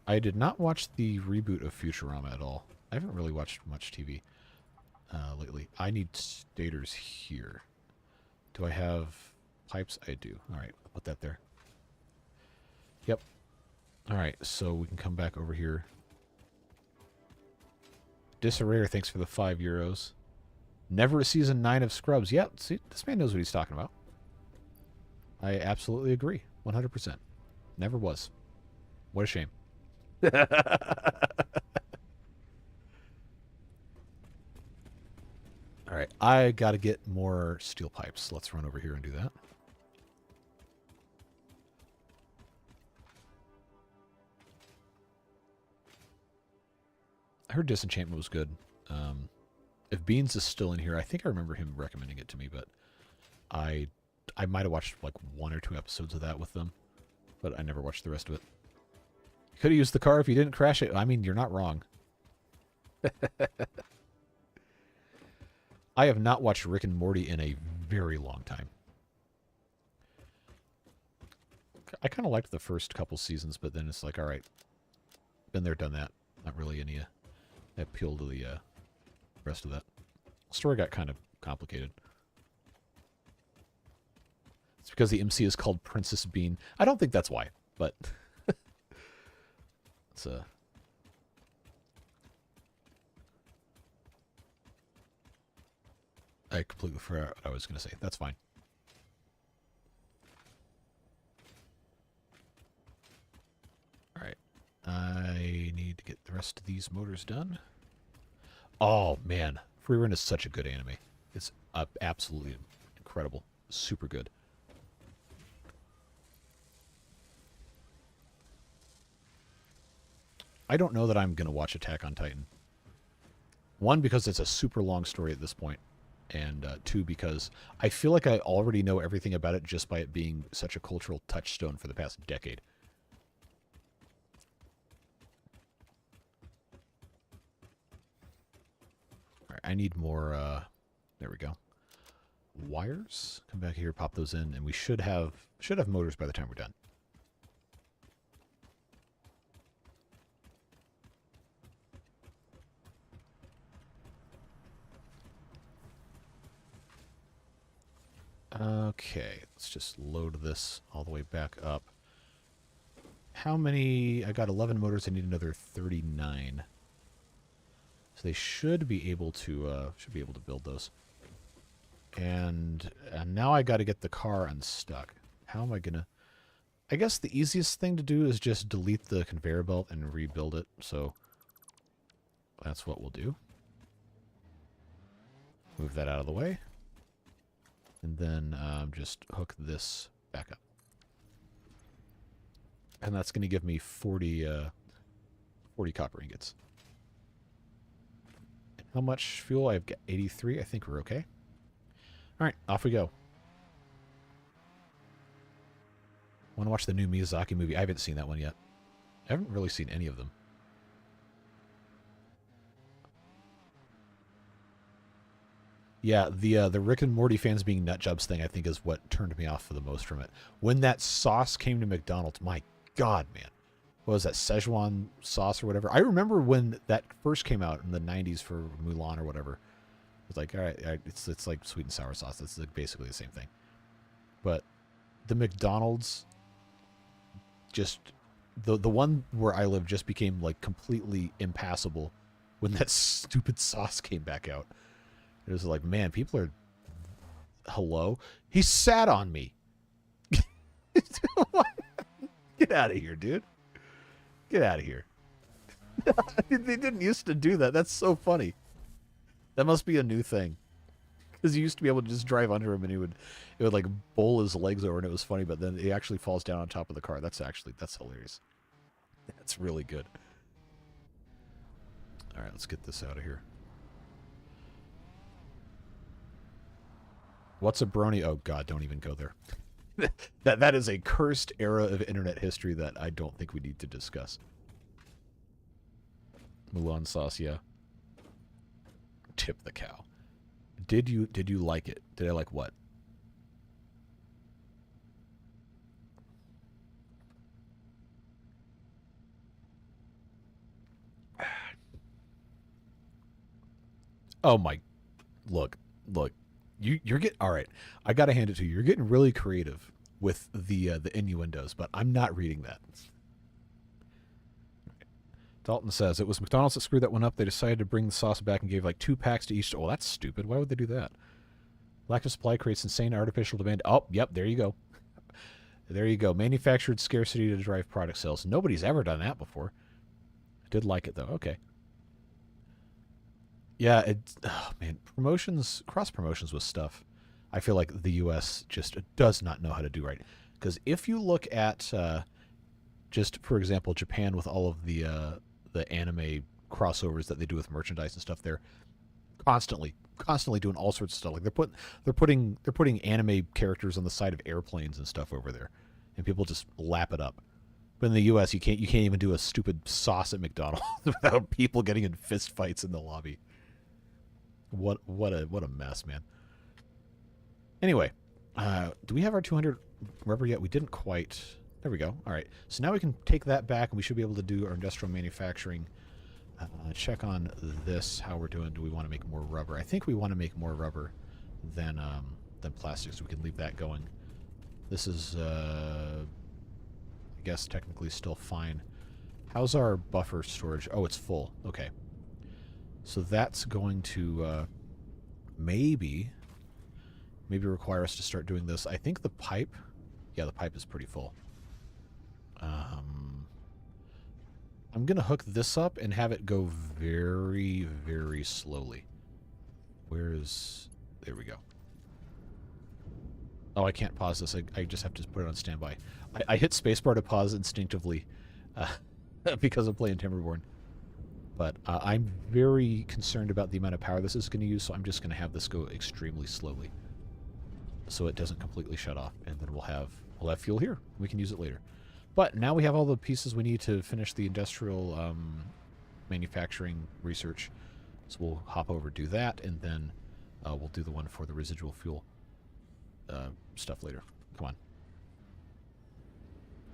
I did not watch the reboot of Futurama at all. I haven't really watched much TV lately. I need stators here. Do I have pipes? I do. All right, I'll put that there. Yep. All right, so we can come back over here. Disarrayer, thanks for the €5. Never a season 9 of Scrubs. Yeah, see, this man knows what he's talking about. I absolutely agree. 100%. Never was. What a shame. All right, I got to get more steel pipes. Let's run over here and do that. I heard Disenchantment was good. If Beans is still in here, I think I remember him recommending it to me, but I might have watched like 1 or 2 episodes of that with them, but I never watched the rest of it. You could have used the car if you didn't crash it. I mean, you're not wrong. I have not watched Rick and Morty in a very long time. I kind of liked the first couple seasons, but then it's like, all right, been there, done that. Not really any appeal to the rest of that. Story got kind of complicated. It's because the MC is called Princess Bean. I don't think that's why, but it's I completely forgot what I was going to say. That's fine. All right. I need to get the rest of these motors done. Oh, man. Free Run is such a good anime. It's absolutely incredible. Super good. I don't know that I'm going to watch Attack on Titan. 1, because it's a super long story at this point. And 2, because I feel like I already know everything about it just by it being such a cultural touchstone for the past decade. All right, I need more, there we go. Wires. Come back here, pop those in, and we should have motors by the time we're done. Okay, let's just load this all the way back up. How many? I got 11 motors. I need another 39. So they should be able to build those. And now I got to get the car unstuck. How am I gonna? I guess the easiest thing to do is just delete the conveyor belt and rebuild it. So that's what we'll do. Move that out of the way. And then just hook this back up. And that's going to give me 40 copper ingots. And how much fuel? I've got 83. I think we're okay. All right, off we go. Want to watch the new Miyazaki movie? I haven't seen that one yet. I haven't really seen any of them. Yeah, the Rick and Morty fans being nutjobs thing, I think, is what turned me off for the most from it. When that sauce came to McDonald's, my God, man. What was that, Szechuan sauce or whatever? I remember when that first came out in the 90s for Mulan or whatever. It was like, all right, it's like sweet and sour sauce. It's like basically the same thing. But the McDonald's, just the one where I live just became like completely impassable when that stupid sauce came back out. It was like, man, people are, hello? He sat on me. Get out of here, dude. Get out of here. They didn't used to do that. That's so funny. That must be a new thing. Because you used to be able to just drive under him and it would like bowl his legs over and it was funny, but then he actually falls down on top of the car. That's hilarious. That's really good. All right, let's get this out of here. What's a brony? Oh God, don't even go there. That is a cursed era of internet history that I don't think we need to discuss. Mulan sauce, yeah. Tip the cow. Did you like it? Did I like what? Oh my, look. You're getting, all right. I gotta hand it to you. You're getting really creative with the innuendos, but I'm not reading that. Dalton says, it was McDonald's that screwed that one up. They decided to bring the sauce back and gave like 2 packs to each. Oh, that's stupid. Why would they do that? Lack of supply creates insane artificial demand. Oh, yep, there you go. There you go. Manufactured scarcity to drive product sales. Nobody's ever done that before. I did like it, though. Okay. Yeah, oh man, promotions, cross-promotions with stuff, I feel like the U.S. just does not know how to do right. Because if you look at, just for example, Japan with all of the anime crossovers that they do with merchandise and stuff, they're constantly doing all sorts of stuff. Like they're putting anime characters on the side of airplanes and stuff over there, and people just lap it up. But in the U.S., you can't even do a stupid sauce at McDonald's without people getting in fist fights in the lobby. What a mess, man. Anyway, do we have our 200 rubber yet? We didn't quite. There we go. All right. So now we can take that back, and we should be able to do our industrial manufacturing. Check on this, how we're doing. Do we want to make more rubber? I think we want to make more rubber than plastic, so we can leave that going. This is, I guess, technically still fine. How's our buffer storage? Oh, it's full. Okay. So that's going to maybe require us to start doing this. I think the pipe, yeah, the pipe is pretty full. I'm going to hook this up and have it go very, very slowly. There we go. Oh, I can't pause this. I just have to put it on standby. I hit spacebar to pause instinctively because I'm playing Timberborn. But I'm very concerned about the amount of power this is going to use, so I'm just going to have this go extremely slowly, so it doesn't completely shut off, and then we'll have fuel here. We can use it later. But now we have all the pieces we need to finish the industrial manufacturing research, so we'll hop over, do that, and then we'll do the one for the residual fuel stuff later. Come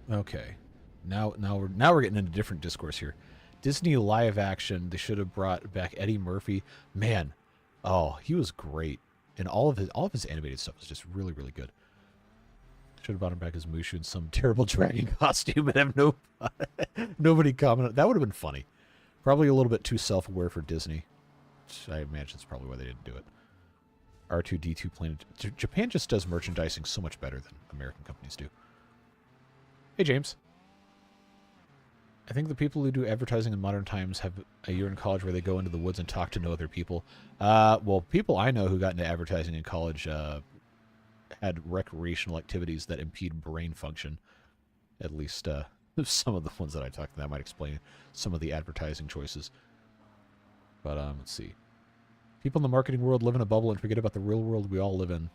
on. Okay, now we're getting into different discourse here. Disney live action, they should have brought back Eddie Murphy. Man, oh, he was great. And all of his animated stuff was just really, really good. Should have brought him back as Mushu in some terrible dragon costume and have nobody comment. That would have been funny. Probably a little bit too self-aware for Disney. I imagine it's probably why they didn't do it. R2-D2 Planet. Japan just does merchandising so much better than American companies do. Hey, James. I think the people who do advertising in modern times have a year in college where they go into the woods and talk to no other people. Well, people I know who got into advertising in college had recreational activities that impede brain function. At least some of the ones that I talked to. That might explain some of the advertising choices. But let's see. People in the marketing world live in a bubble and forget about the real world we all live in.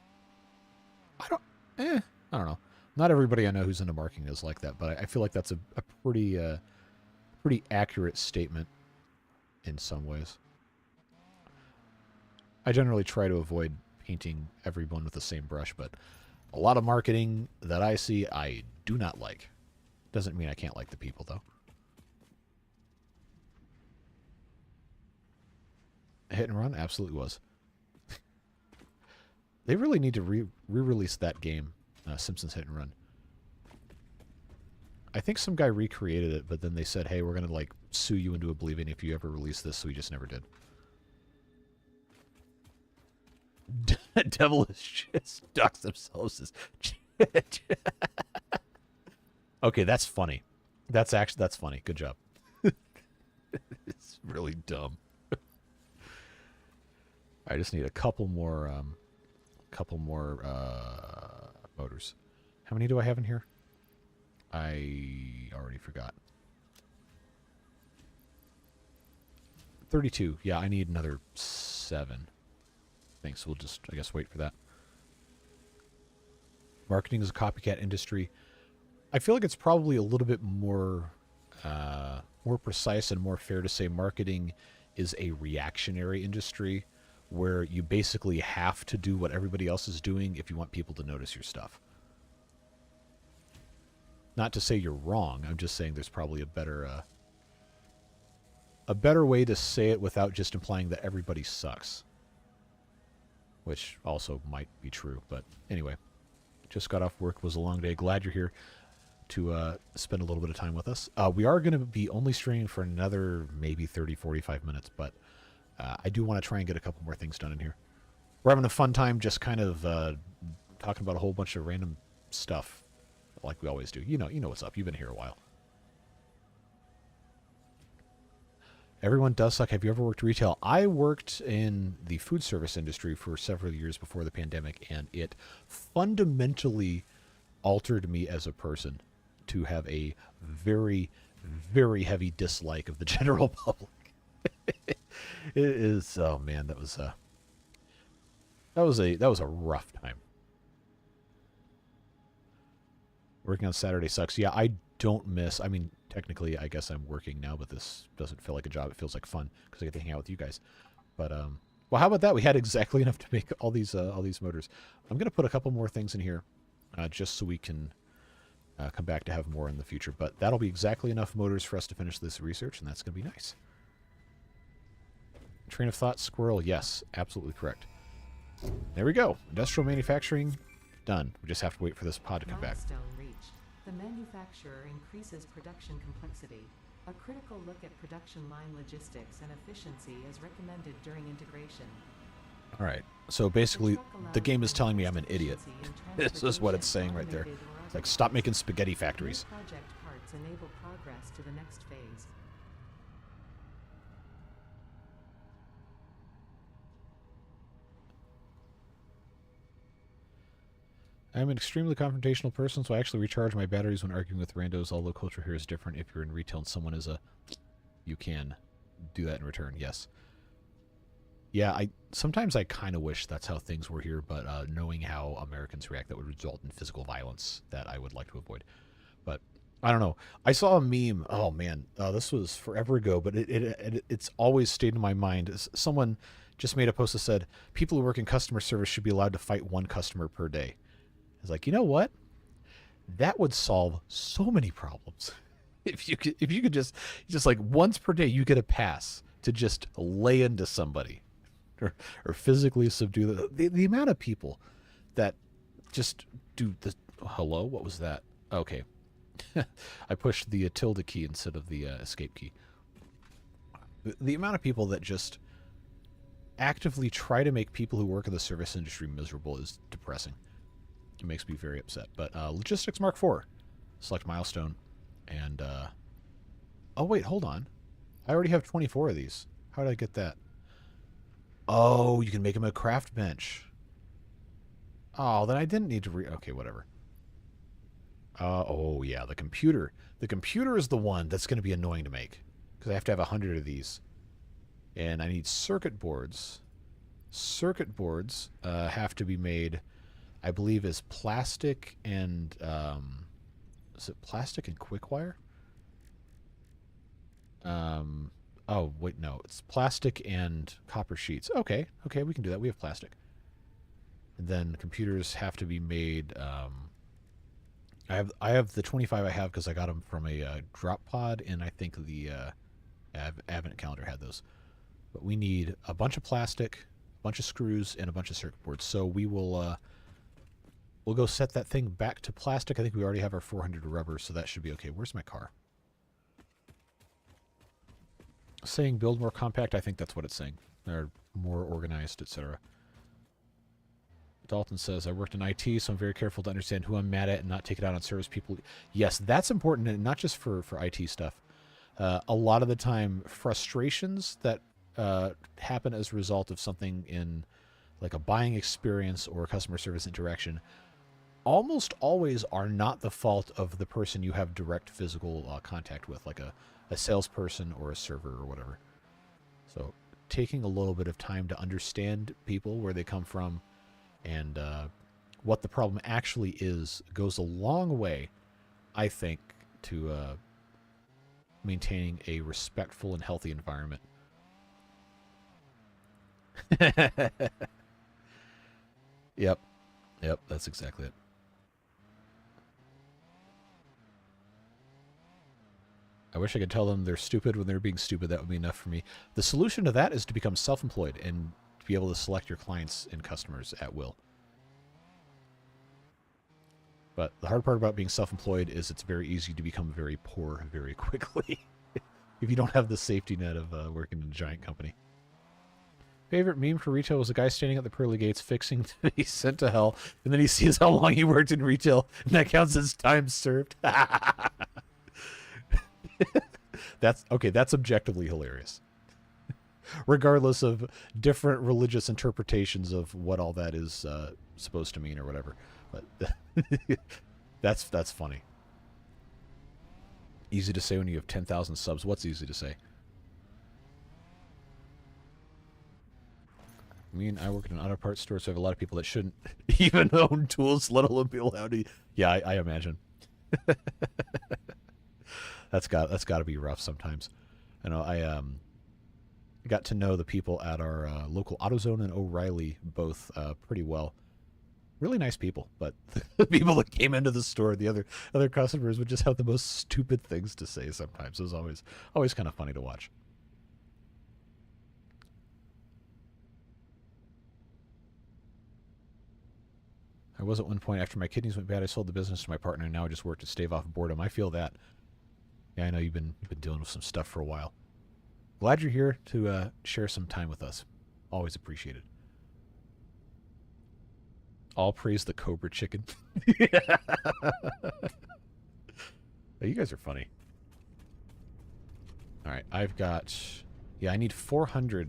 I don't know. Not everybody I know who's into marketing is like that, but I feel like that's a pretty accurate statement in some ways. I generally try to avoid painting everyone with the same brush, but a lot of marketing that I see I do not like. Doesn't mean I can't like the people, though. A hit and run? Absolutely was. They really need to re-release that game. Simpsons Hit and Run. I think some guy recreated it, but then they said, hey, we're going to, like, sue you into oblivion if you ever release this, so he just never did. Devilish just ducks themselves as... Okay, that's funny. That's funny. Good job. It's really dumb. I just need a couple more motors. How many do I have in here? I already forgot. 32. Yeah, I need another 7. Thanks. We'll just, I guess, wait for that. Marketing is a copycat industry. I feel like it's probably a little bit more precise and more fair to say marketing is a reactionary industry where you basically have to do what everybody else is doing if you want people to notice your stuff. Not to say you're wrong. I'm just saying there's probably a better way to say it without just implying that everybody sucks. Which also might be true, but anyway. Just got off work. Was a long day. Glad you're here to spend a little bit of time with us. We are going to be only streaming for another maybe 30, 45 minutes, but I do want to try and get a couple more things done in here. We're having a fun time just kind of talking about a whole bunch of random stuff like we always do. You know what's up. You've been here a while. Everyone does suck. Have you ever worked retail? I worked in the food service industry for several years before the pandemic, and it fundamentally altered me as a person to have a very, very heavy dislike of the general public. It is, oh man, that was a rough time. Working on Saturday sucks. Yeah, I don't miss. I mean, technically, I guess I'm working now, but this doesn't feel like a job. It feels like fun because I get to hang out with you guys. But well, how about that? We had exactly enough to make all these motors. I'm gonna put a couple more things in here, just so we can come back to have more in the future. But that'll be exactly enough motors for us to finish this research, and that's gonna be nice. Train of thought, squirrel. Yes, absolutely correct. There we go. Industrial manufacturing done. We just have to wait for this pod to come back. The manufacturer increases production complexity. A critical look at production line logistics and efficiency is recommended during integration. All right. So basically, the game is telling me I'm an idiot. This is what it's saying right there. It's like, stop making spaghetti factories. Project parts enable progress to the next phase. I'm an extremely confrontational person, so I actually recharge my batteries when arguing with randos, although culture here is different. If you're in retail and someone is you can do that in return, yes. Yeah, sometimes I kind of wish that's how things were here, but knowing how Americans react, that would result in physical violence that I would like to avoid. But I don't know. I saw a meme. Oh, man. This was forever ago, but it's always stayed in my mind. Someone just made a post that said, people who work in customer service should be allowed to fight one customer per day. It's like, you know what? That would solve so many problems. If you could just like once per day, you get a pass to just lay into somebody or physically subdue the amount of people that just do the hello. What was that? Okay. I pushed the tilde key instead of the escape key. The amount of people that just actively try to make people who work in the service industry miserable is depressing. It makes me very upset. But Logistics Mark IV. Select milestone. And, oh, wait, hold on. I already have 24 of these. How did I get that? Oh, you can make them a craft bench. Oh, then I didn't need to okay, whatever. Oh, yeah, the computer. The computer is the one that's going to be annoying to make. Because I have to have 100 of these. And I need circuit boards. Circuit boards have to be made... I believe is plastic and is it plastic and quick wire? Oh wait, no, it's plastic and copper sheets. Okay, we can do that. We have plastic. And then computers have to be made. I have the 25 I have because I got them from a drop pod, and I think the Advent calendar had those. But we need a bunch of plastic, a bunch of screws, and a bunch of circuit boards. So we will. we'll go set that thing back to plastic. I think we already have our 400 rubber, so that should be okay. Where's my car? Saying build more compact, I think that's what it's saying. They're more organized, etc. Dalton says, I worked in IT, so I'm very careful to understand who I'm mad at and not take it out on service people. Yes, that's important, and not just for IT stuff. A lot of the time, frustrations that happen as a result of something in like a buying experience or a customer service interaction almost always are not the fault of the person you have direct physical contact with, like a salesperson or a server or whatever. So taking a little bit of time to understand people, where they come from, and what the problem actually is goes a long way, I think, to maintaining a respectful and healthy environment. Yep, that's exactly it. I wish I could tell them they're stupid when they're being stupid. That would be enough for me. The solution to that is to become self-employed and be able to select your clients and customers at will. But the hard part about being self-employed is it's very easy to become very poor very quickly if you don't have the safety net of working in a giant company. Favorite meme for retail was a guy standing at the pearly gates fixing to be sent to hell, and then he sees how long he worked in retail, and that counts as time served. That's okay. That's objectively hilarious, regardless of different religious interpretations of what all that is supposed to mean or whatever. But that's funny. Easy to say when you have 10,000 subs. What's easy to say? I work in an auto parts store, so I have a lot of people that shouldn't even own tools, let alone be allowed to. Yeah, I imagine. That's got to be rough sometimes. I know I got to know the people at our local AutoZone and O'Reilly both pretty well. Really nice people, but the people that came into the store, the other customers would just have the most stupid things to say sometimes. It was always kind of funny to watch. I was at one point, after my kidneys went bad, I sold the business to my partner, and now I just work to stave off boredom. I feel that. Yeah, I know you've been dealing with some stuff for a while. Glad you're here to share some time with us. Always appreciated. All praise the Cobra Chicken. You guys are funny. All right, I've got... Yeah, I need 400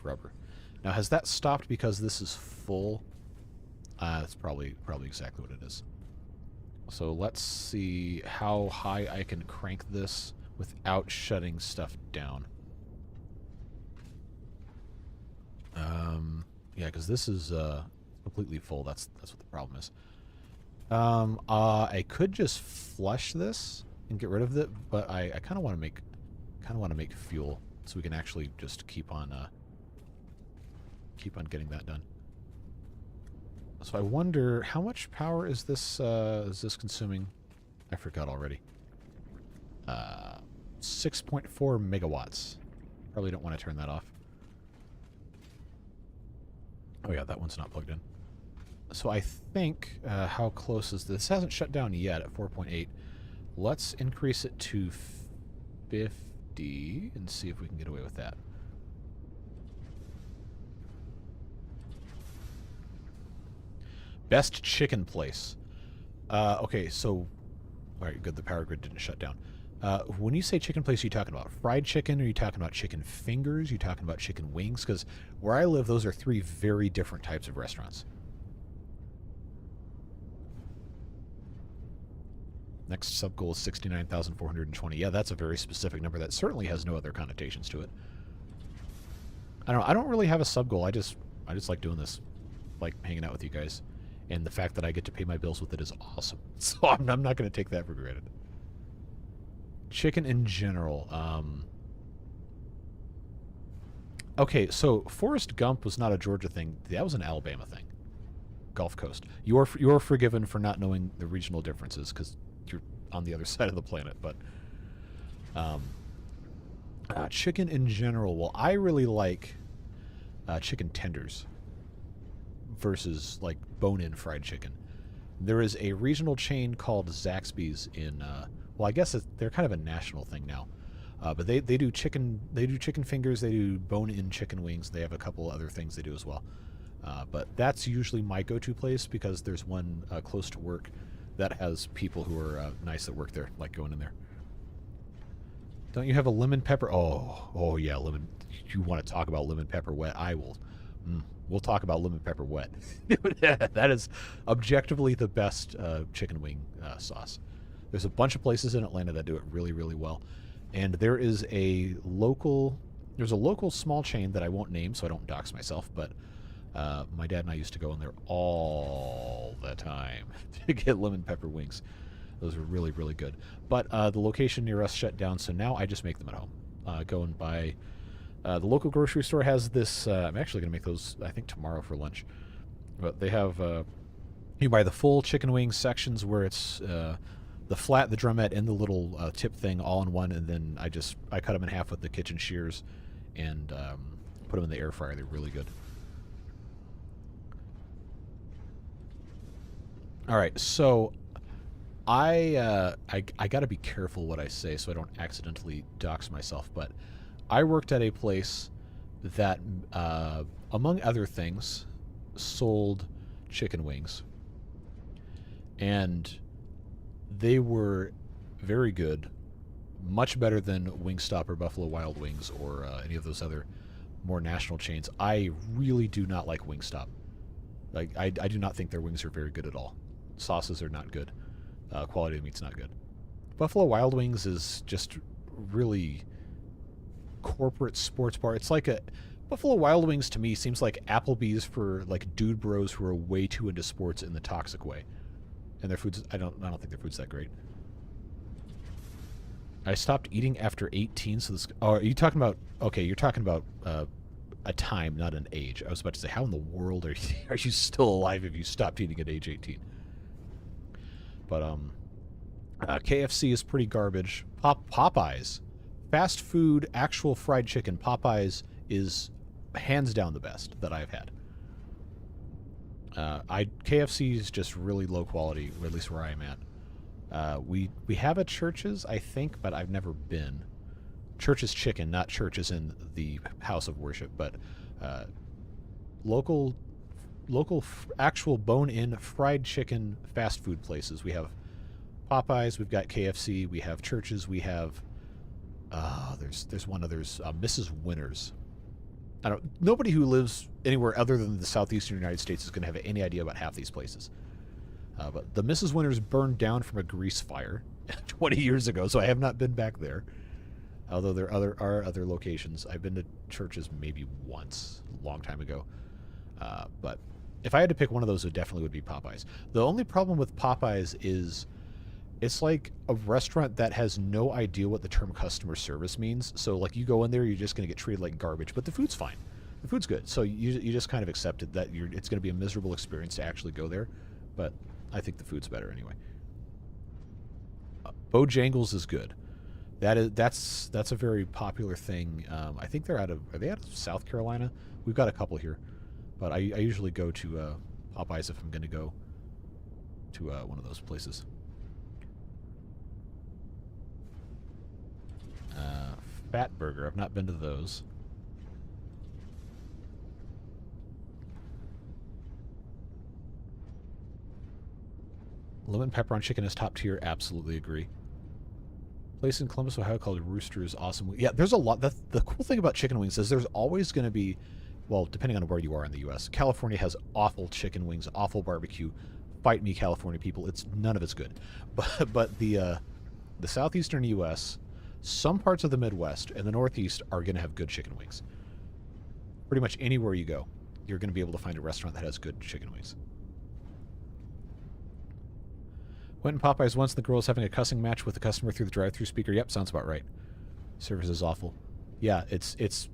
rubber. Now, has that stopped because this is full? That's probably exactly what it is. So let's see how high I can crank this without shutting stuff down. Yeah, because this is completely full. That's what the problem is. I could just flush this and get rid of it, but I kind of want to make fuel so we can actually just keep on getting that done. So I wonder how much power is this consuming? I forgot already. 6.4 megawatts. Probably don't want to turn that off. Oh yeah, that one's not plugged in. So I think how close is this? This hasn't shut down yet at 4.8. Let's increase it to 50 and see if we can get away with that. Best chicken place. Okay, so... Alright, good, the power grid didn't shut down. When you say chicken place, are you talking about fried chicken? Are you talking about chicken fingers? Are you talking about chicken wings? Because where I live, those are three very different types of restaurants. Next sub goal is 69,420. Yeah, that's a very specific number. That certainly has no other connotations to it. I don't really have a sub goal. I just like doing this. Like hanging out with you guys. And the fact that I get to pay my bills with it is awesome. So I'm not going to take that for granted. Chicken in general. Okay, so Forrest Gump was not a Georgia thing. That was an Alabama thing. Gulf Coast. You're forgiven for not knowing the regional differences because you're on the other side of the planet. But chicken in general. Well, I really like chicken tenders versus like bone-in fried chicken. There is a regional chain called Zaxby's in, well, I guess they're kind of a national thing now. But they do chicken fingers, they do bone-in chicken wings, they have a couple other things they do as well. But that's usually my go-to place because there's one close to work that has people who are nice that work there, like going in there. Don't you have a lemon pepper? Oh yeah, lemon. You want to talk about lemon pepper wet? I will. We'll talk about lemon pepper wet. That is objectively the best chicken wing sauce. There's a bunch of places in Atlanta that do it really, really well. And there is there's a local small chain that I won't name so I don't dox myself, but my dad and I used to go in there all the time to get lemon pepper wings. Those are really, really good. But the location near us shut down, so now I just make them at home. Go and buy... the local grocery store has this... I'm actually going to make those, I think, tomorrow for lunch. But they have... you buy the full chicken wing sections where it's... the flat, the drumette, and the little tip thing all in one, and then I cut them in half with the kitchen shears and put them in the air fryer. They're really good. All right, so I got to be careful what I say so I don't accidentally dox myself, but I worked at a place that, among other things, sold chicken wings, and they were very good, much better than Wingstop or Buffalo Wild Wings or any of those other more national chains. I really do not like Wingstop. Like, I do not think their wings are very good at all. Sauces are not good. Quality of meat's not good. Buffalo Wild Wings is just really corporate sports bar. It's like Buffalo Wild Wings to me seems like Applebee's for like dude bros who are way too into sports in the toxic way. And their food's I don't think their food's that great. I stopped eating after 18, so this... Oh, are you talking about... Okay, you're talking about a time, not an age. I was about to say, how in the world are you still alive if you stopped eating at age 18? But, KFC is pretty garbage. Popeyes. Fast food, actual fried chicken. Popeyes is hands down the best that I've had. KFC is just really low quality, or at least where I'm at. We have a Church's, I think, but I've never been. Church's Chicken, not Church's in the house of worship, but local actual bone-in fried chicken fast food places. We have Popeyes, we've got KFC, we have Church's, we have there's one other's Mrs. Winner's. Nobody who lives anywhere other than the southeastern United States is going to have any idea about half these places. But the Mrs. Winner's burned down from a grease fire 20 years ago, so I have not been back there. Although there are other locations. I've been to Church's maybe once, a long time ago. But if I had to pick one of those, it definitely would be Popeyes. The only problem with Popeyes is it's like a restaurant that has no idea what the term customer service means. So, like, you go in there, you're just going to get treated like garbage. But the food's fine. The food's good. So you just kind of accept it that it's going to be a miserable experience to actually go there. But I think the food's better anyway. Bojangles is good. That's a very popular thing. I think are they out of South Carolina? We've got a couple here. But I usually go to Popeyes if I'm going to go to one of those places. Fat Burger. I've not been to those. Lemon pepper on chicken is top tier. Absolutely agree. Place in Columbus, Ohio called Rooster is awesome. Yeah, there's a lot. The cool thing about chicken wings is there's always going to be, well, depending on where you are in the U.S. California has awful chicken wings, awful barbecue. Fight me, California people. None of it's good. But the southeastern U.S., some parts of the Midwest, and the Northeast are going to have good chicken wings. Pretty much anywhere you go, you're going to be able to find a restaurant that has good chicken wings. Went in Popeyes once, the girl was having a cussing match with the customer through the drive-thru speaker. Yep, sounds about right. Service is awful. Yeah, it's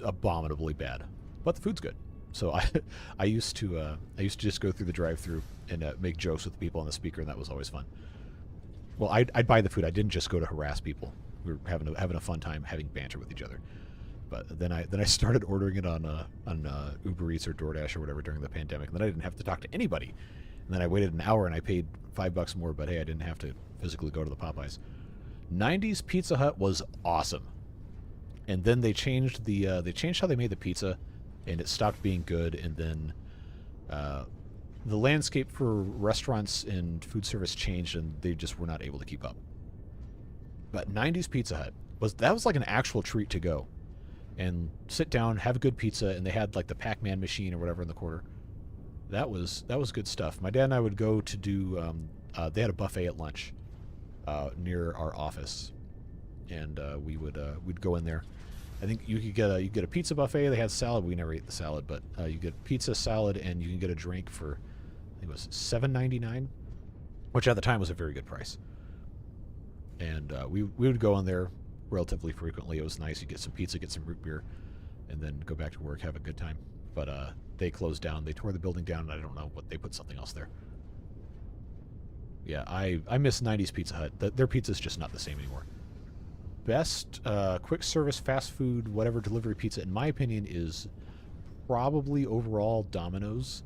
abominably bad, but the food's good. So I used to just go through the drive-thru and make jokes with the people on the speaker, and that was always fun. Well, I'd buy the food. I didn't just go to harass people. We were having a fun time having banter with each other. But then I started ordering it on Uber Eats or DoorDash or whatever during the pandemic, and then I didn't have to talk to anybody. And then I waited an hour and I paid $5 more, but hey, I didn't have to physically go to the Popeyes. 90s Pizza Hut was awesome. And then they changed they changed how they made the pizza, and it stopped being good, and then the landscape for restaurants and food service changed, and they just were not able to keep up. But 90s Pizza Hut was like an actual treat to go and sit down, have a good pizza, and they had like the Pac-Man machine or whatever in the corner. That was good stuff. My dad and I would go to do. They had a buffet at lunch near our office, and we'd go in there. I think you could get a pizza buffet. They had salad. We never ate the salad, but you get pizza, salad, and you can get a drink for, I think it was $7.99, which at the time was a very good price. And we would go in there relatively frequently. It was nice. You get some pizza, get some root beer, and then go back to work, have a good time. But they closed down. They tore the building down, and I don't know what they put something else there. Yeah, I miss 90s Pizza Hut. Their pizza's just not the same anymore. Best quick service, fast food, whatever delivery pizza, in my opinion, is probably overall Domino's.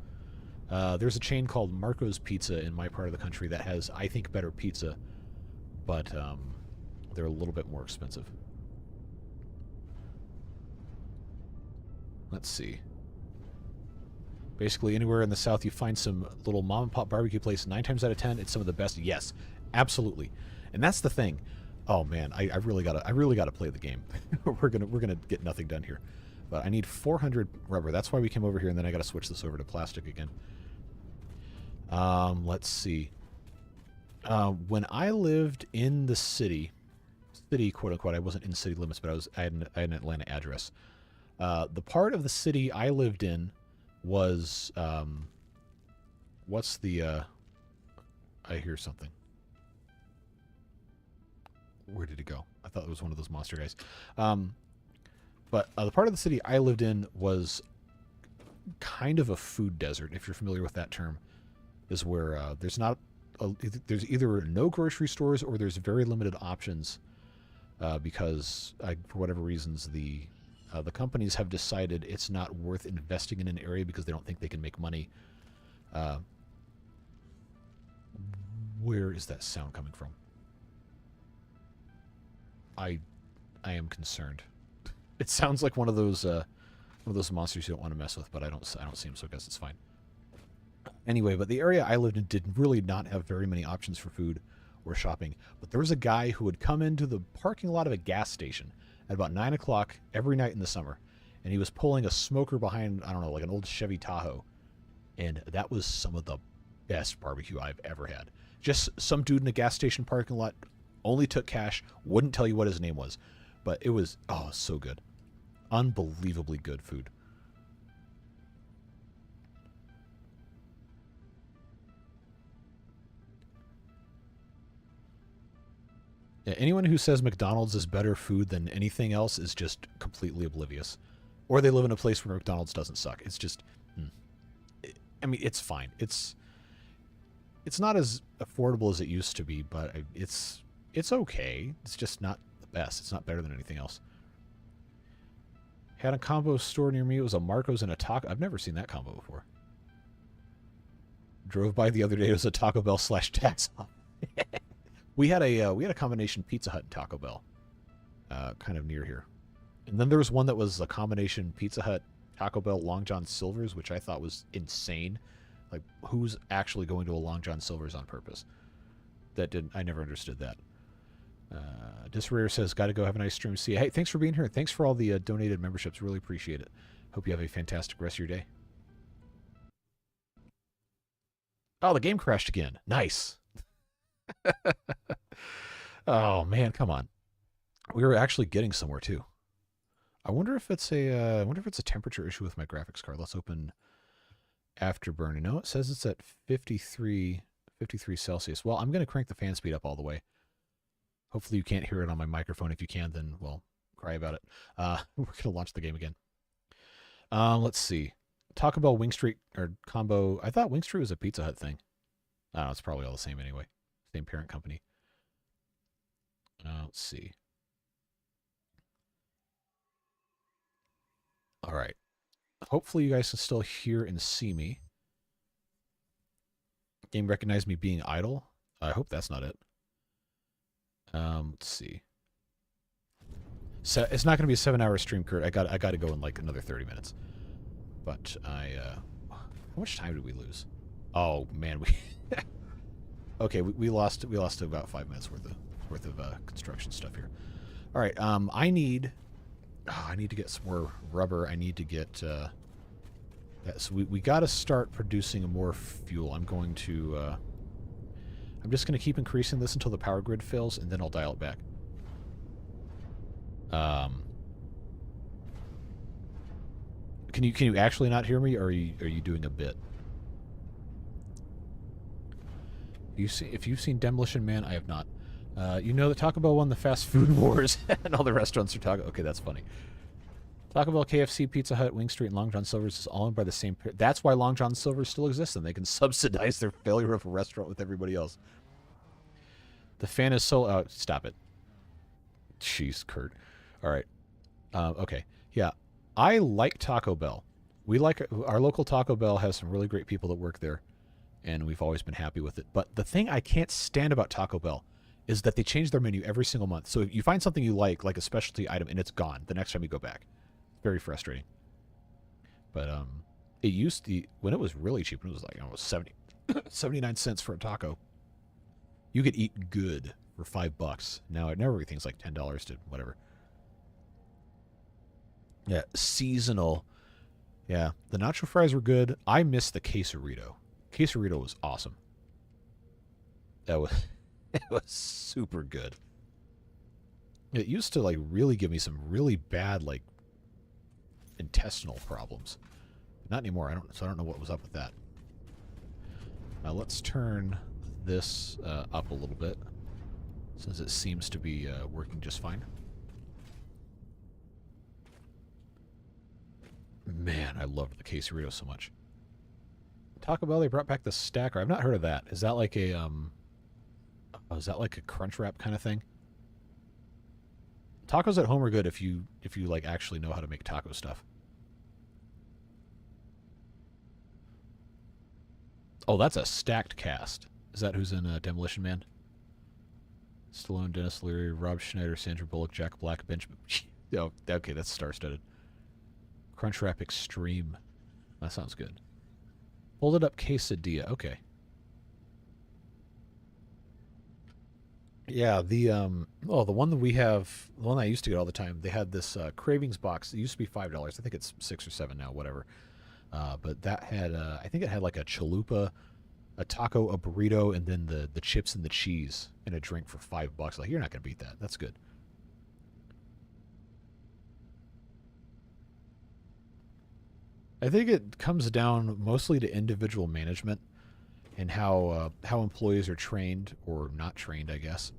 There's a chain called Marco's Pizza in my part of the country that has, I think, better pizza, but they're a little bit more expensive. Let's see. Basically, anywhere in the South you find some little mom-and-pop barbecue place, 9 times out of 10, it's some of the best. Yes, absolutely. And that's the thing. Oh man, I really gotta play the game. we're gonna get nothing done here. But I need 400 rubber. That's why we came over here, and then I gotta switch this over to plastic again. Let's see. When I lived in the city, quote unquote, I wasn't in city limits, but I had an Atlanta address. The part of the city I lived in was what's the I hear something. Where did it go? I thought it was one of those monster guys. But the part of the city I lived in was kind of a food desert, if you're familiar with that term, is where there's either no grocery stores or there's very limited options because for whatever reasons the companies have decided it's not worth investing in an area because they don't think they can make money. Where is that sound coming from? I am concerned. It sounds like one of those monsters you don't want to mess with, but I don't see him, so I guess it's fine. Anyway, but the area I lived in did really not have very many options for food or shopping. But there was a guy who would come into the parking lot of a gas station at about 9 o'clock every night in the summer, and he was pulling a smoker behind, I don't know, like an old Chevy Tahoe, and that was some of the best barbecue I've ever had. Just some dude in a gas station parking lot, only took cash, wouldn't tell you what his name was, but it was, oh, so good. Unbelievably good food. Yeah, anyone who says McDonald's is better food than anything else is just completely oblivious. Or they live in a place where McDonald's doesn't suck. It's just, I mean, it's fine. It's not as affordable as it used to be, but it's okay. It's just not the best. It's not better than anything else. Had a combo store near me. It was a Marco's and a Taco. I've never seen that combo before. Drove by the other day. It was a Taco Bell / tax off. We had a combination Pizza Hut and Taco Bell, kind of near here, and then there was one that was a combination Pizza Hut, Taco Bell, Long John Silver's, which I thought was insane. Like, who's actually going to a Long John Silver's on purpose? I never understood that. Disrare says, "Got to go. Have a nice stream. See you." Hey, thanks for being here. Thanks for all the donated memberships. Really appreciate it. Hope you have a fantastic rest of your day. Oh, the game crashed again. Nice. Oh man, come on. We were actually getting somewhere too. I wonder if it's a temperature issue with my graphics card. Let's open Afterburner. No, it says it's at 53 Celsius. Well, I'm going to crank the fan speed up all the way. Hopefully you can't hear it on my microphone. If you can, then, well, cry about it. We're going to launch the game again. Let's see. Taco Bell Wing Street or combo. I thought Wing Street was a Pizza Hut thing. I don't know, it's probably all the same anyway. Same parent company. Let's see. All right. Hopefully you guys can still hear and see me. Game recognized me being idle. I hope that's not it. Let's see. So it's not going to be a 7-hour stream, Kurt. I got to go in like another 30 minutes. But how much time did we lose? Oh man, we okay. We lost about 5 minutes worth of construction stuff here. All right. I need to get some more rubber. I need to get. So we got to start producing more fuel. I'm going to. I'm just going to keep increasing this until the power grid fails, and then I'll dial it back. Can you actually not hear me, or are you doing a bit? If you've seen Demolition Man, I have not. You know that Taco Bell won the fast food wars, and all the restaurants are Taco. Okay, that's funny. Taco Bell, KFC, Pizza Hut, Wing Street, and Long John Silver's is all owned by the same. That's why Long John Silver's still exists, and they can subsidize their failure of a restaurant with everybody else. The fan is so. Stop it. Jeez, Kurt. All right. Okay. Yeah, I like Taco Bell. Our local Taco Bell has some really great people that work there, and we've always been happy with it. But the thing I can't stand about Taco Bell is that they change their menu every single month. So if you find something you like a specialty item, and it's gone the next time you go back. Very frustrating. But it used to, when it was really cheap, it was like almost 79 cents for a taco. You could eat good for $5. Now everything's like $10 to whatever. Yeah, seasonal. Yeah, the nacho fries were good. I missed the quesarito. Quesarito was awesome. It was super good. It used to like really give me some really bad like intestinal problems. Not anymore. I don't know what was up with that. Now let's turn this up a little bit, since it seems to be working just fine. Man, I love the quesarito so much. Taco Bell, they brought back the stacker. I've not heard of that. Is that like a crunch wrap kind of thing? Tacos at home are good if you like actually know how to make taco stuff. Oh, that's a stacked cast. Is that who's in Demolition Man? Stallone, Dennis Leary, Rob Schneider, Sandra Bullock, Jack Black, Benjamin. Oh, okay, that's star-studded. Crunchwrap Extreme. That sounds good. Folded up quesadilla. Okay. Yeah, the one that we have, the one I used to get all the time, they had this Cravings box. It used to be $5. I think it's $6 or $7 now, whatever. But that had, I think it had like a chalupa, a taco, a burrito, and then the chips and the cheese and a drink for $5. Like, you're not going to beat that. That's good. I think it comes down mostly to individual management and how employees are trained or not trained, I guess.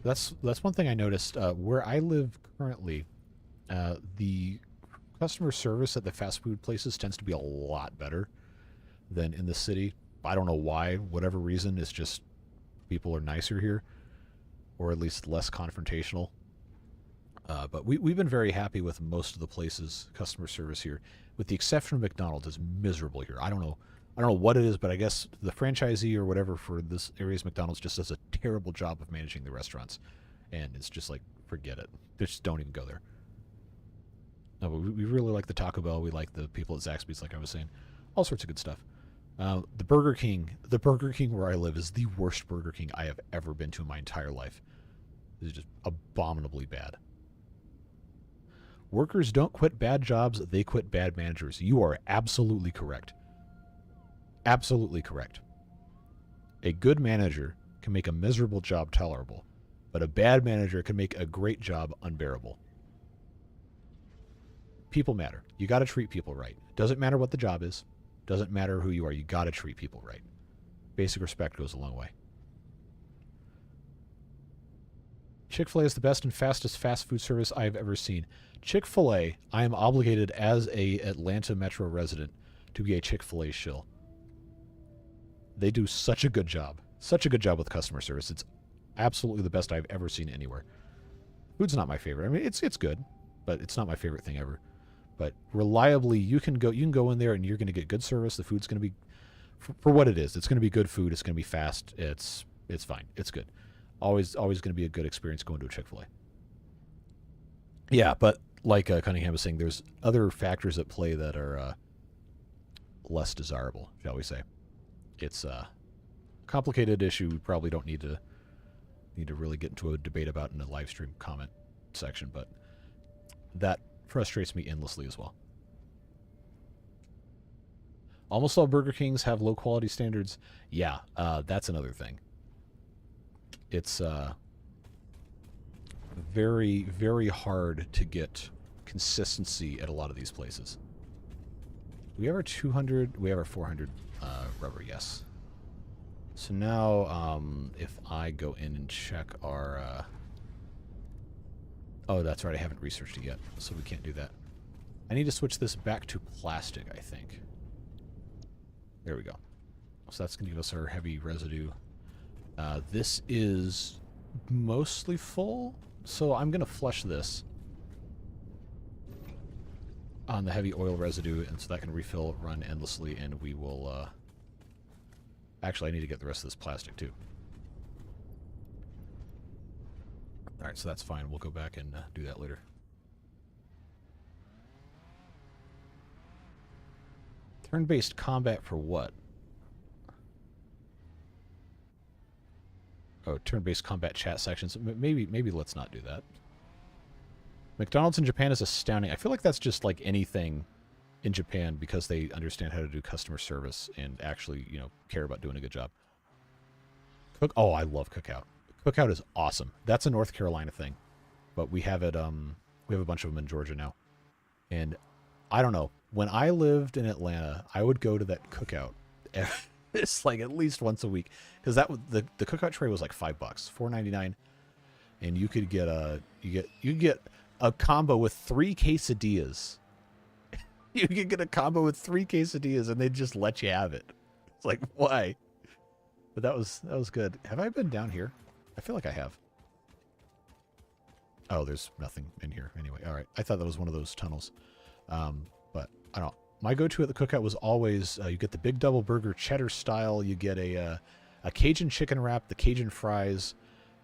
That's one thing I noticed. Where I live currently, the customer service at the fast food places tends to be a lot better than in the city. I don't know why. Whatever reason, it's just people are nicer here, or at least less confrontational. But we've been very happy with most of the places' customer service here, with the exception of McDonald's. Is miserable here. I don't know what it is, but I guess the franchisee or whatever for this area's McDonald's just does a terrible job of managing the restaurants, and it's just like, forget it. Just don't even go there. No, but we really like the Taco Bell. We like the people at Zaxby's, like I was saying. All sorts of good stuff. The Burger King where I live is the worst Burger King I have ever been to in my entire life. It's just abominably bad. Workers don't quit bad jobs, they quit bad managers. You are absolutely correct. Absolutely correct. A good manager can make a miserable job tolerable, but a bad manager can make a great job unbearable. People matter. You got to treat people right. Doesn't matter what the job is. Doesn't matter who you are. You got to treat people right. Basic respect goes a long way. Chick-fil-A is the best and fastest fast food service I have ever seen. Chick-fil-A, I am obligated as a Atlanta Metro resident to be a Chick-fil-A shill. They do such a good job. Such a good job with customer service. It's absolutely the best I've ever seen anywhere. Food's not my favorite. I mean, it's good, but it's not my favorite thing ever. But reliably, you can go in there and you're going to get good service. The food's going to be for what it is. It's going to be good food. It's going to be fast. It's fine. It's good. Always going to be a good experience going to a Chick-fil-A. Yeah, but like Cunningham was saying, there's other factors at play that are less desirable, shall we say. It's a complicated issue we probably don't need to really get into a debate about in the live stream comment section, but that frustrates me endlessly as well. Almost all Burger Kings have low quality standards. Yeah, that's another thing. It's very, very hard to get consistency at a lot of these places. We have our 200, we have our 400 rubber, yes. So now, if I go in and check our... oh, that's right, I haven't researched it yet, so we can't do that. I need to switch this back to plastic, I think. There we go. So that's going to give us our heavy residue. This is mostly full, so I'm going to flush this on the heavy oil residue, and so that can refill, run endlessly, and we will... Actually, I need to get the rest of this plastic, too. Alright, so that's fine. We'll go back and do that later. Turn-based combat for what? Oh, turn-based combat chat sections. Maybe let's not do that. McDonald's in Japan is astounding. I feel like that's just like anything in Japan because they understand how to do customer service and actually, you know, care about doing a good job. Oh, I love Cookout. Cookout is awesome. That's a North Carolina thing, but we have it. We have a bunch of them in Georgia now, and I don't know. When I lived in Atlanta, I would go to that Cookout. It's like at least once a week because that was the Cookout tray was like $5, $4.99, and you could get you get a combo with 3 quesadillas. You could get a combo with 3 quesadillas, and they'd just let you have it. It's like, why? But that was good. Have I been down here? I feel like I have. Oh, there's nothing in here anyway. All right, I thought that was one of those tunnels. But I don't know. My go-to at the Cookout was always you get the big double burger cheddar style. You get a Cajun chicken wrap, the Cajun fries,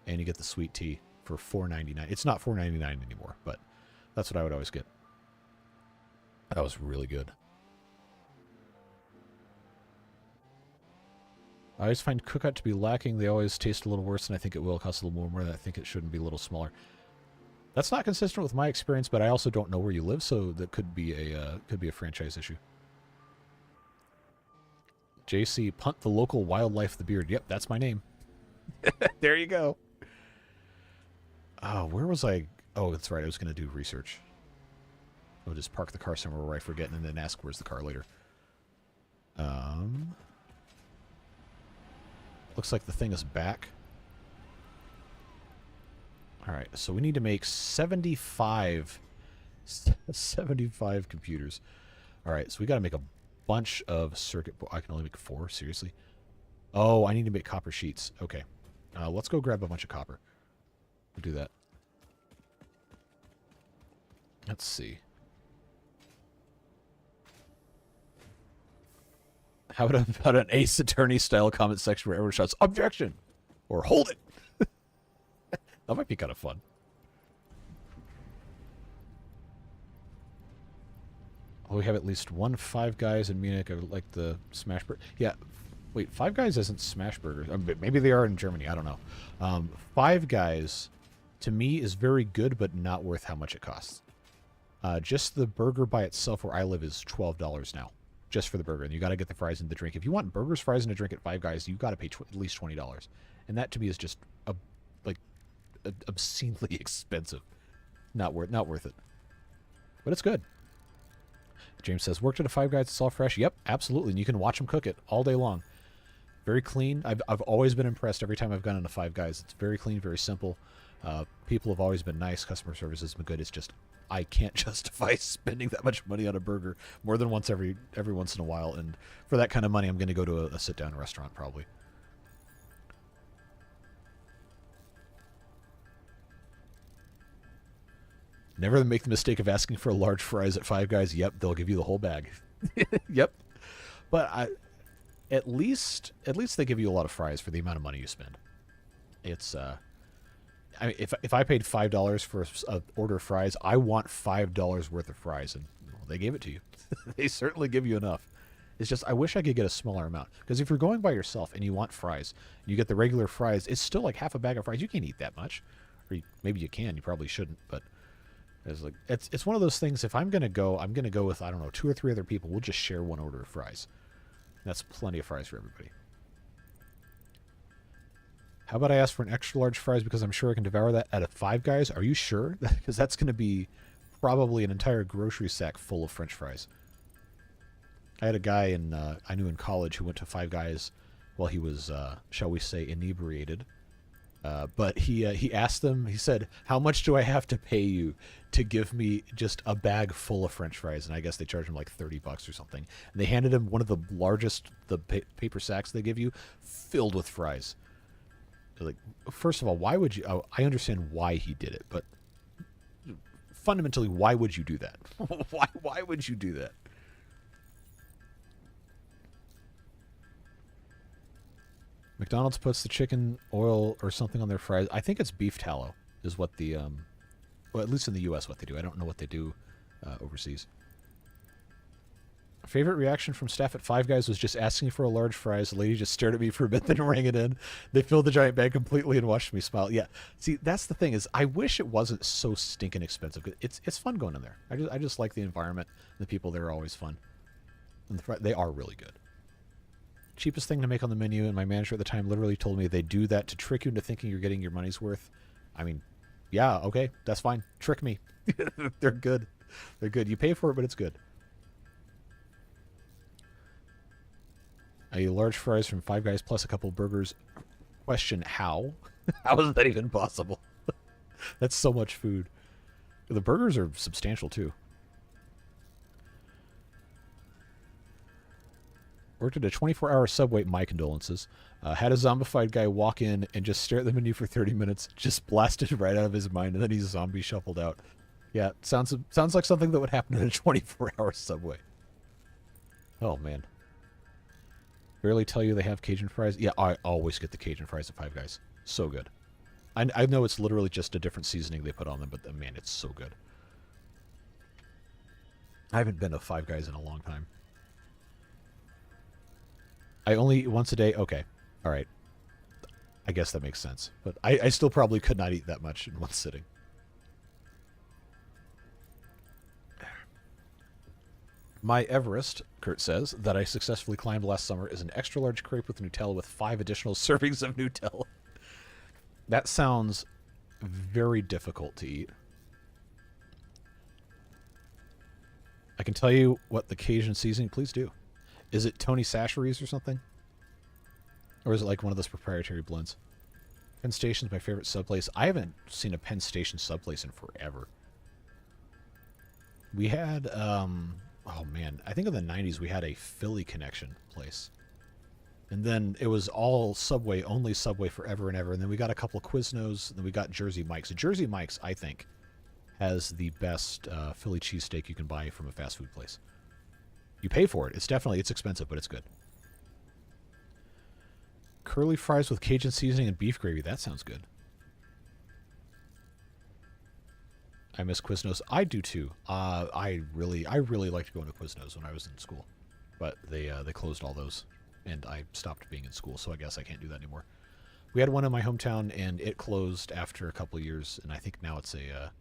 and you get the sweet tea for $4.99. It's not $4.99 anymore, but that's what I would always get. That was really good. I always find Cookout to be lacking. They always taste a little worse than I think it will. Cost a little more than I think it shouldn't be a little smaller. That's not consistent with my experience, but I also don't know where you live, so that could be a franchise issue. JC, punt the local wildlife the beard. Yep, that's my name. There you go. Oh, where was I? Oh, that's right. I was going to do research. I'll just park the car somewhere where I forget and then ask where's the car later. Looks like the thing is back. Alright, so we need to make 75 computers. Alright, so we got to make a bunch of circuit boards. I can only make 4, seriously? Oh, I need to make copper sheets. Okay. Let's go grab a bunch of copper. We'll do that. Let's see. How about an Ace Attorney style comment section where everyone shouts, "Objection!" or "Hold it!" That might be kind of fun. Oh, we have at least one Five Guys in Munich. I would like the Smash Burger. Yeah, wait, Five Guys isn't Smash Burgers. Maybe they are in Germany. I don't know. Five Guys, to me, is very good, but not worth how much it costs. Just the burger by itself where I live is $12 now. Just for the burger, and you got to get the fries and the drink. If you want burgers, fries, and a drink at Five Guys, you got to pay at least $20, and that to me is just obscenely expensive. Not worth it. But it's good. James says, "Worked at a Five Guys. It's all fresh." Yep, absolutely, and you can watch them cook it all day long. Very clean. I've always been impressed every time I've gone into Five Guys. It's very clean, very simple. People have always been nice. Customer service has been good. It's just I can't justify spending that much money on a burger more than once every once in a while. And for that kind of money, I'm going to go to a sit-down restaurant probably. Never make the mistake of asking for a large fries at Five Guys. Yep, they'll give you the whole bag. Yep. But at least they give you a lot of fries for the amount of money you spend. It's I mean, if I paid $5 for a order of fries, I want $5 worth of fries, and well, they gave it to you. They certainly give you enough. It's just I wish I could get a smaller amount, because if you're going by yourself and you want fries, you get the regular fries. It's still like half a bag of fries. You can't eat that much, or maybe you can. You probably shouldn't, but it's like it's one of those things. If I'm gonna go with, I don't know, 2 or 3 other people. We'll just share one order of fries. That's plenty of fries for everybody. How about I ask for an extra large fries because I'm sure I can devour that at a Five Guys? Are you sure? Because that's going to be probably an entire grocery sack full of French fries. I had a guy I knew in college who went to Five Guys while he was, shall we say, inebriated. But he asked them, he said, how much do I have to pay you to give me just a bag full of French fries? And I guess they charged him like $30 or something. And they handed him one of the largest, paper sacks they give you, filled with fries. Like, first of all, why would you? Oh, I understand why he did it, but fundamentally, why would you do that? Why would you do that? McDonald's puts the chicken oil or something on their fries. I think it's beef tallow is what the well, at least in the U.S. what they do. I don't know what they do overseas. Favorite reaction from staff at Five Guys was just asking for a large fries. The lady just stared at me for a bit, then rang it in. They filled the giant bag completely and watched me smile. Yeah, see, that's the thing is, I wish it wasn't so stinking expensive. It's fun going in there. I just like the environment. The people there are always fun, and they are really good. Cheapest thing to make on the menu, and my manager at the time literally told me they do that to trick you into thinking you're getting your money's worth. I mean, yeah, okay, that's fine. Trick me. They're good. They're good. You pay for it, but it's good. A large fries from Five Guys plus a couple burgers. Question, how? How is that even possible? That's so much food. The burgers are substantial, too. Worked at a 24-hour Subway, my condolences. Had a zombified guy walk in and just stare at the menu for 30 minutes, just blasted right out of his mind, and then he's zombie shuffled out. Yeah, sounds like something that would happen in a 24-hour Subway. Oh, man. Barely tell you they have Cajun fries. Yeah, I always get the Cajun fries at Five Guys. So good. I know it's literally just a different seasoning they put on them, but man, it's so good. I haven't been to Five Guys in a long time. I only eat once a day. Okay. All right. I guess that makes sense. But I still probably could not eat that much in one sitting. My Everest, Kurt says, that I successfully climbed last summer is an extra large crepe with Nutella with 5 additional servings of Nutella. That sounds very difficult to eat. I can tell you what the Cajun seasoning, please do. Is it Tony Sachery's or something? Or is it like one of those proprietary blends? Penn Station's my favorite sub place. I haven't seen a Penn Station sub place in forever. We had, oh man, I think in the 90s we had a Philly connection place. And then it was all Subway, only Subway forever and ever. And then we got a couple of Quiznos, and then we got Jersey Mike's. Jersey Mike's, I think, has the best Philly cheesesteak you can buy from a fast food place. You pay for it. It's expensive, but it's good. Curly fries with Cajun seasoning and beef gravy. That sounds good. I miss Quiznos. I do too. I really liked going to Quiznos when I was in school, but they closed all those, and I stopped being in school, so I guess I can't do that anymore. We had one in my hometown, and it closed after a couple of years, and I think now it's a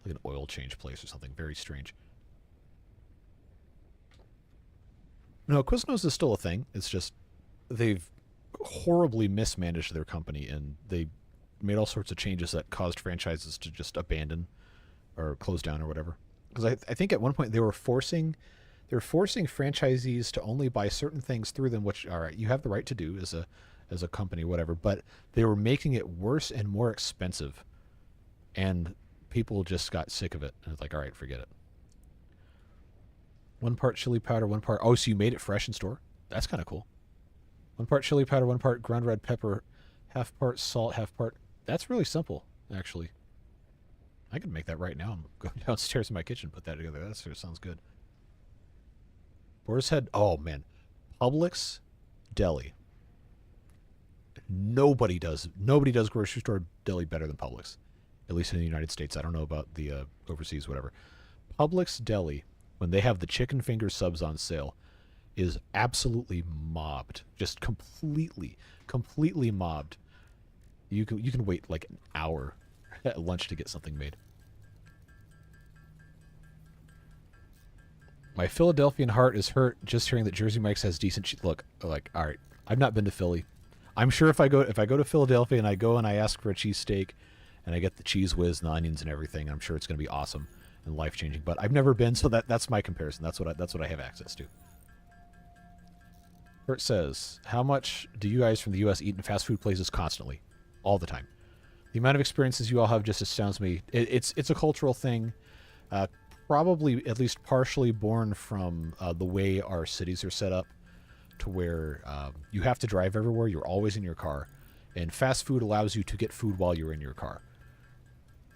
like an oil change place or something. Very strange. No, Quiznos is still a thing. It's just they've horribly mismanaged their company, and they made all sorts of changes that caused franchises to just abandon or close down or whatever. Because I think at one point they were forcing franchisees to only buy certain things through them, which, all right, you have the right to do as a company, whatever, but they were making it worse and more expensive, and people just got sick of it, and it's like, all right, forget it. 1 part chili powder, 1 part, oh, so you made it fresh in store? That's kind of cool. 1 part chili powder, 1 part ground red pepper, half part salt, half part, that's really simple, actually. I could make that right now. I'm going downstairs in my kitchen, put that together. That sounds good. Boar's Head. Oh, man. Publix deli. Nobody does grocery store deli better than Publix, at least in the United States. I don't know about the overseas, whatever. Publix deli, when they have the chicken finger subs on sale, is absolutely mobbed, just completely mobbed. You can wait like an hour at lunch to get something made. My Philadelphian heart is hurt just hearing that Jersey Mike's has decent look. Like, all right, I've not been to Philly. I'm sure if I go to Philadelphia and I ask for a cheesesteak and I get the cheese whiz and the onions and everything, I'm sure it's going to be awesome and life changing. But I've never been, so that's my comparison. That's what I have access to. Kurt says, how much do you guys from the U.S. eat in fast food places constantly, all the time? The amount of experiences you all have just astounds me. It's a cultural thing, probably at least partially born from the way our cities are set up, to where you have to drive everywhere. You're always in your car, and fast food allows you to get food while you're in your car.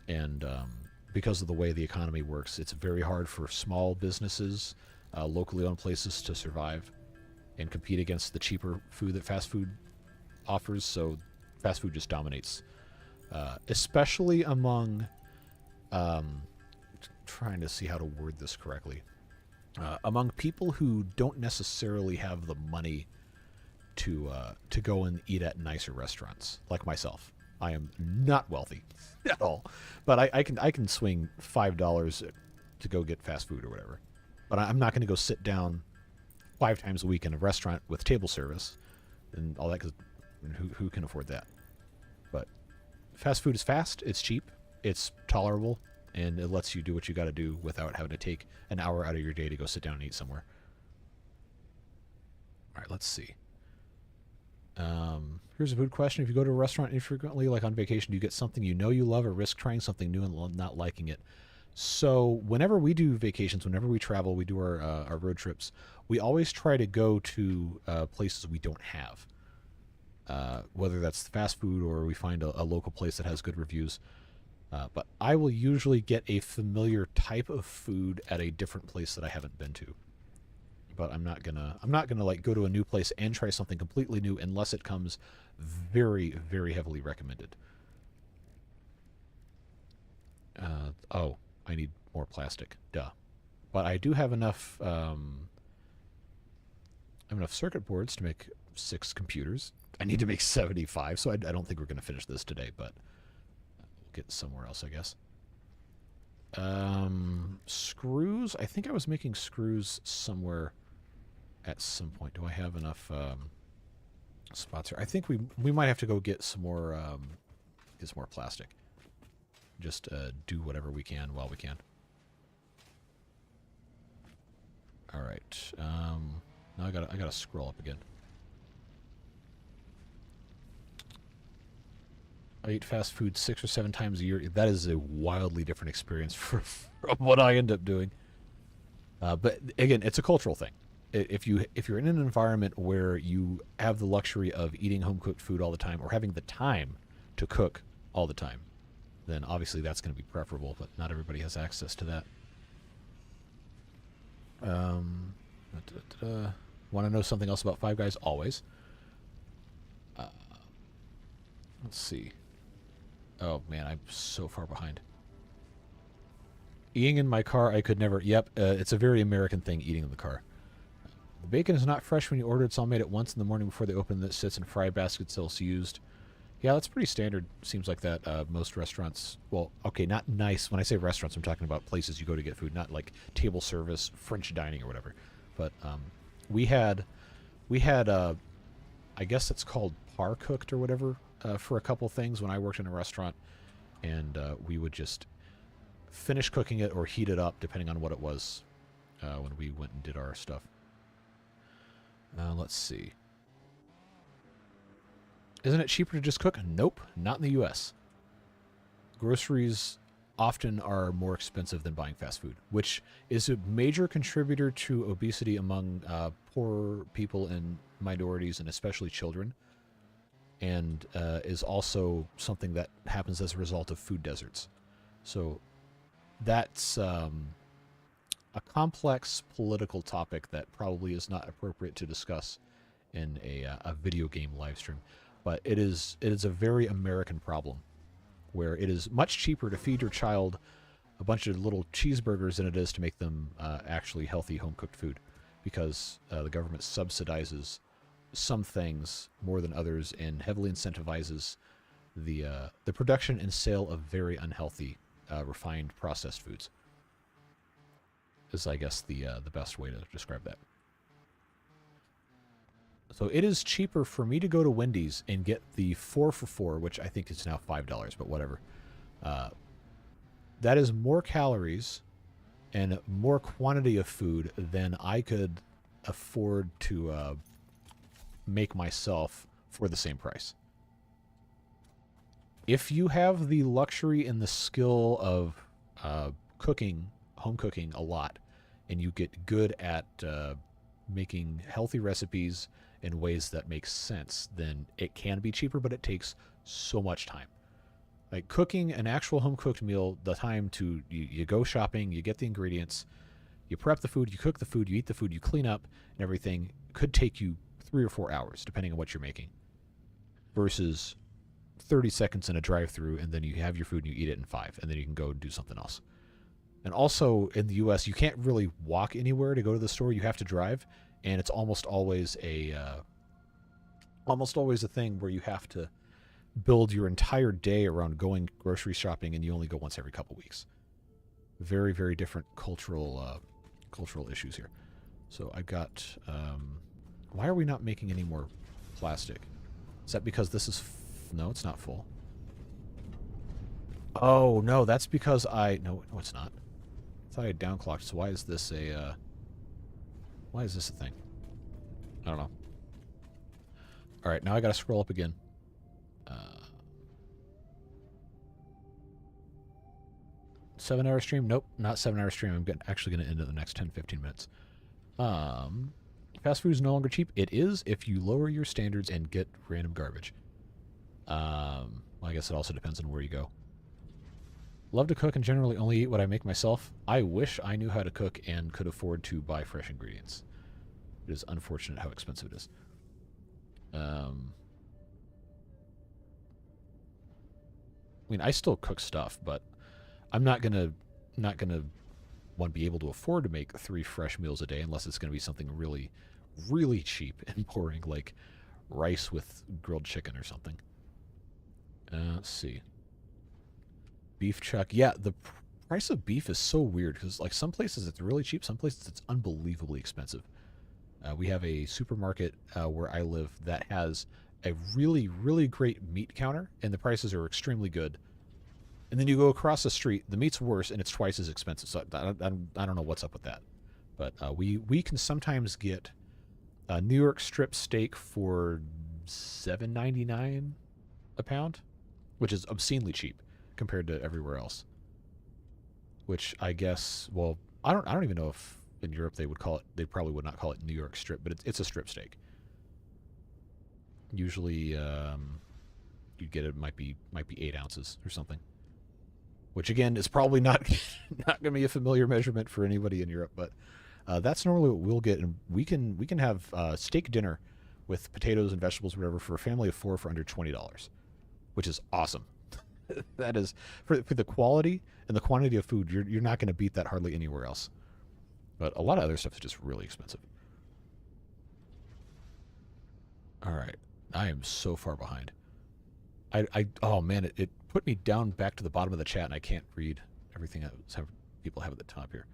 And because of the way the economy works, it's very hard for small businesses, locally owned places to survive and compete against the cheaper food that fast food offers. So fast food just dominates, especially among, trying to see how to word this correctly, among people who don't necessarily have the money to go and eat at nicer restaurants, like myself. I am not wealthy at all, but I can swing $5 to go get fast food or whatever. But I'm not going to go sit down 5 times a week in a restaurant with table service and all that, because who can afford that? But fast food is fast, it's cheap, it's tolerable, and it lets you do what you got to do without having to take an hour out of your day to go sit down and eat somewhere. All right, let's see. Here's a food question. If you go to a restaurant infrequently, like on vacation, do you get something you know you love or risk trying something new and not liking it? So whenever we do vacations, whenever we travel, we do our road trips, we always try to go to places we don't have. Whether that's fast food or we find a local place that has good reviews. But I will usually get a familiar type of food at a different place that I haven't been to. But I'm not gonna like go to a new place and try something completely new unless it comes very, very heavily recommended. Oh, I need more plastic. Duh. But I do have enough. I have enough circuit boards to make 6 computers. I need to make 75, so I don't think we're going to finish this today, but we'll get somewhere else, I guess. Screws. I think I was making screws somewhere at some point. Do I have enough spots here? I think we might have to go get some more plastic. Just do whatever we can while we can. All right. Now I gotta scroll up again. I eat fast food 6 or 7 times a year. That is a wildly different experience from what I end up doing. But again, it's a cultural thing. If you're in an environment where you have the luxury of eating home cooked food all the time, or having the time to cook all the time, then obviously that's going to be preferable. But not everybody has access to that. Want to know something else about Five Guys? Always. Let's see. Oh man, I'm so far behind. Eating in my car, I could never. Yep, it's a very American thing, eating in the car. The bacon is not fresh when you order. It's all made at once in the morning before they open. That sits in fry baskets else used. Yeah, that's pretty standard. Seems like that. Most restaurants. Well, okay, not nice. When I say restaurants, I'm talking about places you go to get food, not like table service, French dining or whatever. But we had. I guess it's called par cooked or whatever. For a couple things when I worked in a restaurant, and we would just finish cooking it or heat it up depending on what it was when we went and did our stuff. Let's see. Isn't it cheaper to just cook? Nope, not in the U.S. Groceries often are more expensive than buying fast food, which is a major contributor to obesity among poor people and minorities, and especially children. And is also something that happens as a result of food deserts. So that's a complex political topic that probably is not appropriate to discuss in a video game live stream. But it is a very American problem, where it is much cheaper to feed your child a bunch of little cheeseburgers than it is to make them actually healthy home-cooked food, because the government subsidizes some things more than others and heavily incentivizes the production and sale of very unhealthy, refined, processed foods. Is, I guess, the best way to describe that. So it is cheaper for me to go to Wendy's and get the 4 for $4, which I think is now $5, but whatever. That is more calories and more quantity of food than I could afford to make myself for the same price. If you have the luxury and the skill of cooking, home cooking a lot, and you get good at making healthy recipes in ways that make sense, then it can be cheaper, but it takes so much time. Like cooking an actual home-cooked meal, the time to, you go shopping, you get the ingredients, you prep the food, you cook the food, you eat the food, you clean up and everything, could take you 3 or 4 hours, depending on what you're making, versus 30 seconds in a drive-through, and then you have your food and you eat it in 5, and then you can go and do something else. And also in the U.S., you can't really walk anywhere to go to the store. You have to drive, and it's almost always a thing where you have to build your entire day around going grocery shopping, and you only go once every couple weeks. Very, very different cultural issues here. So I've got. Why are we not making any more plastic? Is that because this is? No, it's not full. Oh no, that's because no, it's not. I thought I had downclocked. So why is this a? Why is this a thing? I don't know. All right, now I got to scroll up again. 7-hour stream? Nope, not 7-hour stream. I'm actually going to end it in the next 10-15 minutes. Fast food is no longer cheap. It is if you lower your standards and get random garbage. Well, I guess it also depends on where you go. Love to cook and generally only eat what I make myself. I wish I knew how to cook and could afford to buy fresh ingredients. It is unfortunate how expensive it is. I mean, I still cook stuff, but I'm not gonna be able to afford to make 3 fresh meals a day unless it's gonna be something really, really cheap and boring, like rice with grilled chicken or something. Let's see. Beef chuck. Yeah, the price of beef is so weird because, like, some places it's really cheap, some places it's unbelievably expensive. We have a supermarket where I live that has a really, really great meat counter, and the prices are extremely good. And then you go across the street, the meat's worse, and it's twice as expensive. So I don't know what's up with that. But we can sometimes get a New York strip steak for $7.99 a pound, which is obscenely cheap compared to everywhere else. Which I guess, well, I don't even know if in Europe they probably would not call it New York strip, but it's a strip steak. Usually you'd get it might be 8 ounces or something. Which again is probably not going to be a familiar measurement for anybody in Europe, but that's normally what we'll get, and we can have steak dinner with potatoes and vegetables, whatever, for a family of 4 for under $20, which is awesome. That is for the quality and the quantity of food. You're not going to beat that hardly anywhere else. But a lot of other stuff is just really expensive. All right, I am so far behind. Oh man, it put me down back to the bottom of the chat, and I can't read everything that people have at the top here.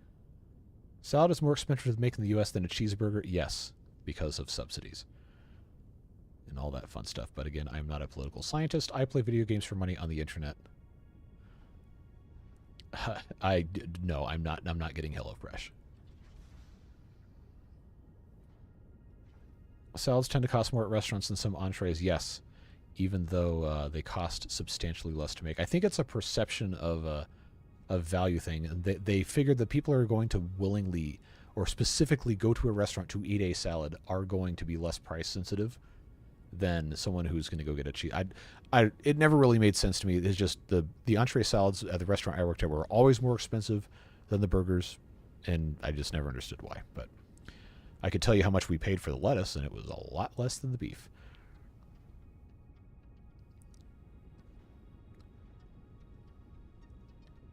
Salad is more expensive to make in the U.S. than a cheeseburger. Yes, because of subsidies and all that fun stuff. But again, I'm not a political scientist. I play video games for money on the internet. No, I'm not. I'm not getting HelloFresh. Salads tend to cost more at restaurants than some entrees. Yes, even though they cost substantially less to make. I think it's a perception of a value thing. They figured that people are going to willingly or specifically go to a restaurant to eat a salad are going to be less price sensitive than someone who's going to go get a cheese. It never really made sense to me. It's just the entree salads at the restaurant I worked at were always more expensive than the burgers, and I just never understood why. But I could tell you how much we paid for the lettuce, and it was a lot less than the beef.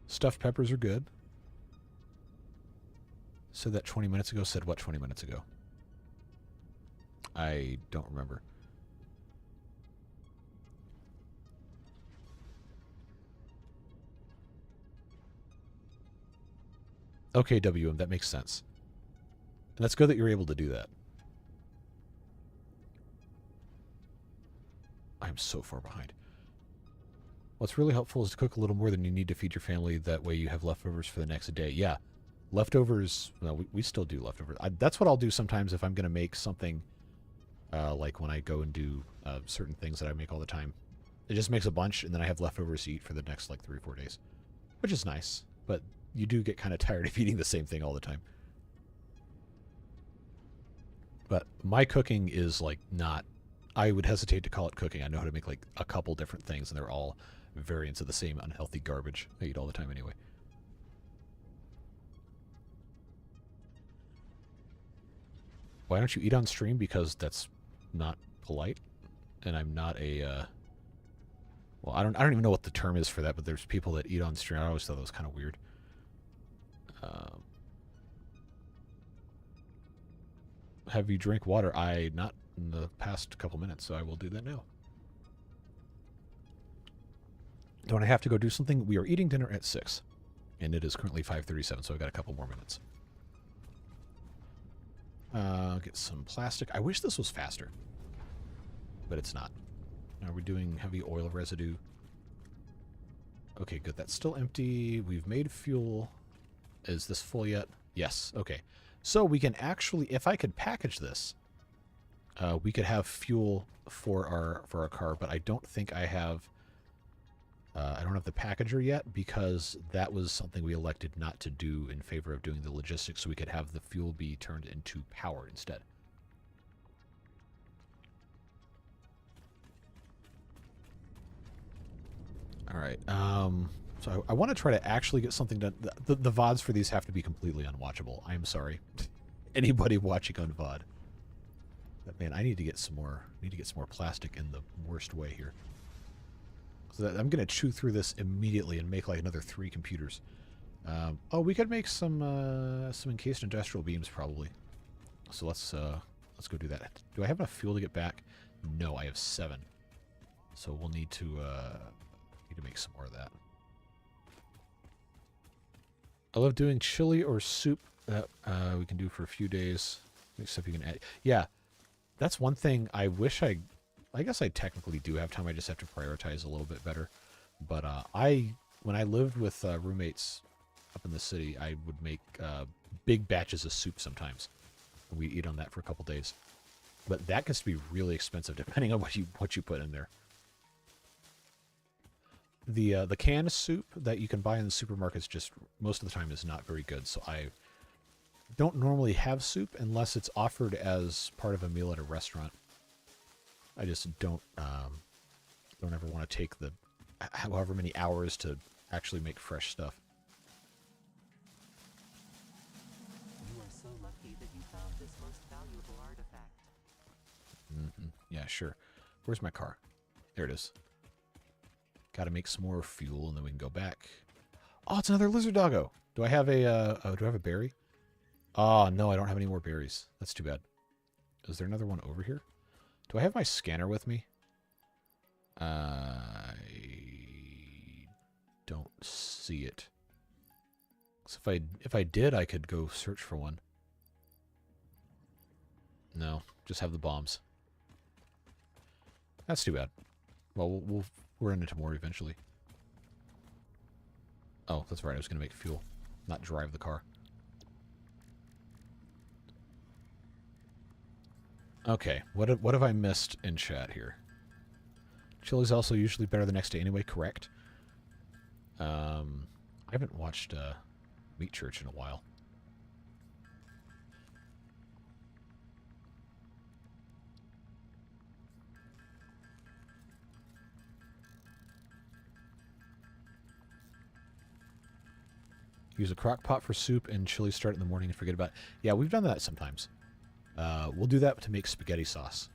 Stuffed peppers are good. Said that 20 minutes ago. Said what 20 minutes ago? I don't remember. Okay, WM, that makes sense. And that's good that you're able to do that. I'm so far behind. What's really helpful is to cook a little more than you need to feed your family. That way you have leftovers for the next day. Yeah, leftovers, well, we still do leftovers. That's what I'll do sometimes if I'm going to make something, like when I go and do certain things that I make all the time. It just makes a bunch, and then I have leftovers to eat for the next, like, 3 or 4 days. Which is nice, but you do get kind of tired of eating the same thing all the time. But my cooking is, like, not... I would hesitate to call it cooking. I know how to make, like, a couple different things, and they're all variants of the same unhealthy garbage I eat all the time anyway. Why don't you eat on stream? Because that's not polite, and I'm not a... well, I don't even know what the term is for that, but there's people that eat on stream. I always thought that was kind of weird. Have you drink water? Not in the past couple minutes, so I will do that now. Don't I have to go do something? We are eating dinner at 6, and it is currently 5:37, so I've got a couple more minutes. Get some plastic. I wish this was faster, but it's not. Are we doing heavy oil residue? Okay, good. That's still empty. We've made fuel. Is this full yet? Yes. Okay. So we can actually, if I could package this, we could have fuel for our car, but I don't think I have. I don't have the packager yet because that was something we elected not to do in favor of doing the logistics, so we could have the fuel be turned into power instead. All right. So I want to try to actually get something done. The VODs for these have to be completely unwatchable. I'm sorry. Anybody watching on VOD. But man, I need to get some more. Plastic in the worst way here. So I'm going to chew through this immediately and make like another 3 computers. Oh, we could make some encased industrial beams probably. So let's go do that. Do I have enough fuel to get back? No, I have 7. So we'll need to make some more of that. I love doing chili or soup that we can do for a few days. Except you can add. Yeah, that's one thing I wish I guess I technically do have time. I just have to prioritize a little bit better. But when I lived with roommates up in the city, I would make big batches of soup sometimes. And we'd eat on that for a couple days. But that gets to be really expensive depending on what you put in there. The canned soup that you can buy in the supermarkets just most of the time is not very good. So I don't normally have soup unless it's offered as part of a meal at a restaurant. I just don't ever want to take the however many hours to actually make fresh stuff. You are so lucky that you found this most valuable artifact. Mm-hmm. Yeah, sure. Where's my car? There it is. Got to make some more fuel, and then we can go back. Oh, it's another lizard doggo. Do I have a berry? Oh, no, I don't have any more berries. That's too bad. Is there another one over here? Do I have my scanner with me? I don't see it. So if I did, I could go search for one. No, just have the bombs. That's too bad. Well, we'll run into more eventually. Oh, that's right. I was going to make fuel, not drive the car. Okay, what have I missed in chat here? Chili's also usually better the next day anyway, correct? I haven't watched Meat Church in a while. Use a crock pot for soup and chili start in the morning and forget about it. Yeah, we've done that sometimes. We'll do that to make spaghetti sauce.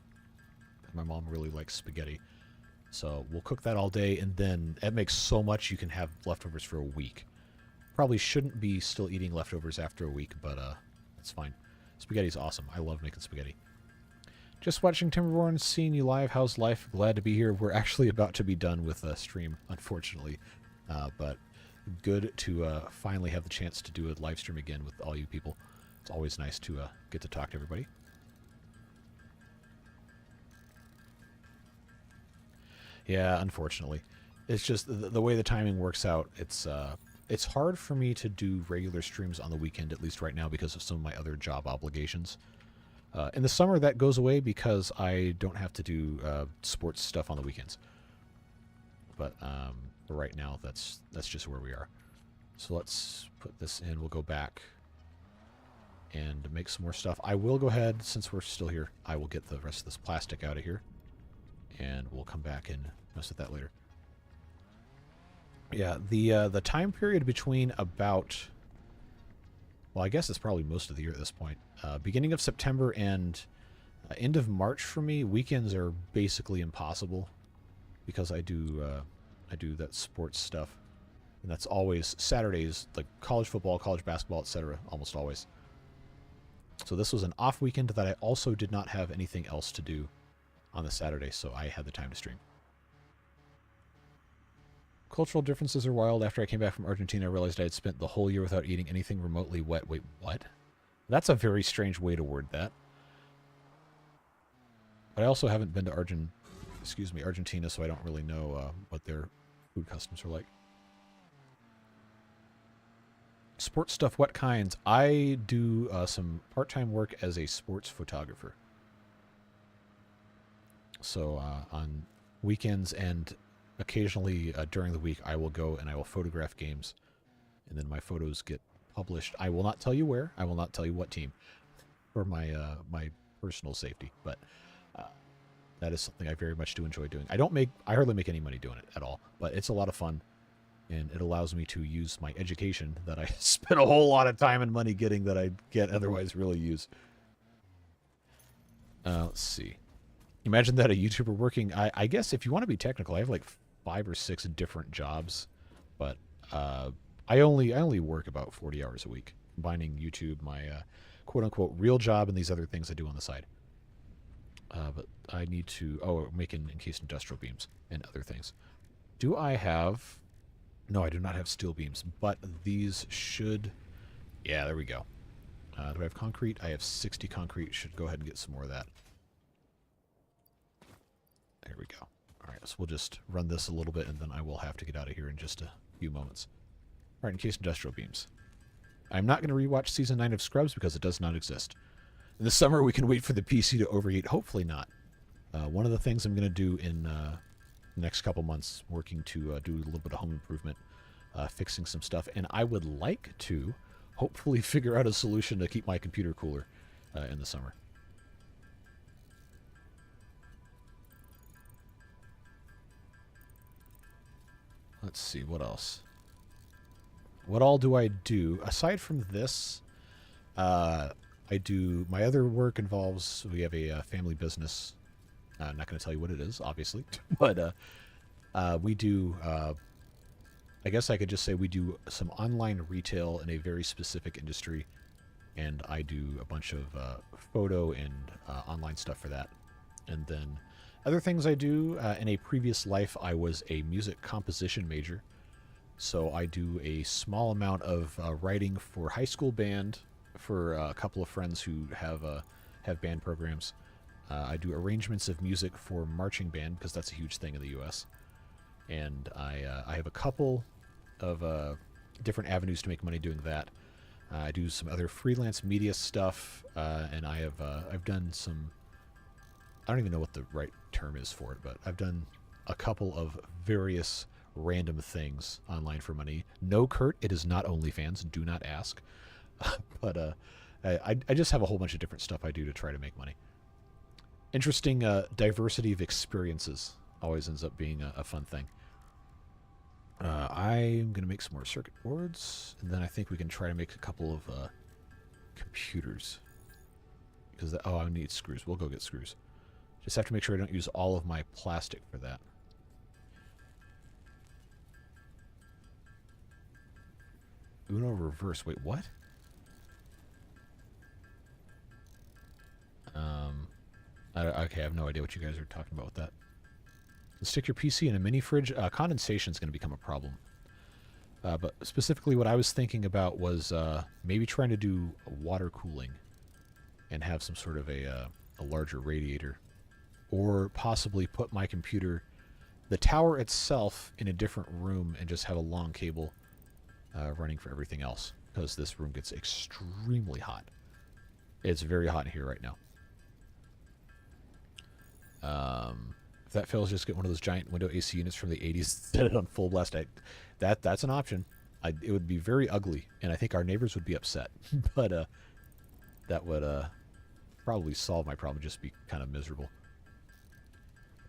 My mom really likes spaghetti. So we'll cook that all day, and then it makes so much you can have leftovers for a week. Probably shouldn't be still eating leftovers after a week, but it's fine. Spaghetti's awesome. I love making spaghetti. Just watching Timberborn, seeing you live. How's life? Glad to be here. We're actually about to be done with the stream, unfortunately. But good to finally have the chance to do a live stream again with all you people. It's always nice to get to talk to everybody. Yeah, unfortunately. It's just the way the timing works out. It's hard for me to do regular streams on the weekend, at least right now, because of some of my other job obligations. In the summer, that goes away because I don't have to do sports stuff on the weekends. But right now, that's just where we are. So let's put this in. We'll go back and make some more stuff. I will go ahead, since we're still here, I will get the rest of this plastic out of here. And we'll come back and mess with that later. Yeah, the time period between about, well, I guess it's probably most of the year at this point. Beginning of September and end of March for me, weekends are basically impossible because I do that sports stuff, and that's always Saturdays, like college football, college basketball, etc. Almost always. So this was an off weekend that I also did not have anything else to do on the Saturday, so I had the time to stream. Cultural differences are wild. After I came back from Argentina, I realized I had spent the whole year without eating anything remotely wet. Wait, what? That's a very strange way to word that. But I also haven't been to Argentina, so I don't really know what their food customs are like. Sports stuff, what kinds? I do some part-time work as a sports photographer. So on weekends and occasionally during the week, I will go and I will photograph games, and then my photos get published. I will not tell you where. I will not tell you what team, for my my personal safety. But that is something I very much do enjoy doing. I hardly make any money doing it at all, but it's a lot of fun, and it allows me to use my education that I spent a whole lot of time and money getting that I can't otherwise really use. Let's see. Imagine that a YouTuber working, I guess if you want to be technical, I have like 5 or 6 different jobs, but I only work about 40 hours a week, combining YouTube, my quote-unquote real job, and these other things I do on the side. But I need to, making encased industrial beams and other things. Do I have, no, I do not have steel beams, but these should, yeah, there we go. Do I have concrete? I have 60 concrete, should go ahead and get some more of that. There we go. All right, so we'll just run this a little bit, and then I will have to get out of here in just a few moments. All right, encased industrial beams. I'm not going to rewatch Season 9 of Scrubs because it does not exist. In the summer, we can wait for the PC to overheat. Hopefully not. One of the things I'm going to do in the next couple months, working to do a little bit of home improvement, fixing some stuff, and I would like to hopefully figure out a solution to keep my computer cooler in the summer. Let's see, what else? What all do I do? Aside from this, I do, my other work involves, we have a family business. I'm not going to tell you what it is, obviously. But we do, I guess I could just say we do some online retail in a very specific industry. And I do a bunch of photo and online stuff for that. And then other things I do, in a previous life, I was a music composition major. So I do a small amount of writing for high school band for a couple of friends who have band programs. I do arrangements of music for marching band because that's a huge thing in the U.S. And I have a couple of different avenues to make money doing that. I do some other freelance media stuff, and I've done some, I don't even know what the right term is for it, but I've done a couple of various random things online for money. No, Kurt, it is not OnlyFans. Do not ask. But I just have a whole bunch of different stuff I do to try to make money. Interesting diversity of experiences always ends up being a fun thing. I'm going to make some more circuit boards, and then I think we can try to make a couple of computers. Because, oh, I need screws. We'll go get screws. Just have to make sure I don't use all of my plastic for that. Uno reverse. Wait, what? Okay, I have no idea what you guys are talking about with that. Stick your PC in a mini fridge. Condensation is going to become a problem. But specifically what I was thinking about was maybe trying to do water cooling and have some sort of a larger radiator. Or possibly put my computer, the tower itself, in a different room and just have a long cable running for everything else. Because this room gets extremely hot. It's very hot in here right now. If that fails, just get one of those giant window AC units from the 80s, set it on full blast. That's an option. It would be very ugly, and I think our neighbors would be upset. But that would probably solve my problem, just be kind of miserable.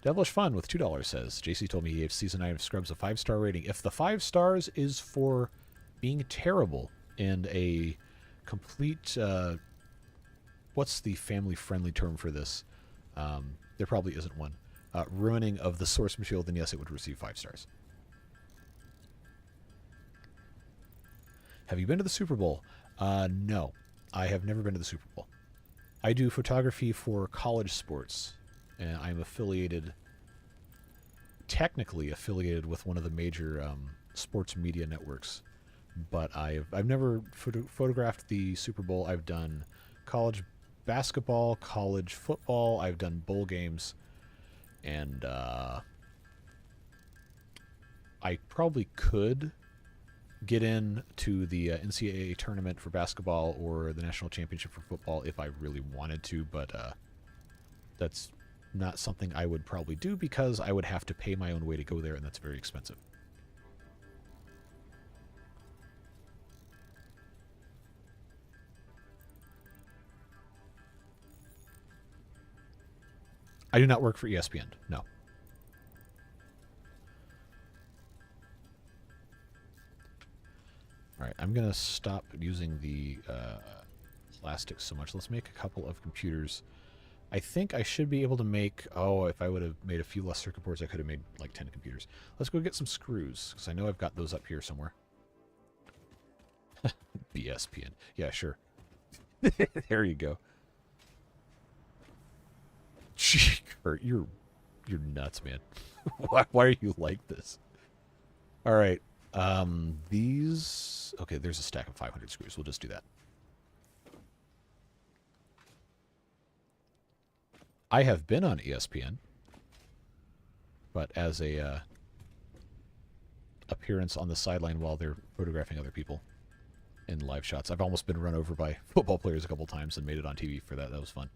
Devilish Fun with $2 says, JC told me he gave Season 9 of Scrubs a 5-star rating. If the 5 stars is for being terrible and a complete, what's the family-friendly term for this? There probably isn't one. Ruining of the source material, then yes, it would receive 5 stars. Have you been to the Super Bowl? No, I have never been to the Super Bowl. I do photography for college sports, and I'm affiliated, technically affiliated with one of the major sports media networks. But I've never photographed the Super Bowl. I've done college basketball, college football. I've done bowl games, and I probably could get into the NCAA tournament for basketball or the national championship for football if I really wanted to, but that's not something I would probably do because I would have to pay my own way to go there, and that's very expensive. I do not work for ESPN, no. Alright, I'm going to stop using the plastic so much. Let's make a couple of computers. I think I should be able to make... Oh, if I would have made a few less circuit boards, I could have made like 10 computers. Let's go get some screws, because I know I've got those up here somewhere. BSPN. Yeah, sure. There you go. Gee, Kurt, you're nuts, man. Why are you like this? All right. These... Okay, there's a stack of 500 screws. We'll just do that. I have been on ESPN, but as a appearance on the sideline while they're photographing other people in live shots. I've almost been run over by football players a couple times and made it on TV for that. That was fun.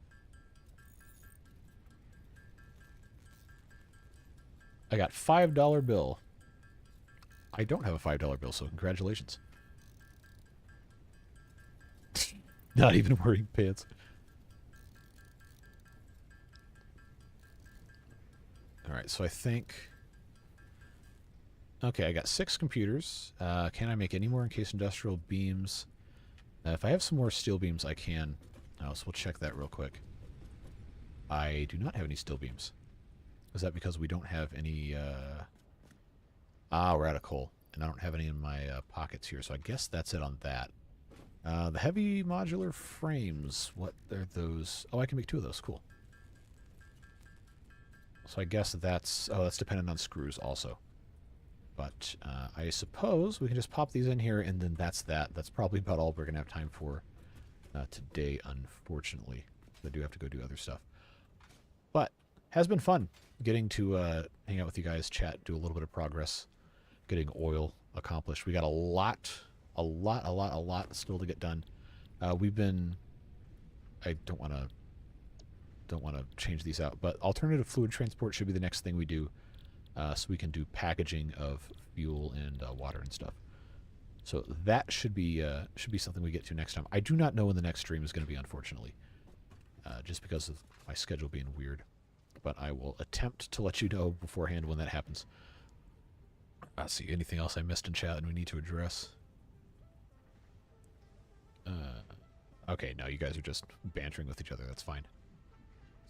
I got $5 bill. I don't have a $5 bill, so congratulations. Not even wearing pants. Alright, so I think... Okay, I got 6 computers. Can I make any more encased industrial beams? If I have some more steel beams, I can. Oh, so we'll check that real quick. I do not have any steel beams. Is that because we don't have any... we're out of coal. And I don't have any in my pockets here, so I guess that's it on that. The heavy modular frames, what are those? Oh, I can make 2 of those. Cool. So I guess that's... Oh, that's dependent on screws also. But I suppose we can just pop these in here, and then that's that. That's probably about all we're going to have time for today, unfortunately. I do have to go do other stuff. But has been fun getting to hang out with you guys, chat, do a little bit of progress, getting oil accomplished. We got a lot still to get done. We've been... I don't want to change these out, but alternative fluid transport should be the next thing we do, so we can do packaging of fuel and water and stuff. So that should be something we get to next time. I do not know when the next stream is going to be, unfortunately, just because of my schedule being weird. But I will attempt to let you know beforehand when that happens. Let's see, anything else I missed in chat and we need to address? Okay, no, you guys are just bantering with each other. That's fine.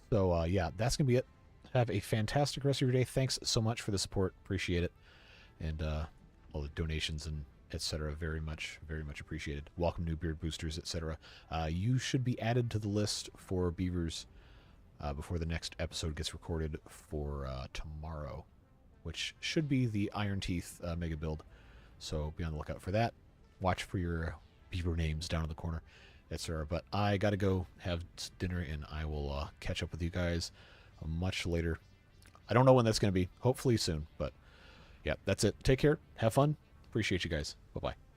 So, yeah, that's going to be it. Have a fantastic rest of your day. Thanks so much for the support. Appreciate it. And all the donations and etc. Very much appreciated. Welcome new beard boosters, etc. You should be added to the list for beavers before the next episode gets recorded for tomorrow, which should be the Iron Teeth mega build. So be on the lookout for that. Watch for your beaver names down in the corner, etc. But I got to go have dinner, and I will catch up with you guys much later. I don't know when that's going to be. Hopefully soon. But yeah, that's it. Take care. Have fun. Appreciate you guys. Bye-bye.